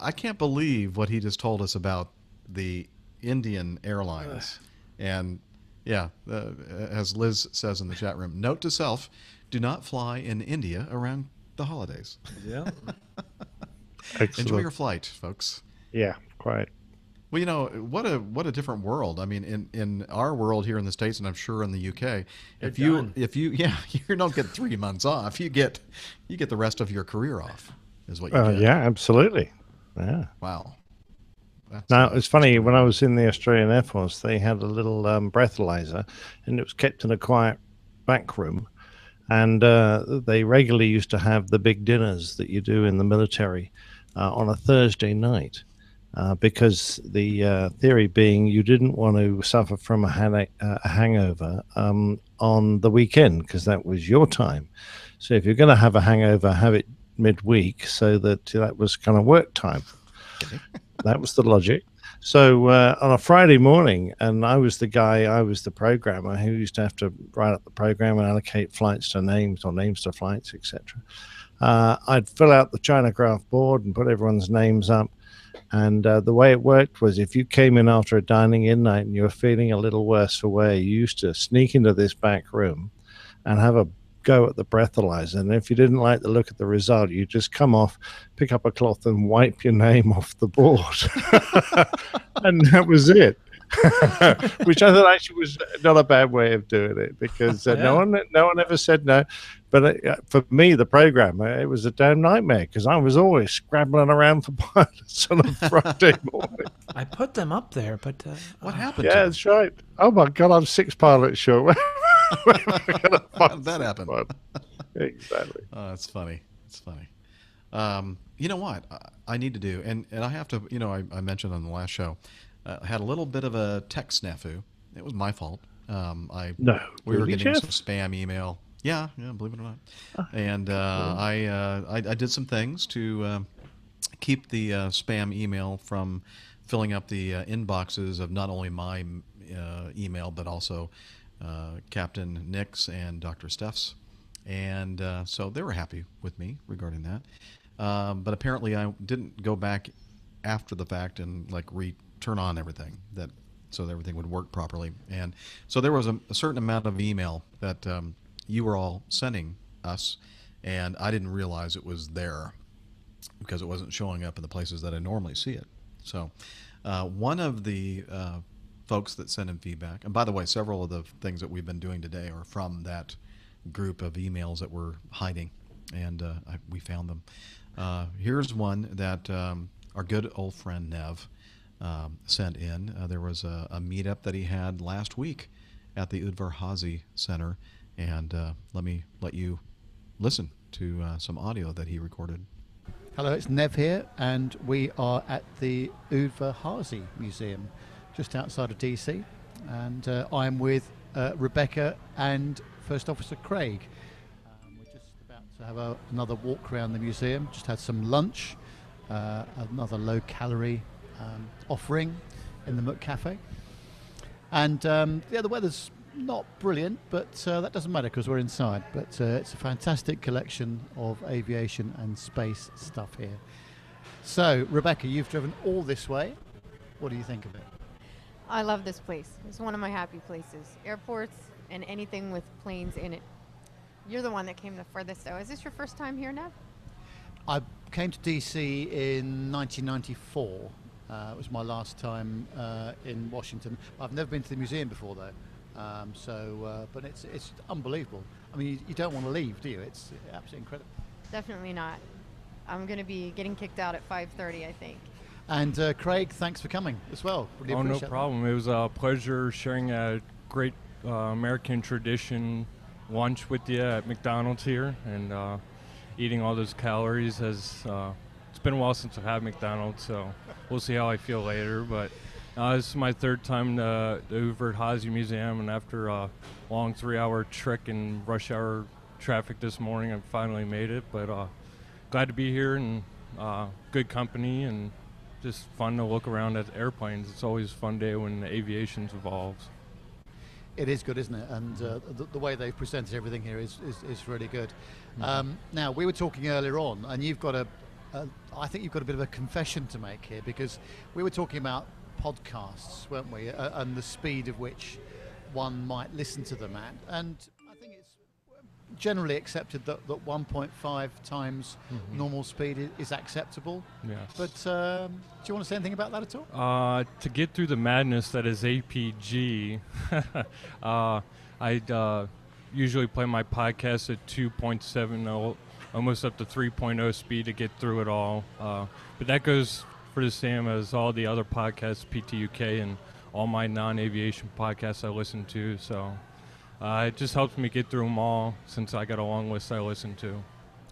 I can't believe what he just told us about the Indian Airlines. And yeah, as Liz says in the chat room, note to self, do not fly in India around the holidays. Yeah. Enjoy your flight, folks. Yeah, quite. Well, you know, what a different world. I mean, in our world here in the States, and I'm sure in the UK, if you don't get 3 months off, you get the rest of your career off, is what you get. Yeah, absolutely. Yeah. Wow. Now, it's funny, when I was in the Australian Air Force, they had a little breathalyzer, and it was kept in a quiet back room. And they regularly used to have the big dinners that you do in the military on a Thursday night. Because the theory being you didn't want to suffer from a hangover on the weekend, because that was your time. So if you're going to have a hangover, have it midweek, so that was kind of work time. That was the logic. So on a Friday morning, and I was the programmer who used to have to write up the program and allocate flights to names or names to flights, etc. I'd fill out the China graph board and put everyone's names up. And the way it worked was if you came in after a dining in night and you were feeling a little worse for wear, you used to sneak into this back room and have a go at the breathalyzer. And if you didn't like the look of the result, you just come off, pick up a cloth and wipe your name off the board. And that was it. Which I thought actually was not a bad way of doing it, because no one ever said no. But for me, the program, it was a damn nightmare, because I was always scrabbling around for pilots on a Friday morning. I put them up there, but what happened? Yeah, that's right. Oh my God, I'm 6 pilots short. That happened. Exactly. Oh, that's funny. It's funny. You know what I need to do, and I have to. I mentioned on the last show, I had a little bit of a tech snafu. It was my fault. We were getting some spam email. Yeah, believe it or not. And I did some things to keep the spam email from filling up the inboxes of not only my email, but also Captain Nick's and Dr. Steph's. And so they were happy with me regarding that. But apparently I didn't go back after the fact and turn on everything so that everything would work properly. And so there was a certain amount of email that you were all sending us, and I didn't realize it was there because it wasn't showing up in the places that I normally see it. So one of the folks that sent in feedback, and by the way, several of the things that we've been doing today are from that group of emails that we're hiding, and we found them. Here's one that our good old friend Nev sent in. There was a meetup that he had last week at the Udvar-Hazy Center, and let you listen to some audio that he recorded. Hello, it's Nev here, and we are at the Udvar-Hazy Museum, just outside of DC, and I'm with Rebecca and First Officer Craig. We're just about to have another walk around the museum, just had some lunch, another low-calorie offering in the Mook Cafe. And the weather's not brilliant, but that doesn't matter because we're inside. But it's a fantastic collection of aviation and space stuff here. So, Rebecca, you've driven all this way. What do you think of it? I love this place. It's one of my happy places. Airports and anything with planes in it. You're the one that came the furthest, though. Is this your first time here, Nev? I came to DC in 1994. It was my last time in Washington. I've never been to the museum before, though. But it's unbelievable. I mean, you don't want to leave, do you? It's absolutely incredible. Definitely not. I'm going to be getting kicked out at 5:30, I think. And Craig, thanks for coming as well. Really appreciate no problem. It was a pleasure sharing a great American tradition lunch with you at McDonald's here, and eating all those calories. It's been a while since I've had McDonald's, so we'll see how I feel later. But this is my third time to the Udvar-Hazy Museum, and after a long 3-hour trek in rush hour traffic this morning, I finally made it. But glad to be here, and good company, and just fun to look around at airplanes. It's always a fun day when aviation involves. It is good, isn't it? And the way they've presented everything here is really good. Mm-hmm. Now, we were talking earlier on, and you've got I think you've got a bit of a confession to make here, because we were talking about podcasts, weren't we? And the speed of which one might listen to them at. And I think it's generally accepted that 1.5 times normal speed is acceptable. Yes. But do you want to say anything about that at all? To get through the madness that is APG, I'd usually play my podcast at 2.70, almost up to 3.0 speed to get through it all. But that goes for the same as all the other podcasts, PTUK, and all my non-aviation podcasts I listen to. So it just helps me get through them all, since I got a long list I listen to.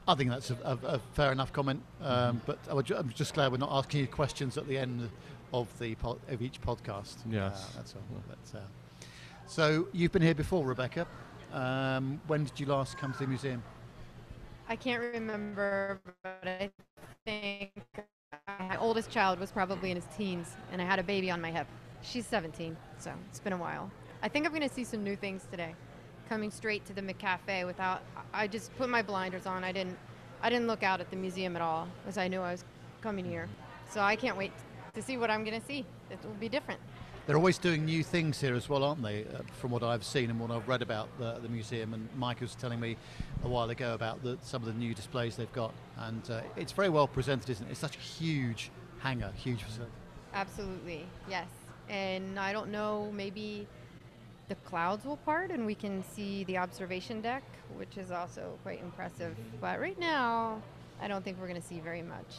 I think that's a fair enough comment, but I'm just glad we're not asking you questions at the end of each podcast. Yes. That's all. So you've been here before, Rebecca. When did you last come to the museum? I can't remember, but I think my oldest child was probably in his teens, and I had a baby on my hip. She's 17, so it's been a while. I think I'm going to see some new things today. Coming straight to the McCafe I just put my blinders on. I didn't look out at the museum at all, as I knew I was coming here. So I can't wait to see what I'm going to see. It will be different. They're always doing new things here as well, aren't they? From what I've seen and what I've read about the museum, and Mike was telling me a while ago about some of the new displays they've got, and it's very well presented, isn't it? It's such a huge hangar, huge facility. Absolutely, yes. And I don't know, maybe the clouds will part and we can see the observation deck, which is also quite impressive. But right now, I don't think we're going to see very much.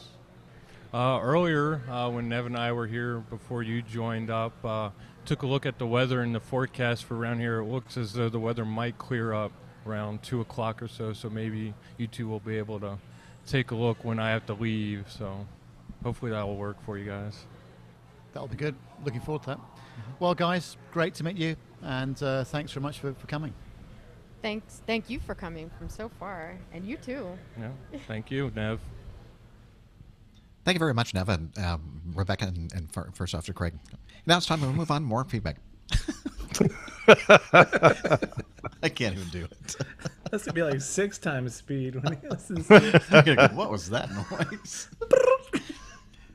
Earlier, when Nev and I were here before you joined up, took a look at the weather and the forecast for around here. It looks as though the weather might clear up around 2 o'clock or so, so maybe you two will be able to take a look when I have to leave. So hopefully that will work for you guys. That'll be good. Looking forward to that. Well, guys, great to meet you, and thanks very much for coming. Thank you for coming from so far, and you too. Yeah, thank you, Nev. Thank you very much, Nev, and Rebecca, and First Officer Craig. Now it's time to move on. More feedback. I can't even do it. That's gonna be like 6 times speed when he listens to it. What was that noise?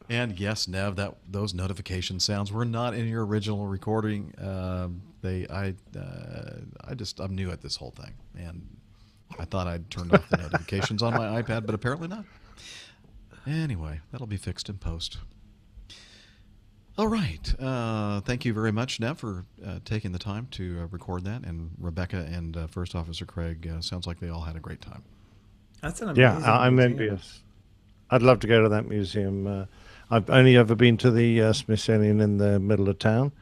And yes, Nev, those notification sounds were not in your original recording. I'm new at this whole thing, and I thought I'd turned off the notifications on my iPad, but apparently not. Anyway, that'll be fixed in post. All right. Thank you very much, Nev, for taking the time to record that. And Rebecca and First Officer Craig, sounds like they all had a great time. That's an amazing I'm museum. envious. I'd love to go to that museum. I've only ever been to the Smithsonian in the middle of town,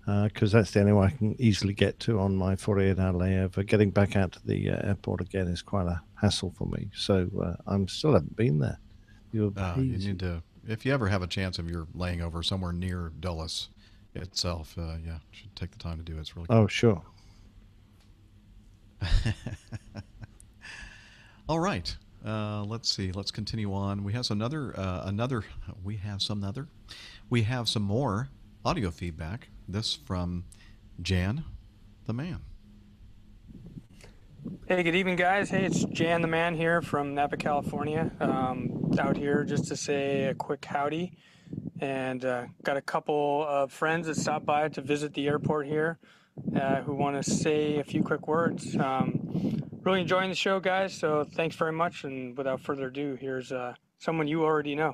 because that's the only one I can easily get to on my 48-hour layover. Getting back out to the airport again is quite a hassle for me. So I'm still haven't been there. You need to, if you ever have a chance of you're laying over somewhere near Dulles itself, you should take the time to do it. It's really cool. Oh, sure. All right. Let's see. Let's continue on. We have some more audio feedback. This from Jan, the man. Hey, good evening, guys. Hey, it's Jan the Man here from Napa, California. Out here just to say a quick howdy. And got a couple of friends that stopped by to visit the airport here who want to say a few quick words. Really enjoying the show, guys, so thanks very much. And without further ado, here's someone you already know.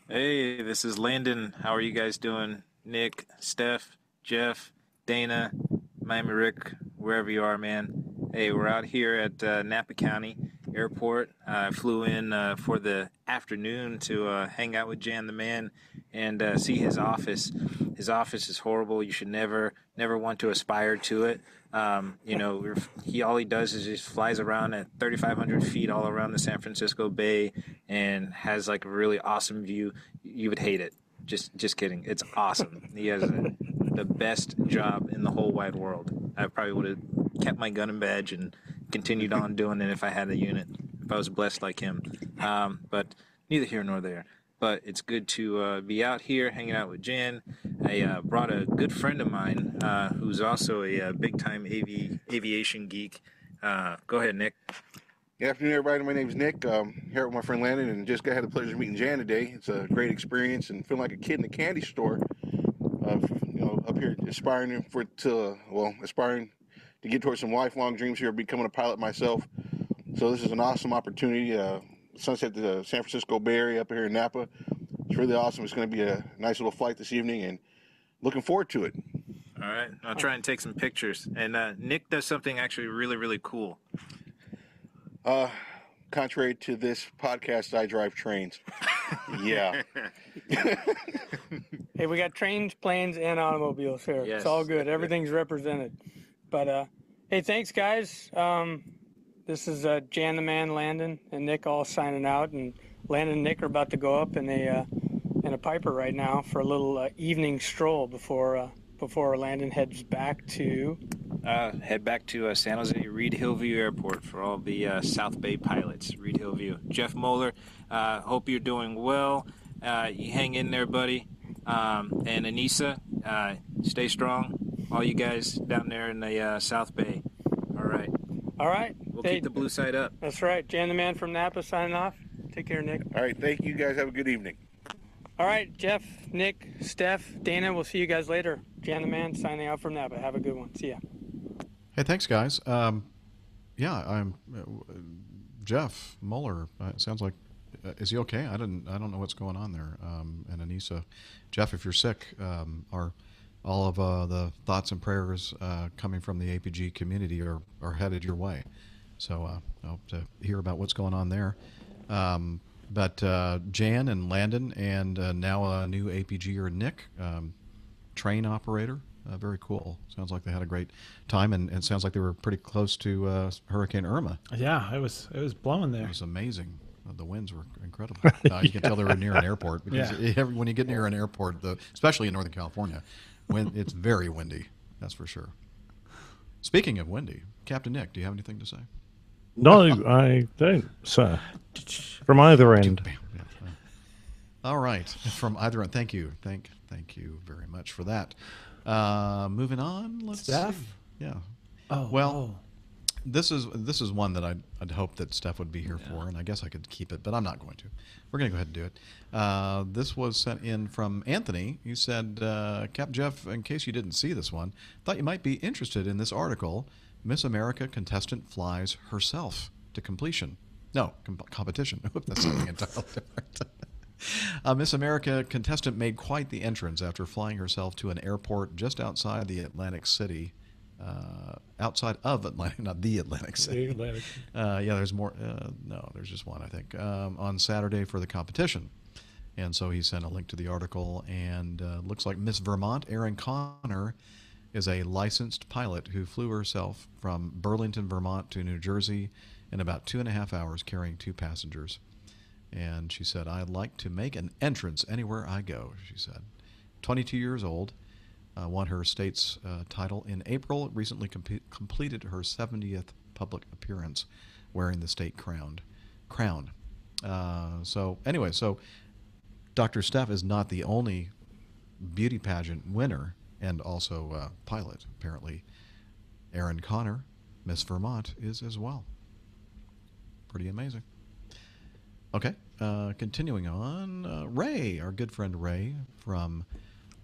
Hey, this is Landon. How are you guys doing? Nick, Steph, Jeff, Dana, Miami Rick, wherever you are, man. Hey, we're out here at Napa County Airport. I flew in for the afternoon to hang out with Jan the Man and see his office. His office is horrible. You should never want to aspire to it. All he does is just flies around at 3,500 feet all around the San Francisco Bay and has like a really awesome view. You would hate it. Just kidding. It's awesome. He has the best job in the whole wide world. I probably would have kept my gun and badge and continued on doing it if I had a unit, if I was blessed like him. But neither here nor there. But it's good to be out here hanging out with Jan. I brought a good friend of mine who's also a big-time aviation geek. Go ahead, Nick. Good afternoon, everybody. My name is Nick. Here with my friend Landon, and just had the pleasure of meeting Jan today. It's a great experience, and feeling like a kid in a candy store. Up here aspiring to get towards some lifelong dreams here of becoming a pilot myself. So this is an awesome opportunity. Sunset to the San Francisco Bay Area up here in Napa. It's really awesome. It's going to be a nice little flight this evening, and looking forward to it. All right. I'll try and take some pictures. And Nick does something actually really, really cool. Contrary to this podcast, I drive trains. Yeah. Hey, we got trains, planes, and automobiles here. Yes. It's all good. Everything's represented. But, hey, thanks, guys. This is Jan the Man, Landon, and Nick all signing out. And Landon and Nick are about to go up in a Piper right now for a little evening stroll before Landon heads back to... Head back to San Jose Reed Hillview Airport for all the South Bay pilots. Reed Hillview. Jeff Moeller, hope you're doing well. You hang in there, buddy. And Anissa, stay strong. All you guys down there in the South Bay. All right. All right. We'll keep the blue side up. That's right. Jan the Man from Napa signing off. Take care, Nick. All right. Thank you, guys. Have a good evening. All right, Jeff, Nick, Steph, Dana, we'll see you guys later. Jan the Man signing out from Napa. Have a good one. See ya. Hey, thanks, guys. Yeah, I'm Jeff Mueller. It sounds like is he okay? I don't know what's going on there. And Anissa, Jeff, if you're sick, are all of the thoughts and prayers coming from the APG community are headed your way. So I hope to hear about what's going on there. But Jan and Landon and now a new APGer, Nick, train operator. Very cool. Sounds like they had a great time, and it sounds like they were pretty close to Hurricane Irma. Yeah, it was blowing there. It was amazing. The winds were incredible. You can tell they were near an airport because when you get near an airport, especially in Northern California, it's very windy. That's for sure. Speaking of windy, Captain Nick, do you have anything to say? No, I don't, sir. From either end. All right, from either end. Thank you, thank you very much for that. Moving on. Let's Steph? see. Yeah. Oh well. This is one that I'd hope that Steph would be here for, and I guess I could keep it, but I'm not going to. We're going to go ahead and do it. This was sent in from Anthony. He said, Cap Jeff, in case you didn't see this one, thought you might be interested in this article. Miss America contestant flies herself to completion. No, competition. That's something entirely different. Miss America contestant made quite the entrance after flying herself to an airport just outside the Atlantic City. Outside of Atlantic, not the Atlantic City. The Atlantic. Yeah, there's more. No, there's just one, I think. On Saturday for the competition. And so he sent a link to the article, and looks like Miss Vermont, Erin Connor, is a licensed pilot who flew herself from Burlington, Vermont to New Jersey in about 2.5 hours carrying 2 passengers. And she said, I'd like to make an entrance anywhere I go, she said. 22 years old. Won her state's title in April, recently completed her 70th public appearance wearing the state crown. So anyway, so Dr. Steph is not the only beauty pageant winner and also pilot. Apparently, Erin Connor, Miss Vermont, is as well. Pretty amazing. Okay, continuing on, Ray, our good friend Ray from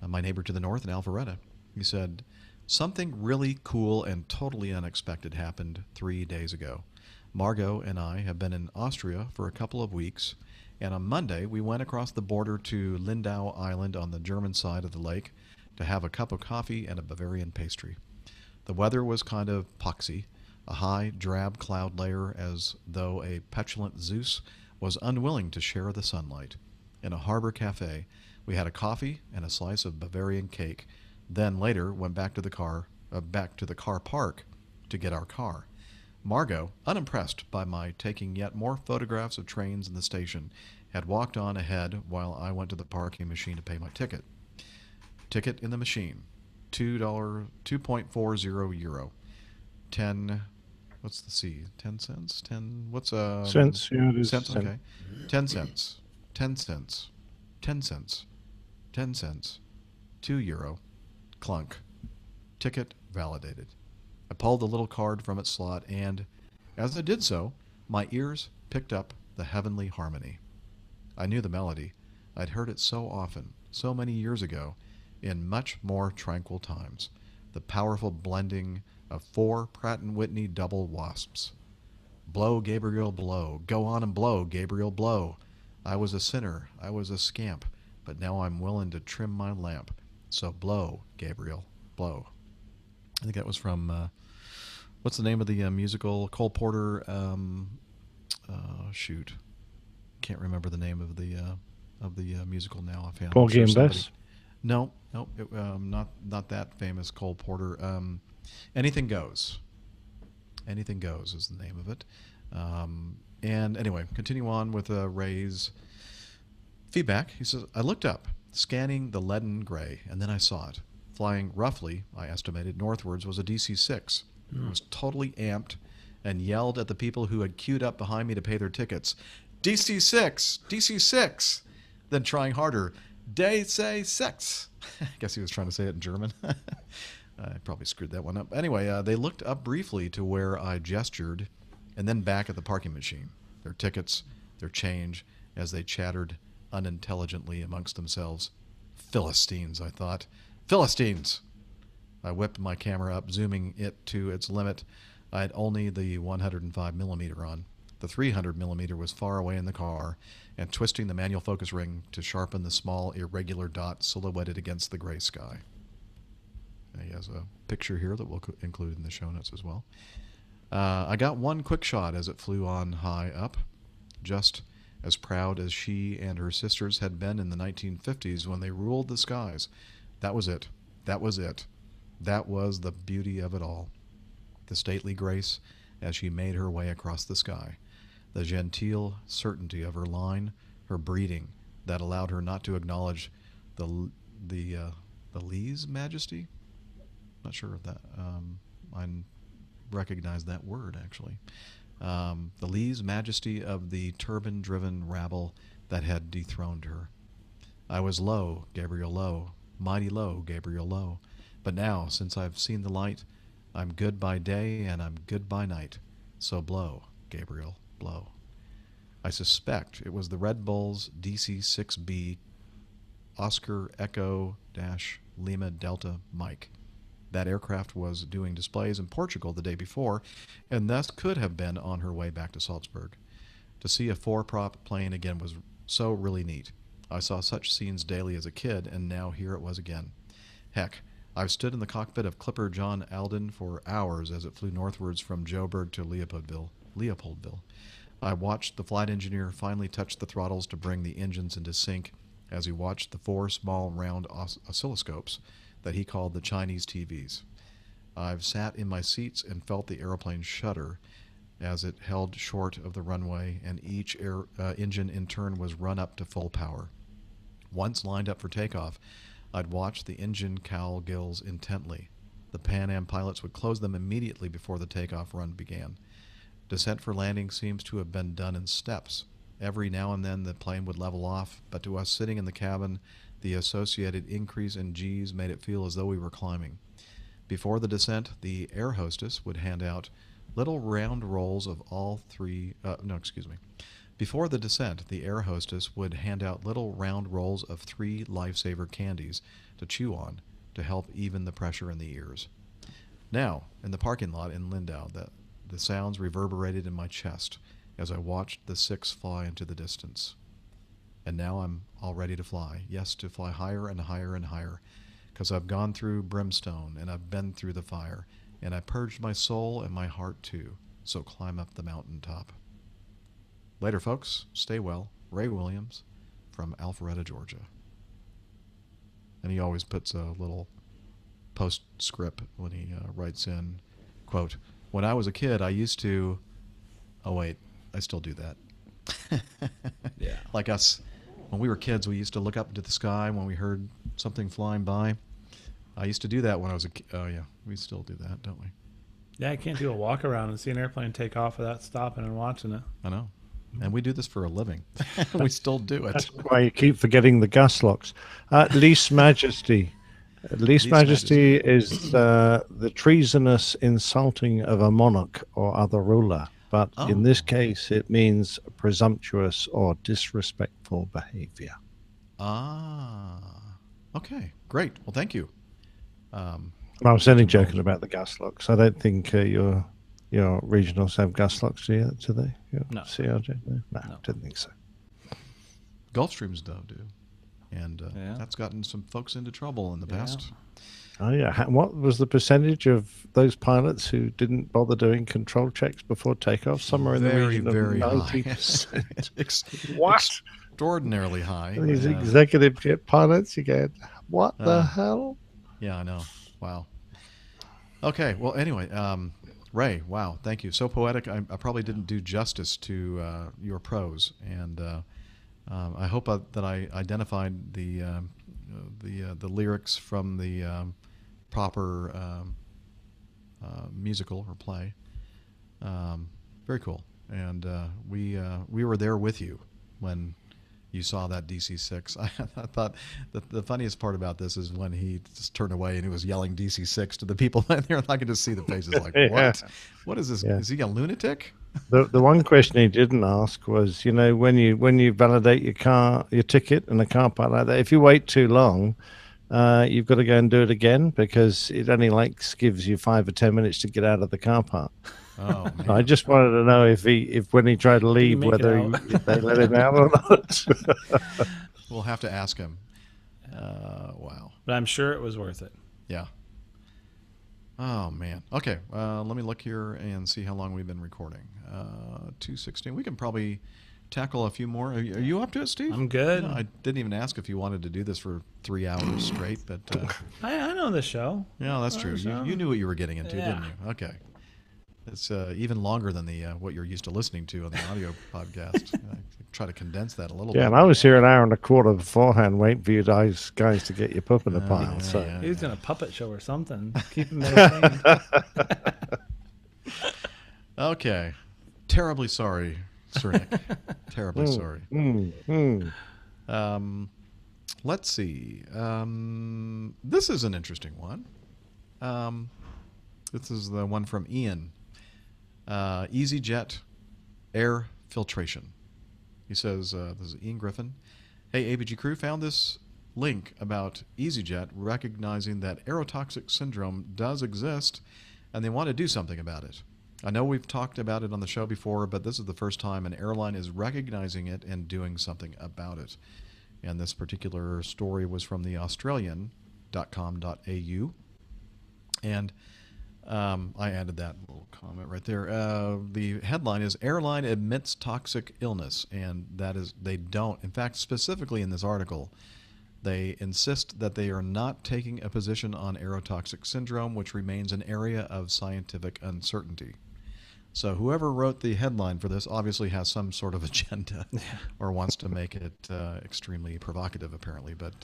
my neighbor to the north in Alpharetta. He said, something really cool and totally unexpected happened 3 days ago. Margot and I have been in Austria for a couple of weeks, and on Monday we went across the border to Lindau Island on the German side of the lake to have a cup of coffee and a Bavarian pastry. The weather was kind of poxy, a high, drab cloud layer as though a petulant Zeus was unwilling to share the sunlight. In a harbor cafe, we had a coffee and a slice of Bavarian cake, then later went back to the car park to get our car. Margot, unimpressed by my taking yet more photographs of trains in the station, had walked on ahead while I went to the parking machine to pay my ticket. Ticket in the machine, €2.40. 10, what's the C? 10 cents? 10, what's cents? Yeah, it is. Cents, okay. 10 cents. 10 cents. 10 cents. 10 cents, €2, clunk. Ticket validated. I pulled the little card from its slot, and as I did so, my ears picked up the heavenly harmony. I knew the melody. I'd heard it so often, so many years ago, in much more tranquil times. The powerful blending of 4 Pratt & Whitney double wasps. Blow, Gabriel, blow. Go on and blow, Gabriel, blow. I was a sinner. I was a scamp. But now I'm willing to trim my lamp. So blow, Gabriel, blow. I think that was from, what's the name of the musical? Cole Porter, shoot. Can't remember the name of the musical now. Porgy and Bess? No, not that famous Cole Porter. Anything Goes. Anything Goes is the name of it. And anyway, continue on with Ray's feedback. He says, I looked up, scanning the leaden gray, and then I saw it. Flying roughly, I estimated, northwards was a DC-6. I was totally amped and yelled at the people who had queued up behind me to pay their tickets, DC-6, DC-6. Then trying harder, DC-6. I guess he was trying to say it in German. I probably screwed that one up. Anyway, they looked up briefly to where I gestured and then back at the parking machine. Their tickets, their change, as they chattered unintelligently amongst themselves. Philistines, I thought. Philistines! I whipped my camera up, zooming it to its limit. I had only the 105mm on. The 300mm was far away in the car, and twisting the manual focus ring to sharpen the small, irregular dot silhouetted against the gray sky. He has a picture here that we'll include in the show notes as well. I got one quick shot as it flew on high up, just as proud as she and her sisters had been in the 1950s when they ruled the skies. That was it. That was it. That was the beauty of it all. The stately grace as she made her way across the sky. The genteel certainty of her line, her breeding, that allowed her not to acknowledge the Lee's majesty. Not sure if that I recognize that word actually. The Lee's majesty of the turban-driven rabble that had dethroned her. I was low, Gabriel low, mighty low, Gabriel low. But now, since I've seen the light, I'm good by day and I'm good by night. So blow, Gabriel, blow. I suspect it was the Red Bull's DC-6B Oscar Echo-Lima Delta Mike. That aircraft was doing displays in Portugal the day before, and thus could have been on her way back to Salzburg. To see a four-prop plane again was so really neat. I saw such scenes daily as a kid, and now here it was again. Heck, I've stood in the cockpit of Clipper John Alden for hours as it flew northwards from Joburg to Leopoldville. I watched the flight engineer finally touch the throttles to bring the engines into sync as he watched the 4 small round oscilloscopes that he called the Chinese TVs. I've sat in my seats and felt the aeroplane shudder as it held short of the runway, and each engine in turn was run up to full power. Once lined up for takeoff, I'd watch the engine cowl gills intently. The Pan Am pilots would close them immediately before the takeoff run began. Descent for landing seems to have been done in steps. Every now and then the plane would level off, but to us sitting in the cabin, the associated increase in G's made it feel as though we were climbing. Before the descent, the air hostess would hand out little round rolls of Before the descent, the air hostess would hand out little round rolls of 3 lifesaver candies to chew on to help even the pressure in the ears. Now, in the parking lot in Lindau, the sounds reverberated in my chest as I watched the 6 fly into the distance. And now I'm all ready to fly. Yes, to fly higher and higher and higher, because I've gone through brimstone and I've been through the fire, and I purged my soul and my heart too. So climb up the mountaintop. Later, folks. Stay well. Ray Williams from Alpharetta, Georgia. And he always puts a little postscript when he writes in, quote, "When I was a kid, I used to..." Oh, wait. I still do that. Yeah. Like us, when we were kids, we used to look up into the sky when we heard something flying by. I used to do that when I was a kid. Oh, yeah. We still do that, don't we? Yeah, I can't do a walk around and see an airplane take off without stopping and watching it. I know. And we do this for a living. We still do it. That's why you keep forgetting the gas locks. Least Majesty. Least Majesty is the treasonous insulting of a monarch or other ruler. But in this case, it means presumptuous or disrespectful behavior. Ah. Okay, great. Well, thank you. I was only joking about the gas locks. I don't think your regionals have gas locks, do they? No. CRJ? No, didn't think so. Gulfstreams, though, do. And that's gotten some folks into trouble in the past. Oh, yeah. What was the percentage of those pilots who didn't bother doing control checks before takeoff? Somewhere in the region of 90%. What? Extraordinarily high. These executive jet pilots, you get, what the hell? Yeah, I know. Wow. Okay, well, anyway, Ray, wow, thank you. So poetic. I probably didn't do justice to your prose, and I hope that I identified the lyrics from the proper musical or play. Very cool. And we were there with you when you saw that DC-6. I thought that the funniest part about this is when he just turned away and he was yelling DC-6 to the people in there, and I could just see the faces like, what? What is this? Yeah. Is he a lunatic? The one question he didn't ask was, when you validate your ticket in a car park like that, if you wait too long, you've got to go and do it again because it only gives you 5 or 10 minutes to get out of the car park. Oh man! I just wanted to know if when he tried to leave, make it whether out? if they let him out or not. We'll have to ask him. Wow. But I'm sure it was worth it. Yeah. Oh man. Okay. Let me look here and see how long we've been recording. 2:16. We can probably tackle a few more. Are you up to it, Steve? I'm good. I didn't even ask if you wanted to do this for 3 hours straight, but I know the show. yeah, that's true. You knew what you were getting into, Yeah. didn't you? Okay. It's even longer than the what you're used to listening to on the audio podcast. I try to condense that a little bit. Yeah, and I was here an hour and a quarter beforehand waiting for you guys to get your pup in the pile. He was doing a puppet show or something. Keep him entertained. Okay. Terribly sorry, Sir Nick. Terribly sorry. Let's see. This is an interesting one. This is the one from Ian. EasyJet air filtration. He says, this is Ian Griffin. Hey, ABG crew, found this link about EasyJet recognizing that aerotoxic syndrome does exist and they want to do something about it. I know we've talked about it on the show before, but this is the first time an airline is recognizing it and doing something about it. And this particular story was from the Australian.com.au. And I added that little comment right there. The headline is Airline Admits Toxic Illness, and that is, they don't. In fact, specifically in this article, they insist that they are not taking a position on aerotoxic syndrome, which remains an area of scientific uncertainty. So whoever wrote the headline for this obviously has some sort of agenda or wants to make it extremely provocative, apparently. But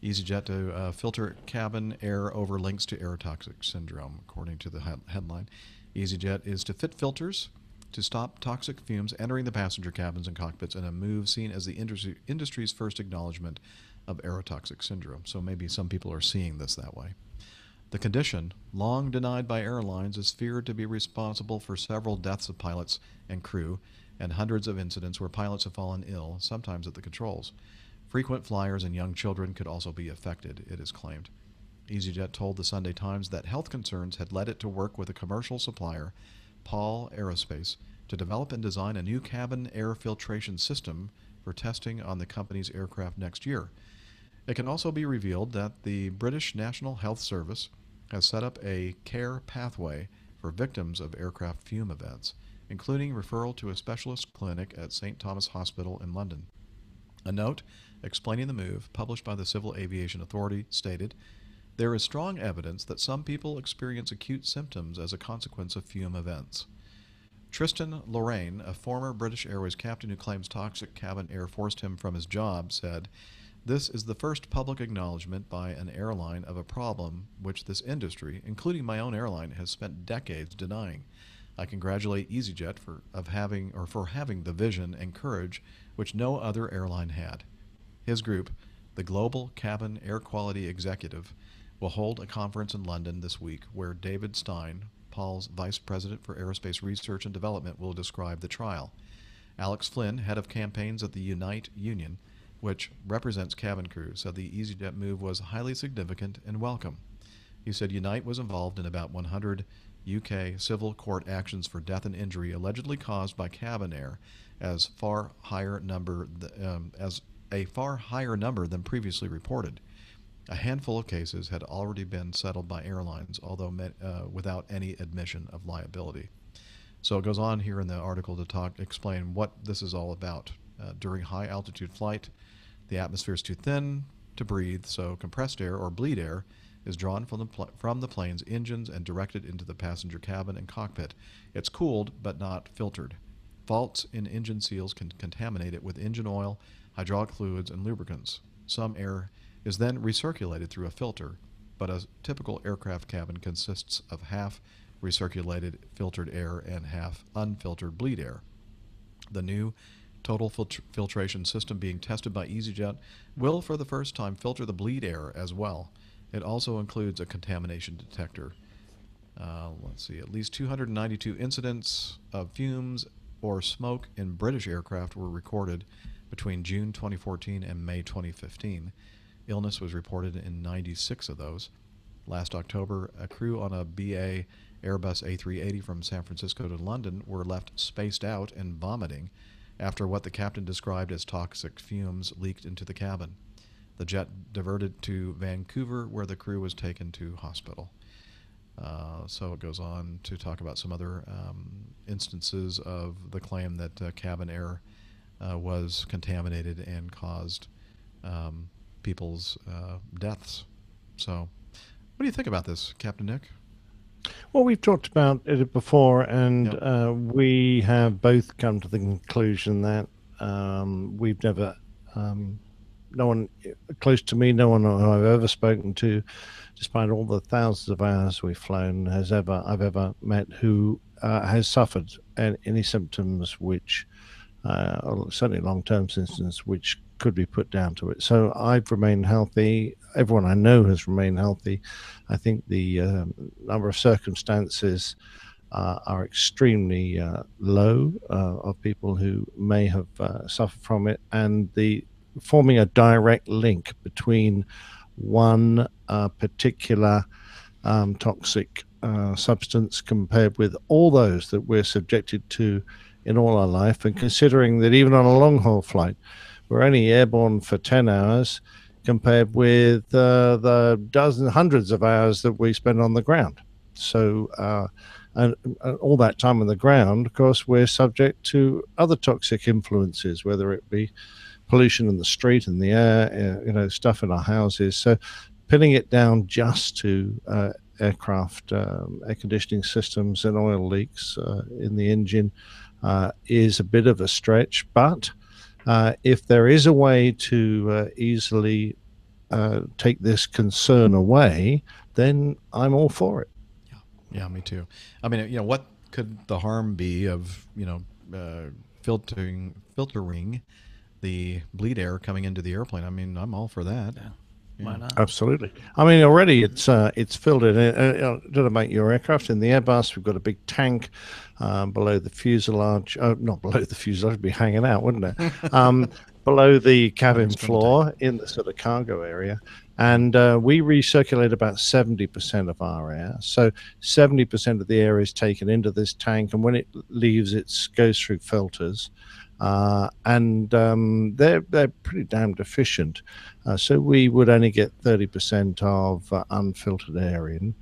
EasyJet to filter cabin air over links to aerotoxic syndrome, according to the headline. EasyJet is to fit filters to stop toxic fumes entering the passenger cabins and cockpits in a move seen as the industry's first acknowledgement of aerotoxic syndrome. So maybe some people are seeing this that way. The condition, long denied by airlines, is feared to be responsible for several deaths of pilots and crew and hundreds of incidents where pilots have fallen ill, sometimes at the controls. Frequent flyers and young children could also be affected, it is claimed. EasyJet told the Sunday Times that health concerns had led it to work with a commercial supplier, Paul Aerospace, to develop and design a new cabin air filtration system for testing on the company's aircraft next year. It can also be revealed that the British National Health Service has set up a care pathway for victims of aircraft fume events, including referral to a specialist clinic at St. Thomas Hospital in London. A note explaining the move, published by the Civil Aviation Authority, stated, "There is strong evidence that some people experience acute symptoms as a consequence of fume events." Tristan Lorraine, a former British Airways captain who claims toxic cabin air forced him from his job, said, "This is the first public acknowledgement by an airline of a problem which this industry, including my own airline, has spent decades denying. I congratulate EasyJet for having the vision and courage which no other airline had." His group, the Global Cabin Air Quality Executive, will hold a conference in London this week where David Stein, Paul's Vice President for Aerospace Research and Development, will describe the trial. Alex Flynn, head of campaigns at the Unite Union, which represents cabin crew, said the EasyJet move was highly significant and welcome. He said Unite was involved in about 100 UK civil court actions for death and injury allegedly caused by cabin air, as a far higher number than previously reported. A handful of cases had already been settled by airlines, although without any admission of liability. So it goes on here in the article to explain what this is all about. During high altitude flight, the atmosphere is too thin to breathe, so compressed air or bleed air is drawn from the plane's engines and directed into the passenger cabin and cockpit. It's cooled but not filtered. Faults in engine seals can contaminate it with engine oil, hydraulic fluids, and lubricants. Some air is then recirculated through a filter, but a typical aircraft cabin consists of half recirculated filtered air and half unfiltered bleed air. The new total filtration system being tested by EasyJet will for the first time filter the bleed air as well. It also includes a contamination detector. Let's see, at least 292 incidents of fumes or smoke in British aircraft were recorded between June 2014 and May 2015. Illness was reported in 96 of those. Last October, a crew on a BA Airbus A380 from San Francisco to London were left spaced out and vomiting after what the captain described as toxic fumes leaked into the cabin. The jet diverted to Vancouver, where the crew was taken to hospital. So it goes on to talk about some other instances of the claim that cabin air was contaminated and caused people's deaths. So what do you think about this, Captain Nick? Well, we've talked about it before, and we have both come to the conclusion that we've never, no one close to me, no one who I've ever spoken to, despite all the thousands of hours we've flown, I've ever met who has suffered any symptoms which, certainly long-term symptoms, which could be put down to it. So I've remained healthy. Everyone I know has remained healthy. I think the number of circumstances are extremely low of people who may have suffered from it, and the forming a direct link between one particular toxic substance compared with all those that we're subjected to in all our life, and considering that even on a long-haul flight, we're only airborne for 10 hours compared with the hundreds of hours that we spend on the ground. So, and all that time on the ground, of course, we're subject to other toxic influences, whether it be pollution in the street and the air, stuff in our houses. So pinning it down just to aircraft air conditioning systems and oil leaks in the engine is a bit of a stretch. But if there is a way to easily take this concern away, then I'm all for it. Yeah, me too. I mean, what could the harm be of, filtering the bleed air coming into the airplane? I mean, I'm all for that. Yeah. Why not? Absolutely. I mean, already it's filled in. Don't about your aircraft. In the Airbus, we've got a big tank below the fuselage. Not below the fuselage, it'd be hanging out, wouldn't it? Below the cabin floor in the sort of cargo area. And we recirculate about 70% of our air. So 70% of the air is taken into this tank, and when it leaves, it goes through filters. And they're pretty damned efficient. So we would only get 30% of unfiltered air in.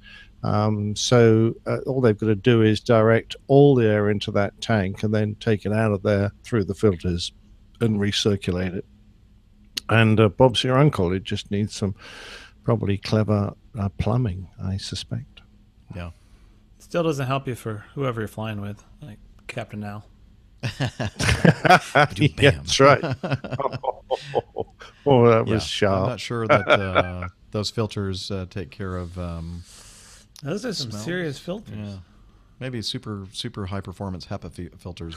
So all they've got to do is direct all the air into that tank and then take it out of there through the filters and recirculate it. And Bob's your uncle. It just needs some probably clever plumbing, I suspect. Yeah. Still doesn't help you for whoever you're flying with, like Captain Al. Yeah, that's right. Oh, that was sharp. I'm not sure that those filters take care of. Those are some serious filters. Yeah. Maybe super high performance HEPA filters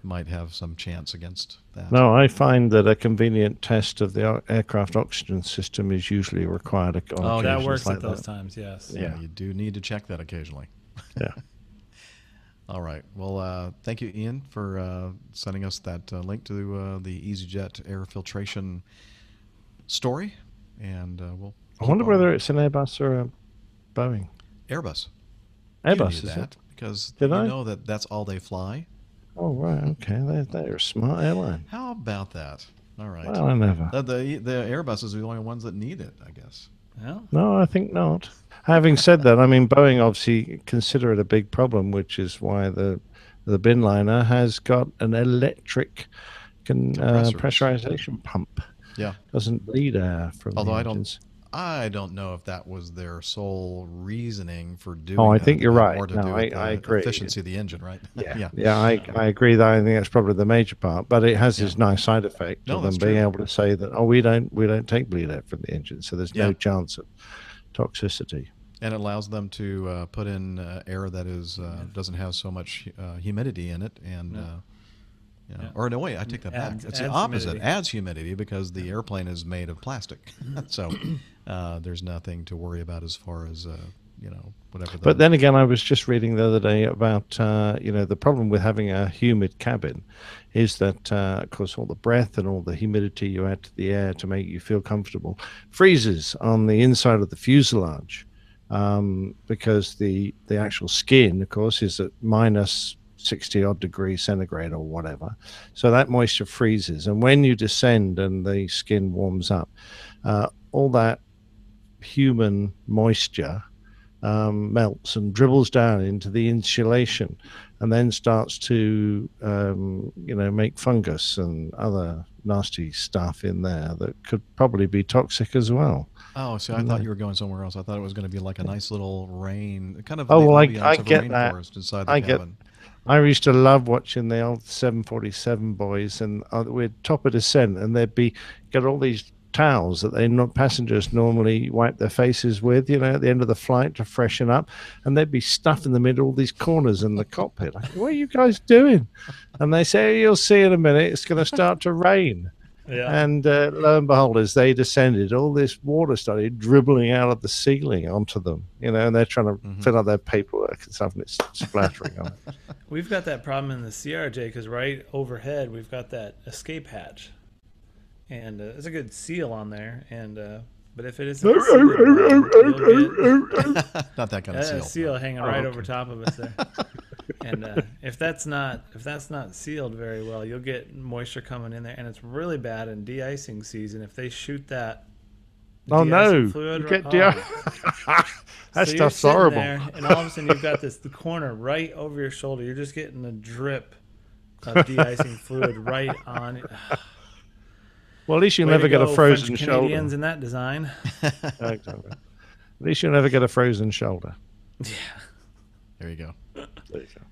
might have some chance against that. No, I find that a convenient test of the aircraft oxygen system is usually required on that works like at those times, yes. Yeah, you do need to check that occasionally. Yeah. All right. Well, thank you, Ian, for sending us that link to the EasyJet air filtration story. And we'll. I wonder whether it's an Airbus or a Boeing. Airbus. Airbus, is that it? Because Did I? know that's all they fly. Oh, right. Okay. They're a smart airline. How about that? All right. Well, I never. The Airbuses are the only ones that need it, I guess. Yeah. No, I think not. Having said that, I mean, Boeing obviously consider it a big problem, which is why the bin liner has got an electric pressurization pump. Yeah. Doesn't bleed air from the engines. I don't know if that was their sole reasoning for doing I that. think you're right. More to No, do with I the agree. efficiency of the engine, right? Yeah, I agree that I think that's probably the major part, but it has this nice side effect of them being able to say that, we don't take bleed air from the engine, so there's no chance of toxicity. And it allows them to put in air that is doesn't have so much humidity in it, and or no, wait, I take that back. It's the opposite. Humidity. Adds humidity because the airplane is made of plastic, so there's nothing to worry about as far as whatever. But then again, I was just reading the other day about the problem with having a humid cabin is that of course all the breath and all the humidity you add to the air to make you feel comfortable freezes on the inside of the fuselage, because the actual skin, of course, is at minus 60 odd degrees centigrade or whatever. So that moisture freezes, and when you descend and the skin warms up, all that human moisture melts and dribbles down into the insulation, and then starts to make fungus and other nasty stuff in there that could probably be toxic as well. Oh, so I thought you were going somewhere else. I thought it was going to be like a nice little rain, kind of Oh, the well, ambiance I of a get that. rainforest inside the cabin. I used to love watching the old 747 boys, and we'd top a descent, and they'd get all these towels that passengers normally wipe their faces with, at the end of the flight to freshen up, and they'd be stuffed in the middle of these corners in the cockpit. I go, what are you guys doing? And they say, you'll see in a minute, it's going to start to rain. Yeah. And lo and behold, as they descended, all this water started dribbling out of the ceiling onto them, and they're trying to fill out their paperwork and stuff, and it's splattering on it. We've got that problem in the CRJ because right overhead we've got that escape hatch, and there's a good seal on there, and but if it isn't sealed, not that kind of seal. Seal hanging right over top of us there. And if that's not sealed very well, you'll get moisture coming in there, and it's really bad in de-icing season if they shoot that. Oh no! Fluid, That so stuff's horrible. There, and all of a sudden you've got the corner right over your shoulder. You're just getting a drip of de-icing fluid right on it. Well, at least you'll Way never to get go, a frozen French shoulder. Canadians in that design. Exactly. At least you'll never get a frozen shoulder. Yeah. There you go. There you go.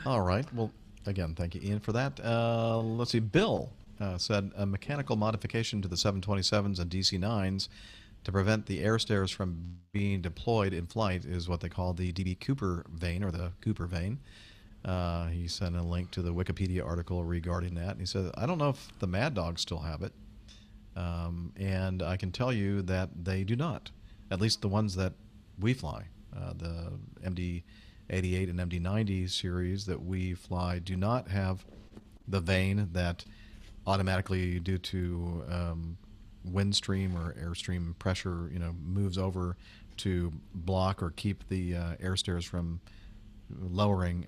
All right. Well, again, thank you, Ian, for that. Let's see. Bill said a mechanical modification to the 727s and DC-9s to prevent the air stairs from being deployed in flight is what they call the DB Cooper vane, or the Cooper vane. He sent a link to the Wikipedia article regarding that. And he said, I don't know if the Mad Dogs still have it. And I can tell you that they do not. At least the ones that we fly. The MD-88 and MD-90 series that we fly do not have the vane that automatically, due to wind stream or airstream pressure, moves over to block or keep the air stairs from lowering,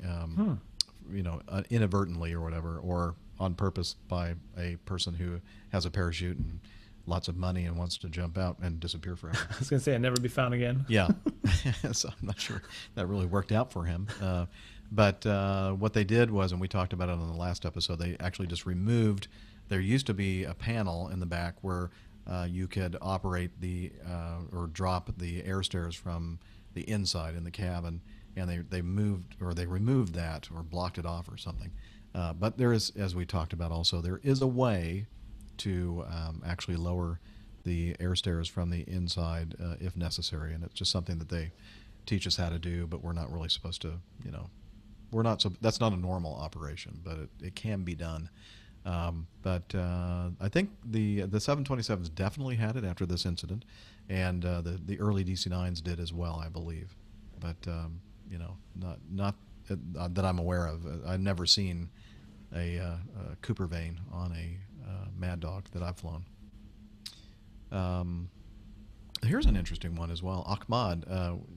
inadvertently or whatever, or on purpose by a person who has a parachute and lots of money and wants to jump out and disappear forever. I was going to say, I'd never be found again. Yeah. So I'm not sure that really worked out for him. But what they did was, and we talked about it on the last episode, they actually just removed, there used to be a panel in the back where you could operate or drop the air stairs from the inside in the cabin, and they removed that or blocked it off or something. But there is, as we talked about also, there is a way to actually lower the air stairs from the inside if necessary, and it's just something that they teach us how to do, but we're not really supposed to, that's not a normal operation, but it can be done. But I think the 727s definitely had it after this incident, and the early DC-9s did as well, I believe. But not that I'm aware of. I've never seen a Cooper vane on a Mad Dog that I've flown. Here's an interesting one as well. Ahmad,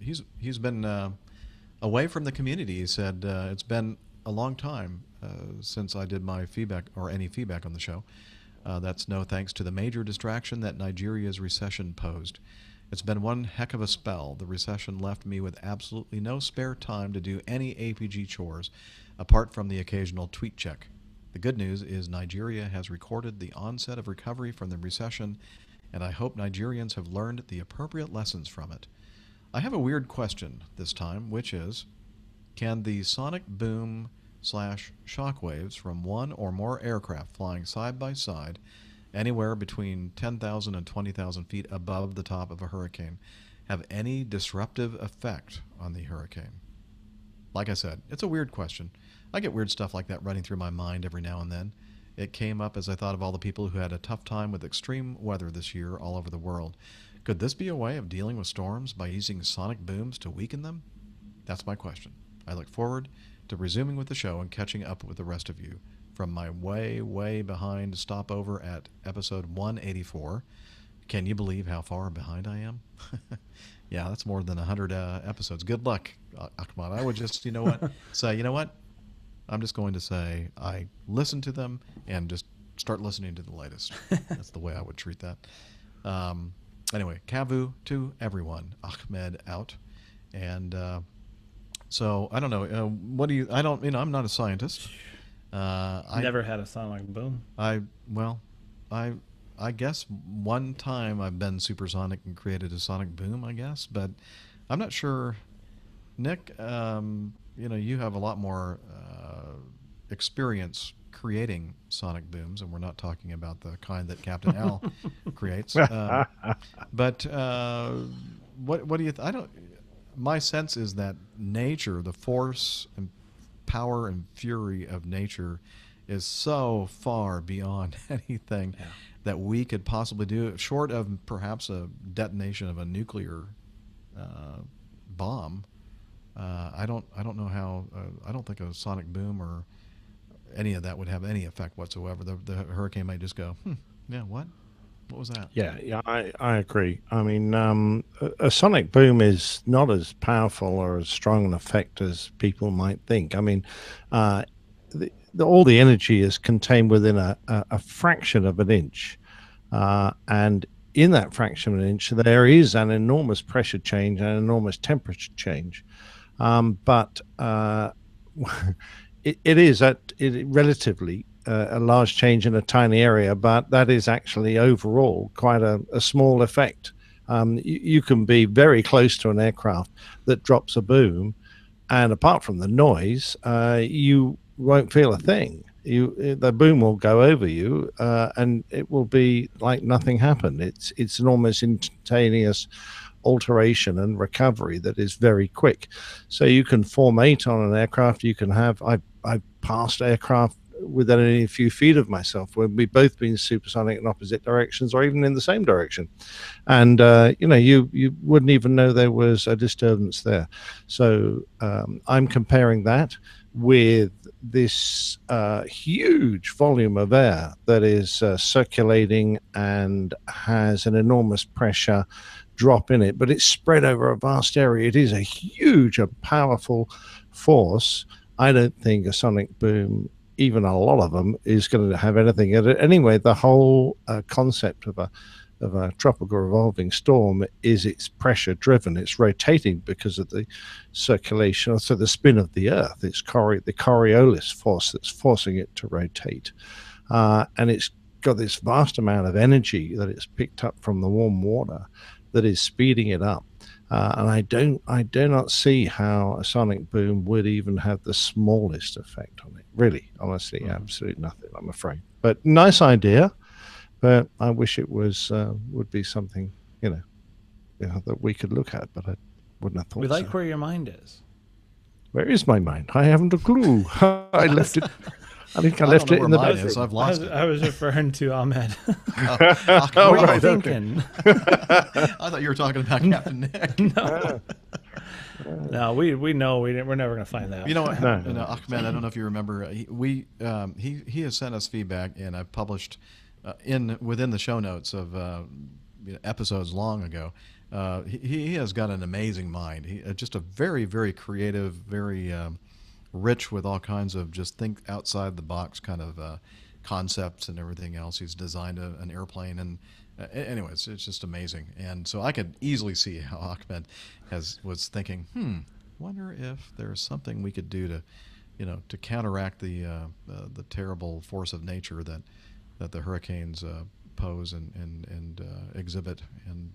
he's been away from the community. He said it's been a long time since I did my feedback or any feedback on the show. That's no thanks to the major distraction that Nigeria's recession posed. It's been one heck of a spell. The recession left me with absolutely no spare time to do any APG chores, apart from the occasional tweet check. The good news is Nigeria has recorded the onset of recovery from the recession, and I hope Nigerians have learned the appropriate lessons from it. I have a weird question this time, which is, can the sonic boom / shockwaves from one or more aircraft flying side by side anywhere between 10,000 and 20,000 feet above the top of a hurricane have any disruptive effect on the hurricane? Like I said, it's a weird question. I get weird stuff like that running through my mind every now and then. It came up as I thought of all the people who had a tough time with extreme weather this year all over the world. Could this be a way of dealing with storms by using sonic booms to weaken them? That's my question. I look forward to resuming with the show and catching up with the rest of you from my way, way behind stopover at episode 184. Can you believe how far behind I am? Yeah, that's more than 100 episodes. Good luck, Ahmad. I would just, you know what, say, you know what? I'm just going to say I listen to them and just start listening to the latest. That's the way I would treat that. Anyway, Kavu to everyone. Ahmed out. And so, I don't know. What do you, I don't, you know, I'm not a scientist. I never had a sonic boom. I guess one time I've been supersonic and created a sonic boom, I guess, but I'm not sure. Nick, you know, you have a lot more experience creating sonic booms, and we're not talking about the kind that Captain Al creates. But what do you? I don't. My sense is that nature, the force and power and fury of nature, is so far beyond anything that we could possibly do, short of perhaps a detonation of a nuclear bomb. I don't know how. I don't think a sonic boom or any of that would have any effect whatsoever. The hurricane might just go, yeah, what was that? Yeah, I agree. I mean, a sonic boom is not as powerful or as strong an effect as people might think. I mean, all the energy is contained within a fraction of an inch. And in that fraction of an inch, there is an enormous pressure change and an enormous temperature change. But it is relatively a large change in a tiny area, but that is actually overall quite a small effect. You can be very close to an aircraft that drops a boom, and apart from the noise, you won't feel a thing. The boom will go over you, and it will be like nothing happened. It's an almost instantaneous alteration and recovery that is very quick. So you can formate on an aircraft. You can have. I've passed aircraft within a few feet of myself where we've both been supersonic in opposite directions or even in the same direction, and you know, you wouldn't even know there was a disturbance there. So I'm comparing that with this huge volume of air that is circulating and has an enormous pressure drop in it, but it's spread over a vast area. It is a huge and powerful force. I don't think a sonic boom, even a lot of them, is going to have anything in it. Anyway, the whole concept of a tropical revolving storm is it's pressure driven. It's rotating because of the circulation, so the spin of the Earth. It's the Coriolis force that's forcing it to rotate, and it's got this vast amount of energy that it's picked up from the warm water that is speeding it up. And I do not see how a sonic boom would even have the smallest effect on it. Really, honestly, absolutely nothing, I'm afraid. But nice idea. But I wish it was would be something, you know, that we could look at. But I wouldn't have thought. We like so. where your mind is. Where is my mind? I haven't a clue. I left it. I think I left it in the bed. So I've lost it. I was referring to Ahmed. What were right, you thinking? I thought you were talking about Captain Nick. No. No, we know we're never going to find that. You know what, Ahmed? I don't know if you remember. He has sent us feedback, and I've published within the show notes of episodes long ago. He has got an amazing mind. He just a very, very creative, very rich with all kinds of just think outside the box kind of concepts and everything else. He's designed an airplane, and anyways, it's just amazing. And so I could easily see how Ahmed was thinking, wonder if there's something we could do to counteract the terrible force of nature that the hurricanes pose and exhibit, and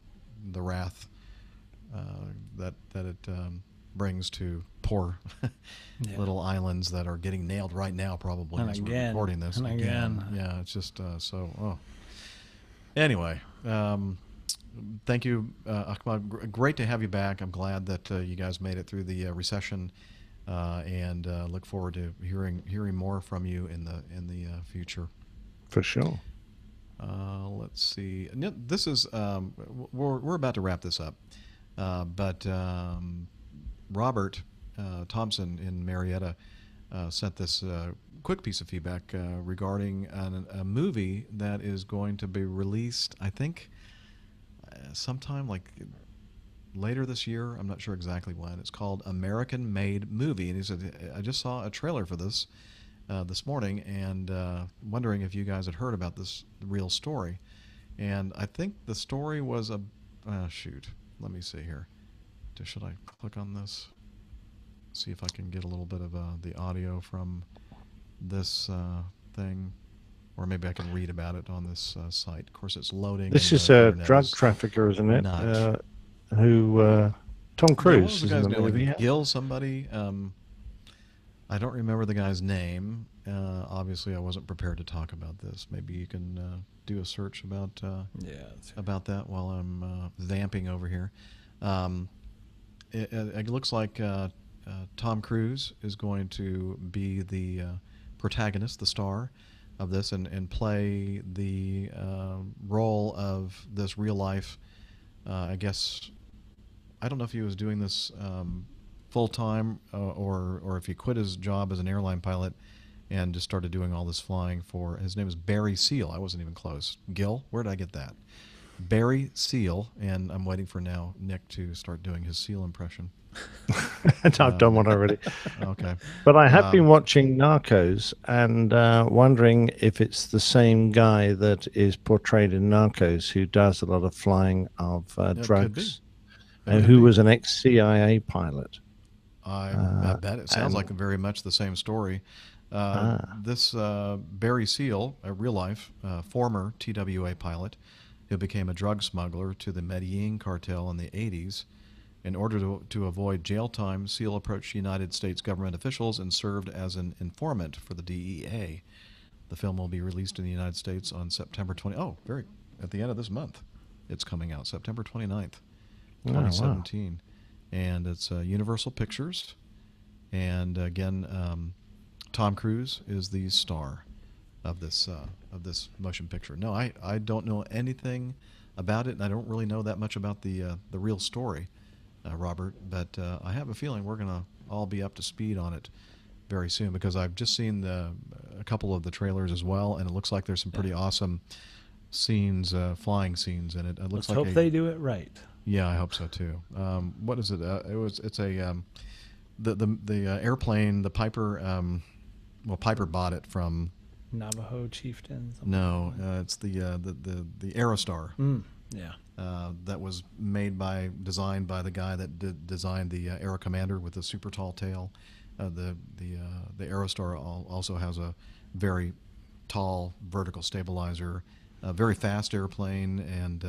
the wrath that it brings to poor little islands that are getting nailed right now, probably, as we're recording this. And again. Yeah, it's just Anyway, thank you, Ahmad. Great to have you back. I'm glad that you guys made it through the recession, and look forward to hearing more from you in the future. For sure. Let's see. This is we're about to wrap this up, but Robert Thompson in Marietta sent this quick piece of feedback regarding a movie that is going to be released, I think, sometime like later this year. I'm not sure exactly when. It's called American Made Movie, and he said, I just saw a trailer for this morning, and wondering if you guys had heard about this real story. And I think the story was shoot, let me see here. Should I click on this? See if I can get a little bit of the audio from this thing, or maybe I can read about it on this site. Of course, it's loading. This is a drug trafficker, isn't it? Who Tom Cruise is in the movie. Gil somebody. I don't remember the guy's name. Obviously, I wasn't prepared to talk about this. Maybe you can do a search about that while I'm vamping over here. It looks like Tom Cruise is going to be the protagonist, the star of this, and play the role of this real life. I guess I don't know if he was doing this full time or if he quit his job as an airline pilot and just started doing all this flying for. His name is Barry Seal. I wasn't even close. Gil, where did I get that? Barry Seal, and I'm waiting for now Nick to start doing his Seal impression. I've done one already. Okay. But I have been watching Narcos and wondering if it's the same guy that is portrayed in Narcos who does a lot of flying of drugs and who was an ex-CIA pilot. I bet it sounds like very much the same story. This Barry Seal, a real-life former TWA pilot who became a drug smuggler to the Medellin cartel in the 80s. In order to avoid jail time, Seal approached United States government officials and served as an informant for the DEA. The film will be released in the United States on September 20. Oh, at the end of this month, it's coming out, September 29th, 2017. Wow. And it's Universal Pictures. And again, Tom Cruise is the star of this motion picture. No, I don't know anything about it, and I don't really know that much about the real story. Robert, but I have a feeling we're going to all be up to speed on it very soon, because I've just seen a couple of the trailers as well, and it looks like there's some pretty awesome scenes, flying scenes in it. It looks Let's hope they do it right. Yeah, I hope so too. What is it? It's a the airplane, the Piper. Piper bought it from Navajo chieftain. No, it's the Aerostar. Yeah. That was designed by the guy that designed the Aero Commander with the super tall tail. The Aerostar also has a very tall vertical stabilizer, a very fast airplane, and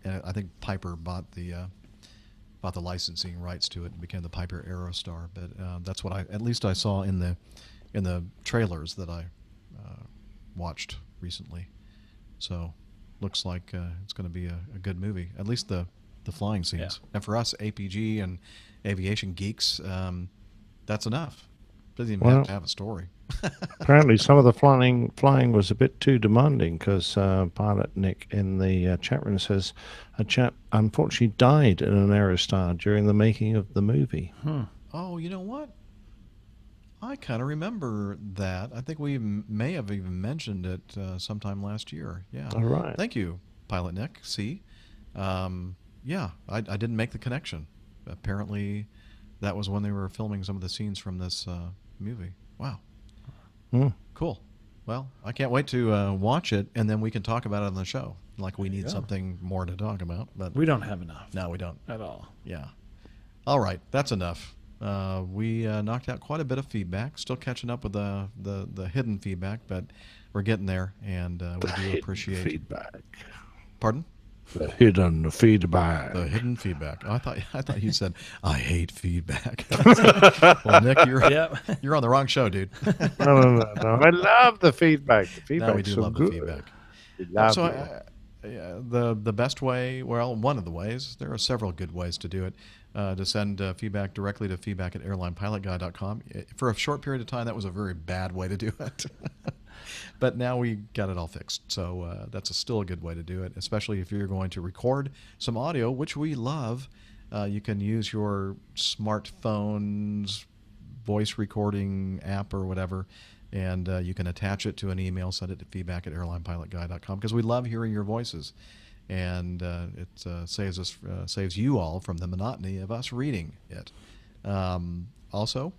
I think Piper bought the licensing rights to it and became the Piper Aerostar. But that's what at least I saw in the trailers that I watched recently. So. Looks like it's going to be a good movie, at least the flying scenes. Yeah. And for us APG and aviation geeks, that's enough. Doesn't even have to have a story. Apparently, some of the flying was a bit too demanding, because pilot Nick in the chat room says a chap unfortunately died in an Aerostar during the making of the movie. Oh, you know what? I kind of remember that. I think we may have even mentioned it sometime last year. Yeah. All right. Thank you, Pilot Nick. See? Yeah, I didn't make the connection. Apparently, that was when they were filming some of the scenes from this movie. Wow. Cool. Well, I can't wait to watch it, and then we can talk about it on the show. Like we need something more to talk about. But we don't have enough. No, we don't. At all. Yeah. All right. That's enough. We knocked out quite a bit of feedback. Still catching up with the hidden feedback, but we're getting there, and we do appreciate feedback. Pardon? The hidden feedback. The hidden feedback. Oh, I thought you said I hate feedback. Well, Nick, you're on the wrong show, dude. No. I love the feedback. The feedback. No, we do love the feedback. The best way, well, one of the ways, there are several good ways to do it, to send feedback directly to feedback@airlinepilotguy.com. For a short period of time, that was a very bad way to do it. But now we got it all fixed. So that's still a good way to do it, especially if you're going to record some audio, which we love. You can use your smartphone's voice recording app or whatever, and you can attach it to an email, send it to feedback@airlinepilotguy.com, because we love hearing your voices. And it saves you all from the monotony of us reading it. Also,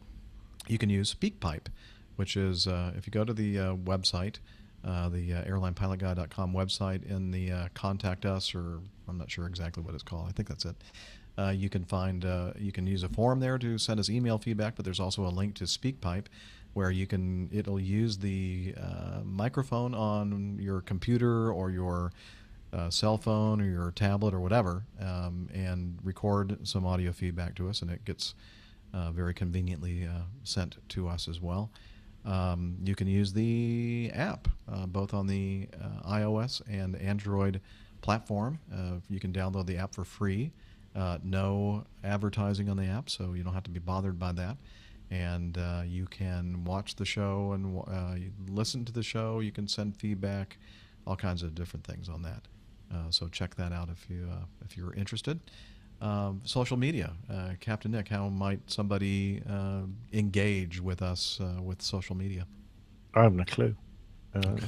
you can use SpeakPipe, which is, if you go to the website, the airlinepilotguy.com website, in the Contact Us, or I'm not sure exactly what it's called. I think that's it. You can find, you can use a form there to send us email feedback, but there's also a link to SpeakPipe where it'll use the microphone on your computer or your cell phone or your tablet or whatever, and record some audio feedback to us, and it gets very conveniently sent to us as well. You can use the app both on the iOS and Android platform. You can download the app for free. No advertising on the app, so you don't have to be bothered by that. And you can watch the show and listen to the show. You can send feedback, all kinds of different things on that. So check that out if you're interested. Social media, Captain Nick, how might somebody engage with us with social media? I haven't a clue. Okay.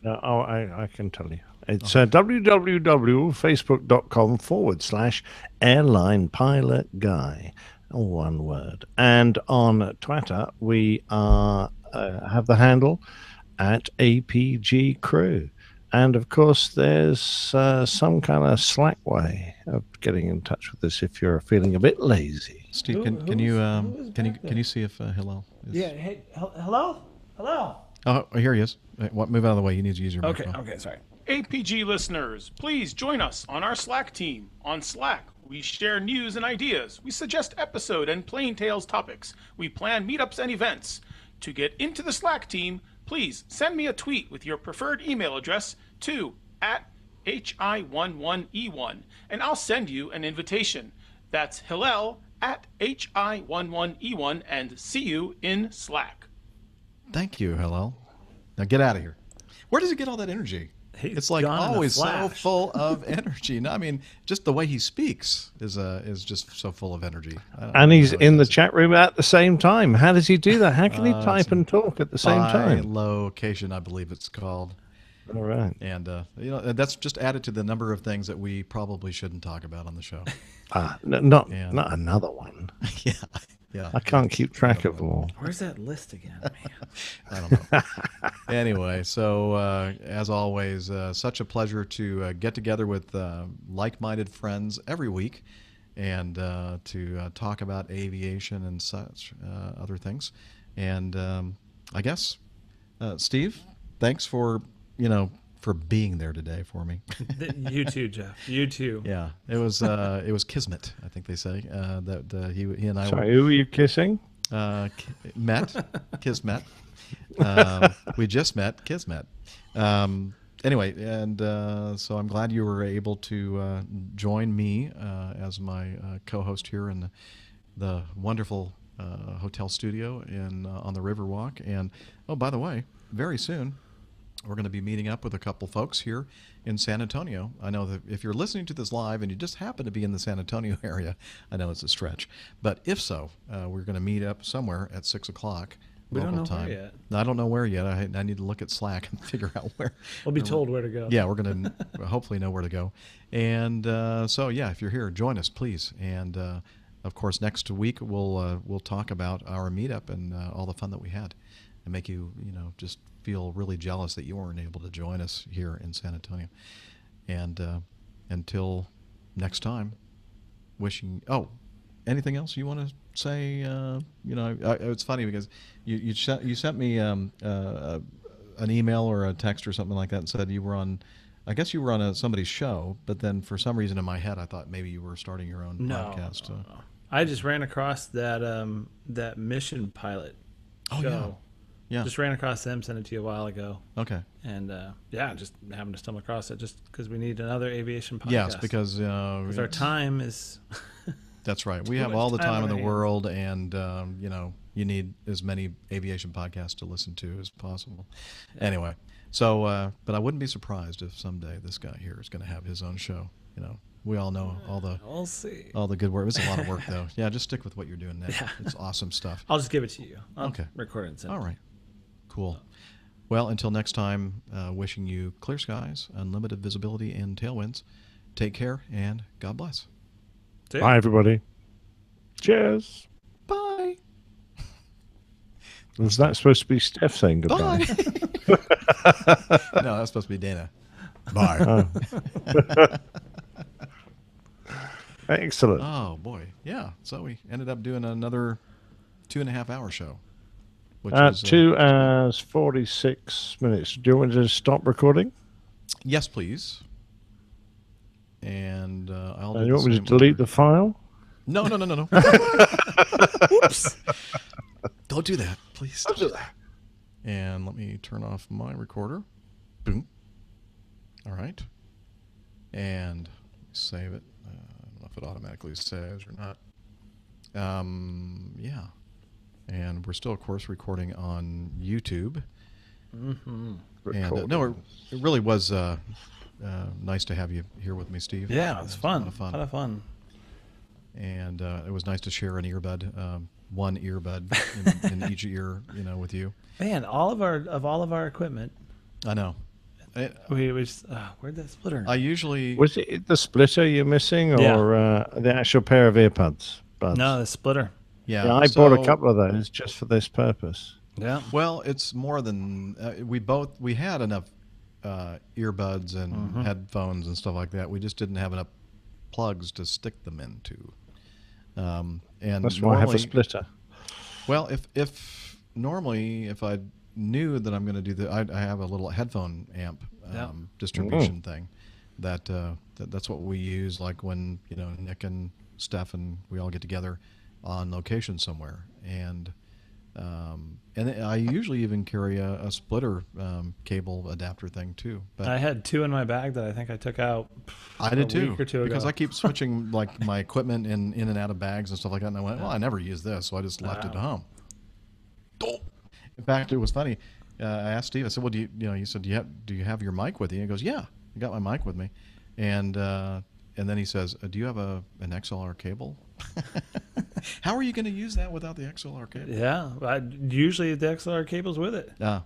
I can tell you. It's www.facebook.com/airlinepilotguy, all one word. And on Twitter, we have the handle @APG Crew. And of course, there's some kind of Slack way of getting in touch with us if you're feeling a bit lazy. Steve, can you see if Hillel is? Yeah. Hey, hello. Oh, here he is. Move out of the way. You need to use your Okay. microphone. Okay. Sorry. APG listeners, please join us on our Slack team. On Slack, we share news and ideas. We suggest episode and Plain Tales topics. We plan meetups and events. To get into the Slack team, please send me a tweet with your preferred email address to @hi11e1, and I'll send you an invitation. That's Hillel @hi11e1, and see you in Slack. Thank you, Hillel. Now get out of here. Where does he get all that energy? It's like gone in a always so flash. full of energy. No, I mean, just the way he speaks is just so full of energy. And he's in the chat room at the same time. How does he do that? How can he type and talk at the same time? Location, I believe it's called. All right. And that's just added to the number of things that we probably shouldn't talk about on the show. Not another one. Yeah. I can't keep track of them all. Where's that list again, man? I don't know. Anyway, so as always, such a pleasure to get together with like-minded friends every week and to talk about aviation and such other things. And I guess, Steve, thanks for being there today for me. You too, Jeff. You too. Yeah, it was kismet, I think they say. That he and I. Sorry, who were you kissing? Kismet. We just met, kismet. Anyway, and so I'm glad you were able to join me as my co-host here in the wonderful hotel studio on the Riverwalk. And oh, by the way, very soon we're going to be meeting up with a couple folks here in San Antonio. I know that if you're listening to this live and you just happen to be in the San Antonio area, I know it's a stretch, but if so, we're going to meet up somewhere at 6 o'clock. We don't know time. where yet. I don't know where yet. I need to look at Slack and figure out where. We'll be told where to go. Yeah, we're going to hopefully know where to go. And so, yeah, if you're here, join us, please. And, of course, next week we'll talk about our meetup and all the fun that we had and make you, just feel really jealous that you weren't able to join us here in San Antonio. And until next time, wishing... Oh, anything else you want to say? It's funny because you sent me an email or a text or something like that and said you were on... I guess you were on somebody's show, but then for some reason in my head I thought maybe you were starting your own podcast. No. I just ran across that Mission Pilot show. Yeah. Just ran across them, sent it to you a while ago. Okay. And just happened to stumble across it just because we need another aviation podcast. Yes, because our time is... That's right. We have all the time in the world, and you need as many aviation podcasts to listen to as possible. Anyway, so but I wouldn't be surprised if someday this guy here is going to have his own show. We all know we'll see. all the good work. It's a lot of work though. Yeah, just stick with what you're doing now. Yeah. It's awesome stuff. I'll just give it to you. I'll Okay. record it and send it. All right. Cool. Well, until next time, wishing you clear skies, unlimited visibility, and tailwinds. Take care, and God bless. Bye, everybody. Cheers. Bye. Was that supposed to be Steph saying goodbye? No, that's supposed to be Dana. Bye. Oh. Excellent. Oh, boy. Yeah. So we ended up doing another 2.5 hour show. Which 2 hours, 46 minutes. Do you want me to stop recording? Yes, please. And I'll do you want me to delete the file? No. Oops. Don't do that, please. Don't do that. And let me turn off my recorder. Boom. All right. And save it. I don't know if it automatically saves or not. Yeah. And we're still, of course, recording on YouTube. Mm-hmm. And no, it really was nice to have you here with me, Steve. Yeah, it was fun. A lot of fun. And it was nice to share an earbud, one earbud in each ear, with you. Man, all of our equipment. I know. Where'd that splitter? I usually was it the splitter you're missing, or the actual pair of earbuds? No, the splitter. Yeah, I bought a couple of those just for this purpose. Yeah. Well, it's more than we had enough earbuds and headphones and stuff like that. We just didn't have enough plugs to stick them into. And that's why I have a splitter. Well, if normally if I knew that I'm going to do I have a little headphone amp distribution thing that's what we use, like when Nick and Steph and we all get together on location somewhere, and I usually even carry a splitter cable adapter thing too. But I had 2 in my bag that I think I took out. I did too, week or two because ago. I keep switching like my equipment in and out of bags and stuff like that. And I went, well, I never use this, so I just left it at home. In fact, it was funny. I asked Steve. I said, "Well, you said, do you have your mic with you?" He goes, "Yeah, I got my mic with me." And then he says, "Do you have an XLR cable?" How are you going to use that without the XLR cable? Yeah, usually the XLR cable's with it. Yeah.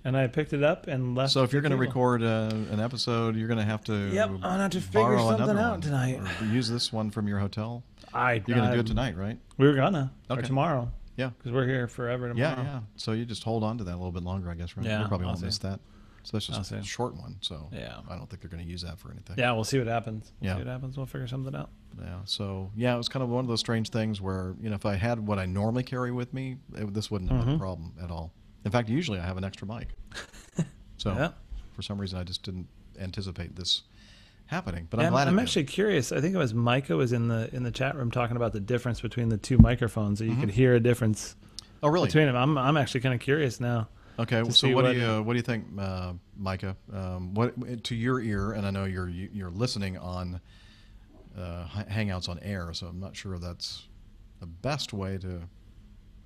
And I picked it up and left. So if you're going to cable. record an episode, you're going to have to. Yep, I'm gonna have to figure borrow something another out one, tonight. or use this one from your hotel. You're going to do it tonight, right? We were gonna. Okay. Or tomorrow. Yeah. Because we're here forever tomorrow. Yeah. So you just hold on to that a little bit longer, I guess, right? Yeah, We probably I'll won't see. miss that. So that's just a short one. So Yeah. I don't think they're going to use that for anything. Yeah, we'll see what happens. Yeah. See what happens. We'll figure something out. Yeah. So yeah, it was kind of one of those strange things where if I had what I normally carry with me, this wouldn't have been a problem at all. In fact, usually I have an extra mic. So for some reason, I just didn't anticipate this happening. But I'm glad. I'm actually curious. I think it was Micah was in the chat room talking about the difference between the 2 microphones. That you could hear a difference. Oh, really? Between them, I'm actually kind of curious now. Okay, so what do you think, Micah? What to your ear? And I know you're listening on Hangouts on air, so I'm not sure that's the best way to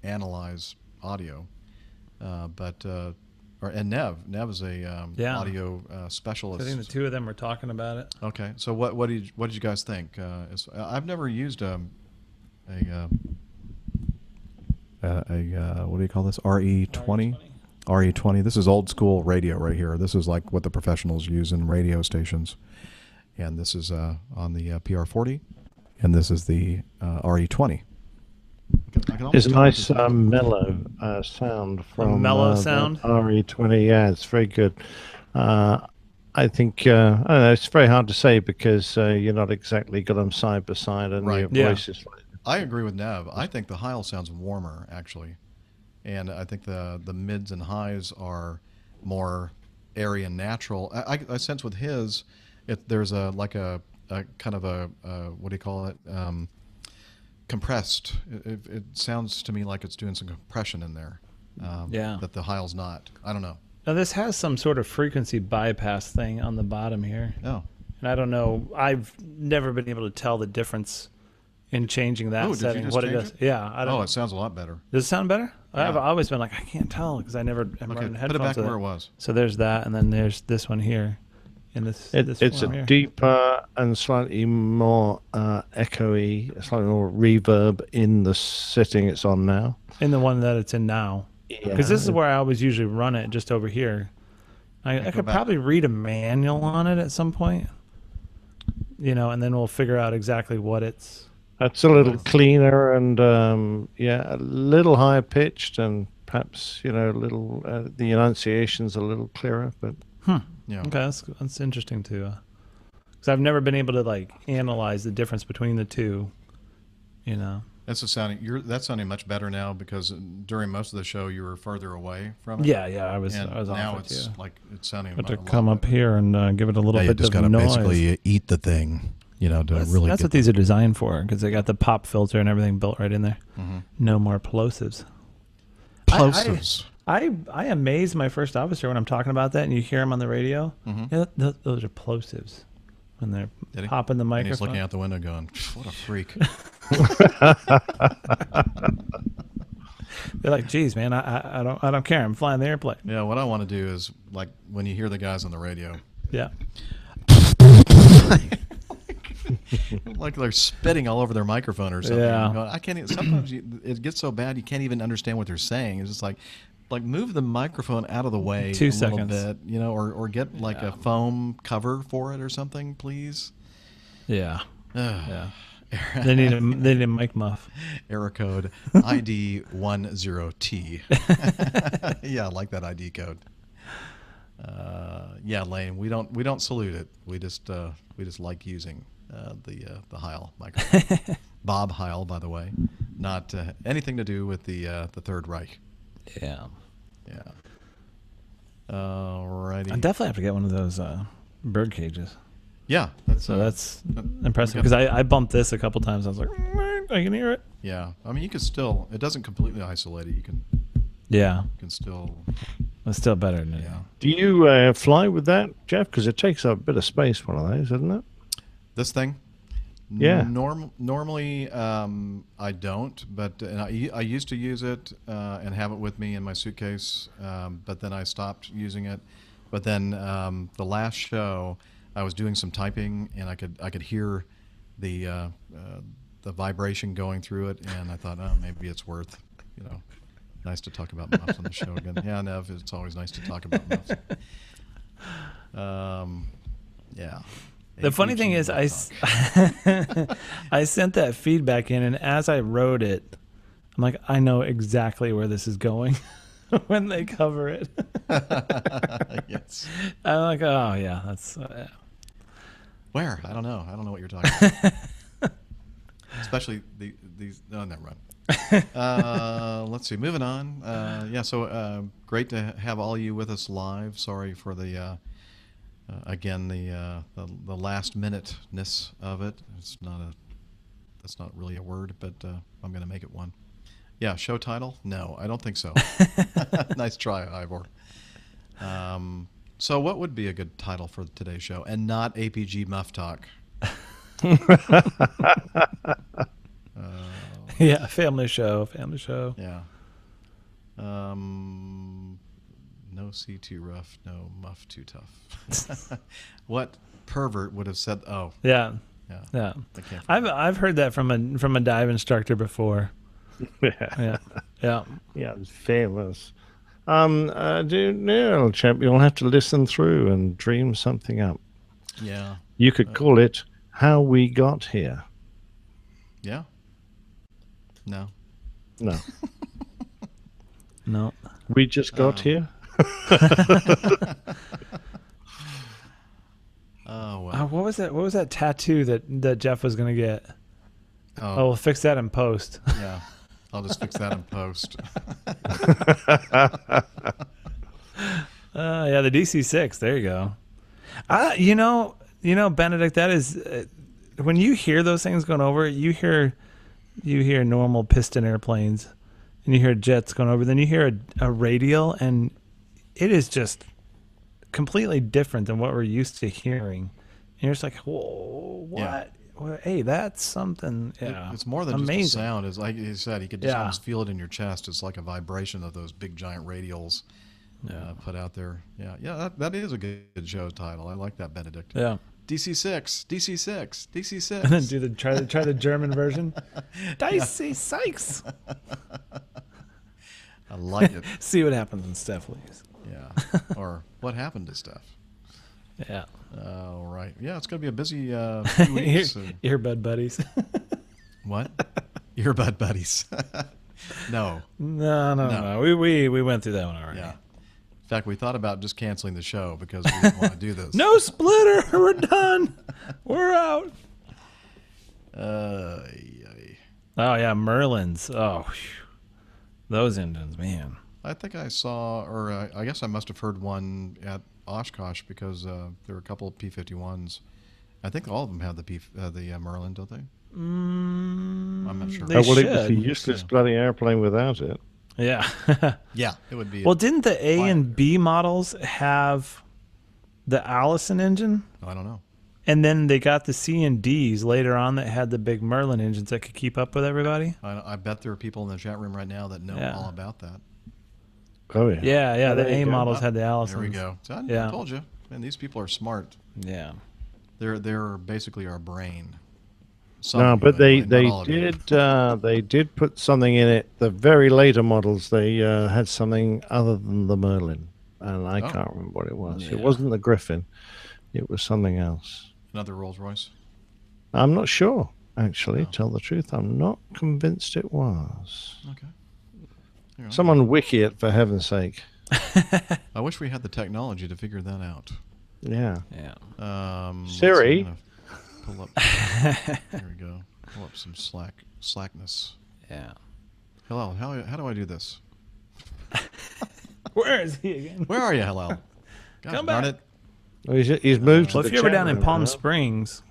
analyze audio. And Nev is a audio specialist. I think the 2 of them were talking about it. Okay, so what did you guys think? I've never used what do you call this? RE20? RE20. This is old school radio right here. This is like what the professionals use in radio stations. And this is on the PR40, and this is the RE20. It's a nice mellow sound from mellow sound. RE20. Yeah, it's very good. I think I don't know, it's very hard to say because you're not exactly got them side by side, and your voice is. I agree with Nev. I think the Heil sounds warmer, actually. And I think the mids and highs are more airy and natural. I sense with his, there's a kind of a what do you call it? Compressed. It sounds to me like it's doing some compression in there. That the Heil's not. I don't know. Now this has some sort of frequency bypass thing on the bottom here. Oh. And I don't know. I've never been able to tell the difference in changing that Oh, did you setting. just What it change does? it? Yeah. I don't, Oh, it sounds a lot better. Does it sound better? Yeah. I've always been like, I can't tell because I never am Okay, running put it headphones. back with where it was. So there's that, and then there's this one here. In this, It's a form here. deeper and slightly more echoey, slightly more reverb in the setting it's on now. In the one that it's in now. Yeah. Because this is where I always usually run it, just over here. I go could back. probably read a manual on it at some point. You know, and then we'll figure out exactly what it's. It's a little cleaner and a little higher pitched, and perhaps a little the enunciation's a little clearer. But Yeah. Okay, that's interesting too. Because I've never been able to like analyze the difference between the two. You know. That's sounding much better now because during most of the show you were further away from it. Yeah, I was And off now it, it's yeah. like it's sounding. Got to a lot come up better. here and give it a little Yeah, you bit just of gotta noise. basically eat the thing, to That's really. That's get what these are designed for because they got the pop filter and everything built right in there. Mhm. No more plosives. Plosives. I amaze my first officer when I'm talking about that, and you hear him on the radio. Mhm. Yeah, those are plosives when they're Did he? popping the And microphone. he's looking out the window, going, "What a freak." They're like, "Geez, man, I don't care. I'm flying the airplane." Yeah, what I want to do is like when you hear the guys on the radio. Yeah. Like they're spitting all over their microphone or something. Yeah. Going, I can't. Sometimes it gets so bad you can't even understand what they're saying. It's just like move the microphone out of the way 2 a seconds. little bit, or get like a foam cover for it or something, please. Yeah. Ugh. Yeah. They need a mic muff. Error code ID10T. Yeah, I like that ID code. Yeah, Lane, we don't salute it. We just like using the Heil microphone. Bob Heil, by the way, not anything to do with the Third Reich. Yeah. Yeah. Alrighty. I definitely have to get one of those bird cages. Yeah, that's impressive because I bumped this a couple times. I was like, I can hear it. Yeah, I mean, you can still. It doesn't completely isolate it. You can. Yeah. You can still. It's still better than it. do you fly with that, Jeff? Because it takes up a bit of space, one of those, doesn't it? This thing. Yeah. Normally, I don't, but and I used to use it and have it with me in my suitcase, but then I stopped using it. But then the last show, I was doing some typing, and I could hear the vibration going through it, and I thought, oh, maybe it's worth, nice to talk about muffs on the show again. Yeah, Nev, it's always nice to talk about muffs. Yeah. The funny thing is, I sent that feedback in, and as I wrote it, I'm like, I know exactly where this is going when they cover it. Yes. I'm like, oh yeah, that's. Where? I don't know. I don't know what you're talking about. Especially these. No, never mind. Let's see. Moving on. Yeah. So great to have all you with us live. Sorry for the. Again, the last minuteness of it. It's not that's not really a word, but I'm going to make it one. Yeah, show title? No, I don't think so. Nice try, Ivor. So what would be a good title for today's show, and not APG Muff Talk? Yeah, family show. Yeah. No sea too rough, no muff too tough. What pervert would have said? Oh, yeah. I can't. I've heard that from a dive instructor before. Yeah. It's famous. Little chap, you'll have to listen through and dream something up. Yeah. You could call it "How We Got Here." Yeah. No. No. No. We just got here. Oh well. What was that? What was that tattoo that Jeff was gonna get? Oh, we'll fix that in post. Yeah, I'll just fix that in post. Yeah, the DC-6. There you go. You know, Benedict. That is when you hear those things going over. You hear normal piston airplanes, and you hear jets going over. Then you hear a radial, and it is just completely different than what we're used to hearing. And you're just like, whoa, what? Yeah. well, hey, that's something. Yeah, It's more than amazing. just a sound. It's like he said, he could just Yeah. almost feel it in your chest. It's like a vibration of those big giant radials put out there. Yeah. That is a good show title. I like that, Benedict. Yeah. DC6, DC6, DC6. And then do the try the German version. Dicey Sykes. I like it. See what happens when Steph leaves. Yeah. Or what happened to Steph? Yeah. All right. Yeah, it's going to be a busy few weeks. Earbud buddies. What? Earbud buddies. No. No. We went through that one already. Yeah. In fact, we thought about just canceling the show because we didn't want to do this. No splitter. We're done. We're out. Oh, yeah, Merlins. Oh, whew. Those engines, man. I think I saw, or I guess I must have heard one at Oshkosh because there were a couple of P-51s. I think all of them have the Merlin, don't they? I'm not sure. They well, it was a should. useless bloody airplane without it. Yeah. Yeah, it would be. Well, didn't the A and B models have the Allison engine? Oh, I don't know. And then they got the C and Ds later on that had the big Merlin engines that could keep up with everybody. I bet there are people in the chat room right now that know all about that. Oh, yeah. Yeah, the there you A go. models had the Allisons. There we go. So I told you, man, these people are smart. Yeah. They're basically our brain. No, but they did put something in it. The very later models, they had something other than the Merlin, and I can't remember what it was. It wasn't the Griffin. It was something else. Another Rolls Royce? I'm not sure, actually. Tell the truth, I'm not convinced it was. Okay. Someone wiki it, for heaven's sake. I wish we had the technology to figure that out. Yeah. Let's Siri. see, pull up. There we go. Pull up some slackness. Yeah. Hello. How do I do this? Where is he again? Where are you, Hello? Come darn back. it. Well, he's moved to Well, the if you're ever chat down in room Palm now. Springs,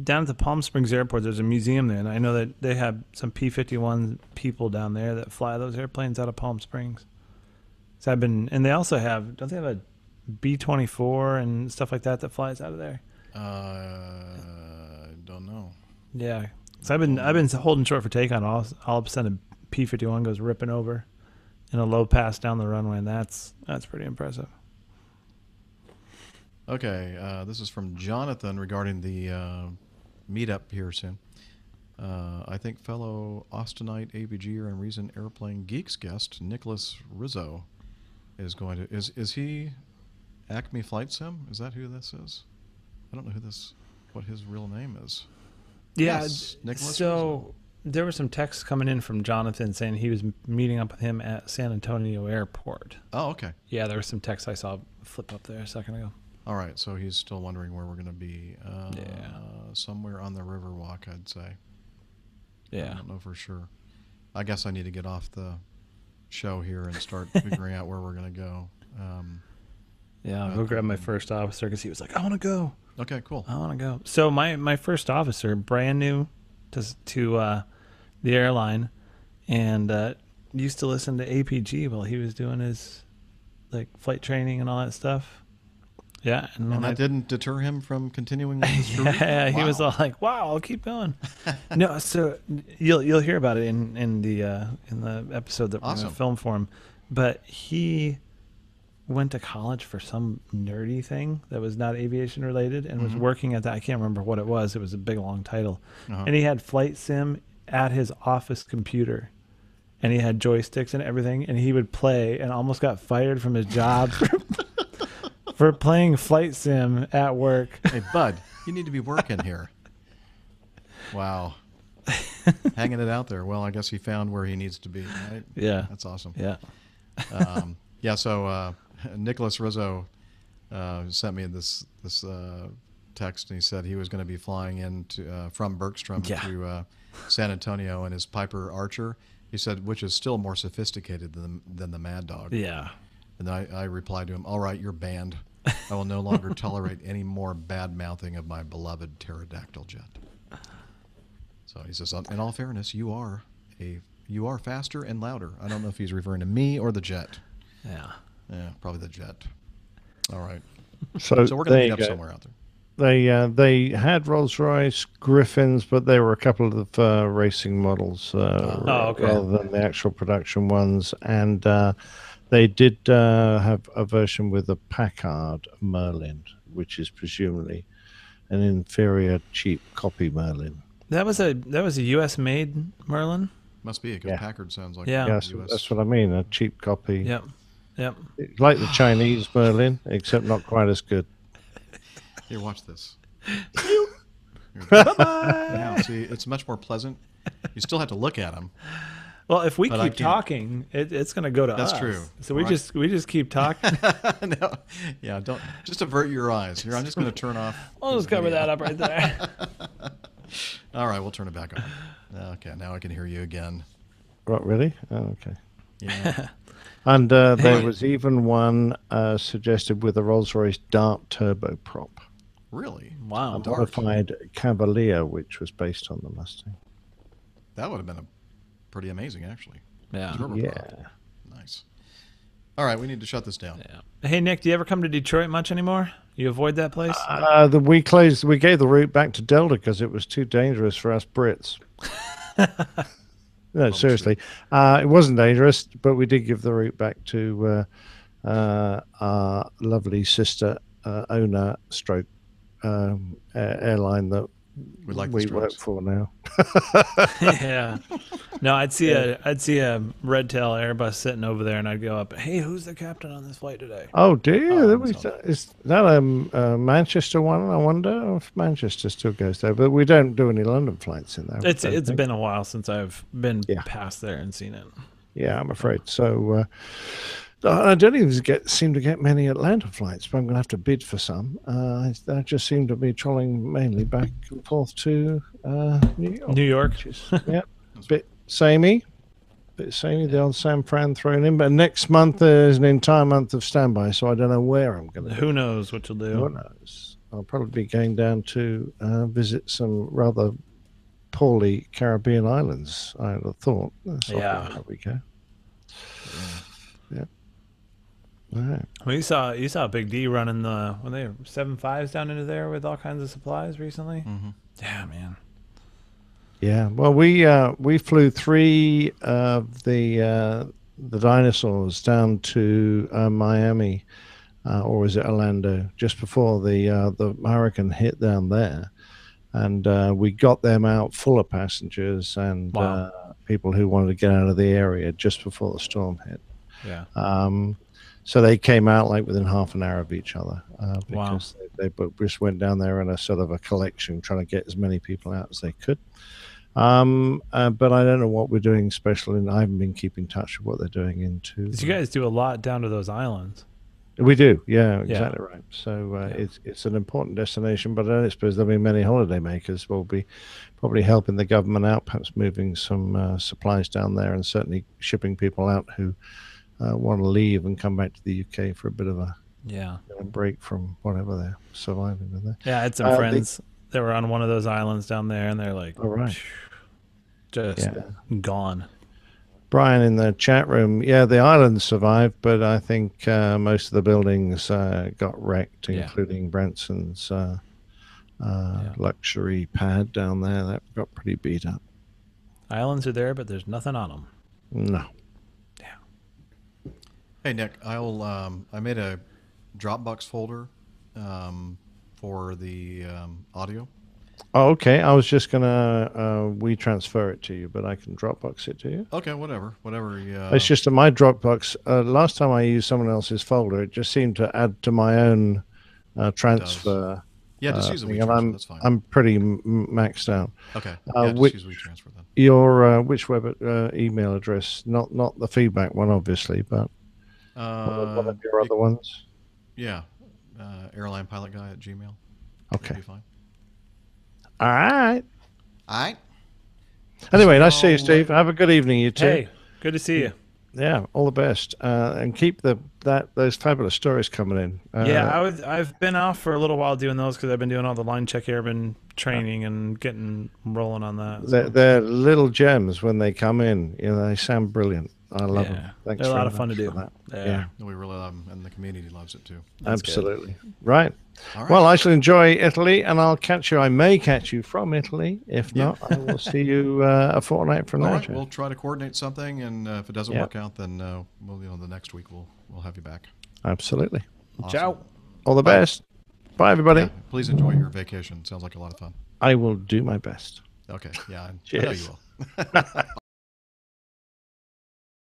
down at the Palm Springs airport, there's a museum there, and I know that they have some P-51 people down there that fly those airplanes out of Palm Springs. So and they also have, don't they have a B-24 and stuff like that flies out of there? I don't know. Yeah. So I've been holding short for take on all of a sudden a P-51 goes ripping over in a low pass down the runway, and that's pretty impressive. Okay, this is from Jonathan regarding the meetup here soon. I think fellow Austinite ABGer and recent Airplane Geeks guest Nicholas Rizzo is going to is he Acme Flight Sim? Is that who this is? I don't know what his real name is. Yeah, yes, Nicholas so Rizzo. there were some texts coming in from Jonathan saying he was meeting up with him at San Antonio Airport. Oh, okay. Yeah, there were some texts I saw flip up there a second ago. All right, so he's still wondering where we're going to be. Somewhere on the Riverwalk, I'd say. Yeah. I don't know for sure. I guess I need to get off the show here and start figuring out where we're going to go. Yeah, I'll go grab my first officer because he was like, I want to go. Okay, cool. I want to go. So my first officer, brand new to the airline, and used to listen to APG while he was doing his flight training and all that stuff. Yeah, and that didn't deter him from continuing with his career? Yeah, he was all like, "Wow, I'll keep going." No, so you'll hear about it in the episode that we're going to film for him. But he went to college for some nerdy thing that was not aviation related, and was working at that. I can't remember what it was. It was a big long title, and he had flight sim at his office computer, and he had joysticks and everything, and he would play, and almost got fired from his job. For playing flight sim at work. Hey, bud, you need to be working here. Wow. Hanging it out there. Well, I guess he found where he needs to be, right? Yeah. That's awesome. Yeah. So Nicholas Rizzo sent me this text, and he said he was going to be flying in from Bergstrom to San Antonio in his Piper Archer. He said, which is still more sophisticated than the Mad Dog. Yeah. And I replied to him, all right, you're banned. I will no longer tolerate any more bad-mouthing of my beloved pterodactyl jet. So he says, in all fairness, you are faster and louder. I don't know if he's referring to me or the jet. Yeah. Yeah, probably the jet. All right. So we're going to meet up go. somewhere out there. They had Rolls-Royce Griffins, but they were a couple of racing models okay. rather than the actual production ones. And they did have a version with a Packard Merlin, which is presumably an inferior, cheap copy Merlin. That was a U.S. made Merlin. Must be, because Packard sounds like Yeah. Yes, US. that's what I mean. A cheap copy. Yep. It's like the Chinese Merlin, except not quite as good. Here, watch this. Bye-bye. Now, see, it's much more pleasant. You still have to look at them. Well, if we But I keep can't. talking, it's going to go to us. That's true. So we Right. just keep talking. No, yeah, don't just avert your eyes. Here, I'm just going to turn off. I'll just cover that up right there. All right, we'll turn it back on. Okay, now I can hear you again. What, really? Oh, okay. Yeah. And there was even one suggested with a Rolls-Royce Dart turboprop. Really? Wow. A modified Cavalier, which was based on the Mustang. That would have been pretty amazing, actually. Yeah. Yeah. Nice. All right, we need to shut this down. Yeah. Hey, Nick, do you ever come to Detroit much anymore? You avoid that place? We closed. We gave the route back to Delta because it was too dangerous for us Brits. No, seriously, it wasn't dangerous, but we did give the route back to our lovely sister owner, stroke airline that we work for now. Yeah. No, I'd see a red tail Airbus sitting over there, and I'd go up. Hey, who's the captain on this flight today? Oh, do you? Is that a Manchester one? I wonder if Manchester still goes there, but we don't do any London flights in there. It's been a while since I've been past there and seen it. Yeah, I'm afraid so. I don't even seem to get many Atlanta flights, but I'm going to have to bid for some. I just seem to be trolling mainly back and forth to New York. New York? Yeah, bit samey. The old San Fran thrown in. But next month there's an entire month of standby, so I don't know where I'm going to Who knows what you'll do? Who knows? I'll probably be going down to visit some rather poorly Caribbean islands, I would have thought. So there we go. Yeah. All right. Well, you saw Big D running when they were 7.5s down into there with all kinds of supplies recently. Mm-hmm. Yeah, man. Yeah. Well, we flew 3 of the dinosaurs down to Miami, or was it Orlando, just before the hurricane hit down there, and we got them out full of passengers and people who wanted to get out of the area just before the storm hit. Yeah. So they came out like within half an hour of each other because they just went down there in a sort of a collection, trying to get as many people out as they could. But I don't know what we're doing special, and I haven't been keeping touch with what they're doing into. You guys do a lot down to those islands. We do, yeah, exactly right. So it's an important destination, but I don't suppose there'll be many holidaymakers. We'll be probably helping the government out, perhaps moving some supplies down there, and certainly shipping people out who want to leave and come back to the UK for a bit of a break from whatever they're surviving with there. Yeah, I had some friends that were on one of those islands down there, and they're like, just gone. Brian in the chat room, the island survived, but I think most of the buildings got wrecked, including Branson's luxury pad down there. That got pretty beat up. Islands are there, but there's nothing on them. No. Hey Nick, I made a Dropbox folder for the audio. Oh, okay. I was just gonna WeTransfer it to you, but I can Dropbox it to you. Okay, whatever. It's just that my Dropbox. Last time I used someone else's folder, it just seemed to add to my own transfer. Yeah, just use a thing, WeTransfer. and That's fine. I'm pretty maxed out. Okay. Which, just use WeTransfer then. Your which web email address? Not the feedback one, obviously, but one of your other ones. Yeah, airline pilot guy at Gmail. Okay. That'd be fine. All right. All right. Anyway, nice to see you, Steve. Have a good evening, you two. Hey, good to see you. Yeah, all the best, and keep those fabulous stories coming in. I've been off for a little while doing those because I've been doing all the line check airman training and getting rolling on that. They're little gems when they come in. They sound brilliant. I love them. Thanks They're a lot very of fun to much do. for that. Yeah. We really love them, and the community loves it too. Absolutely. Right. All right. Well, I shall enjoy Italy, and I'll catch you. I may catch you from Italy. If not, I will see you a fortnight from All now. right, Jeff. we'll try to coordinate something, and if it doesn't Yeah. work out, then the next week we'll have you back. Absolutely. Awesome. Ciao. All the Bye. best. Bye, everybody. Yeah, please enjoy your vacation. Sounds like a lot of fun. I will do my best. Okay. Yeah, I know Cheers. you will. Bye.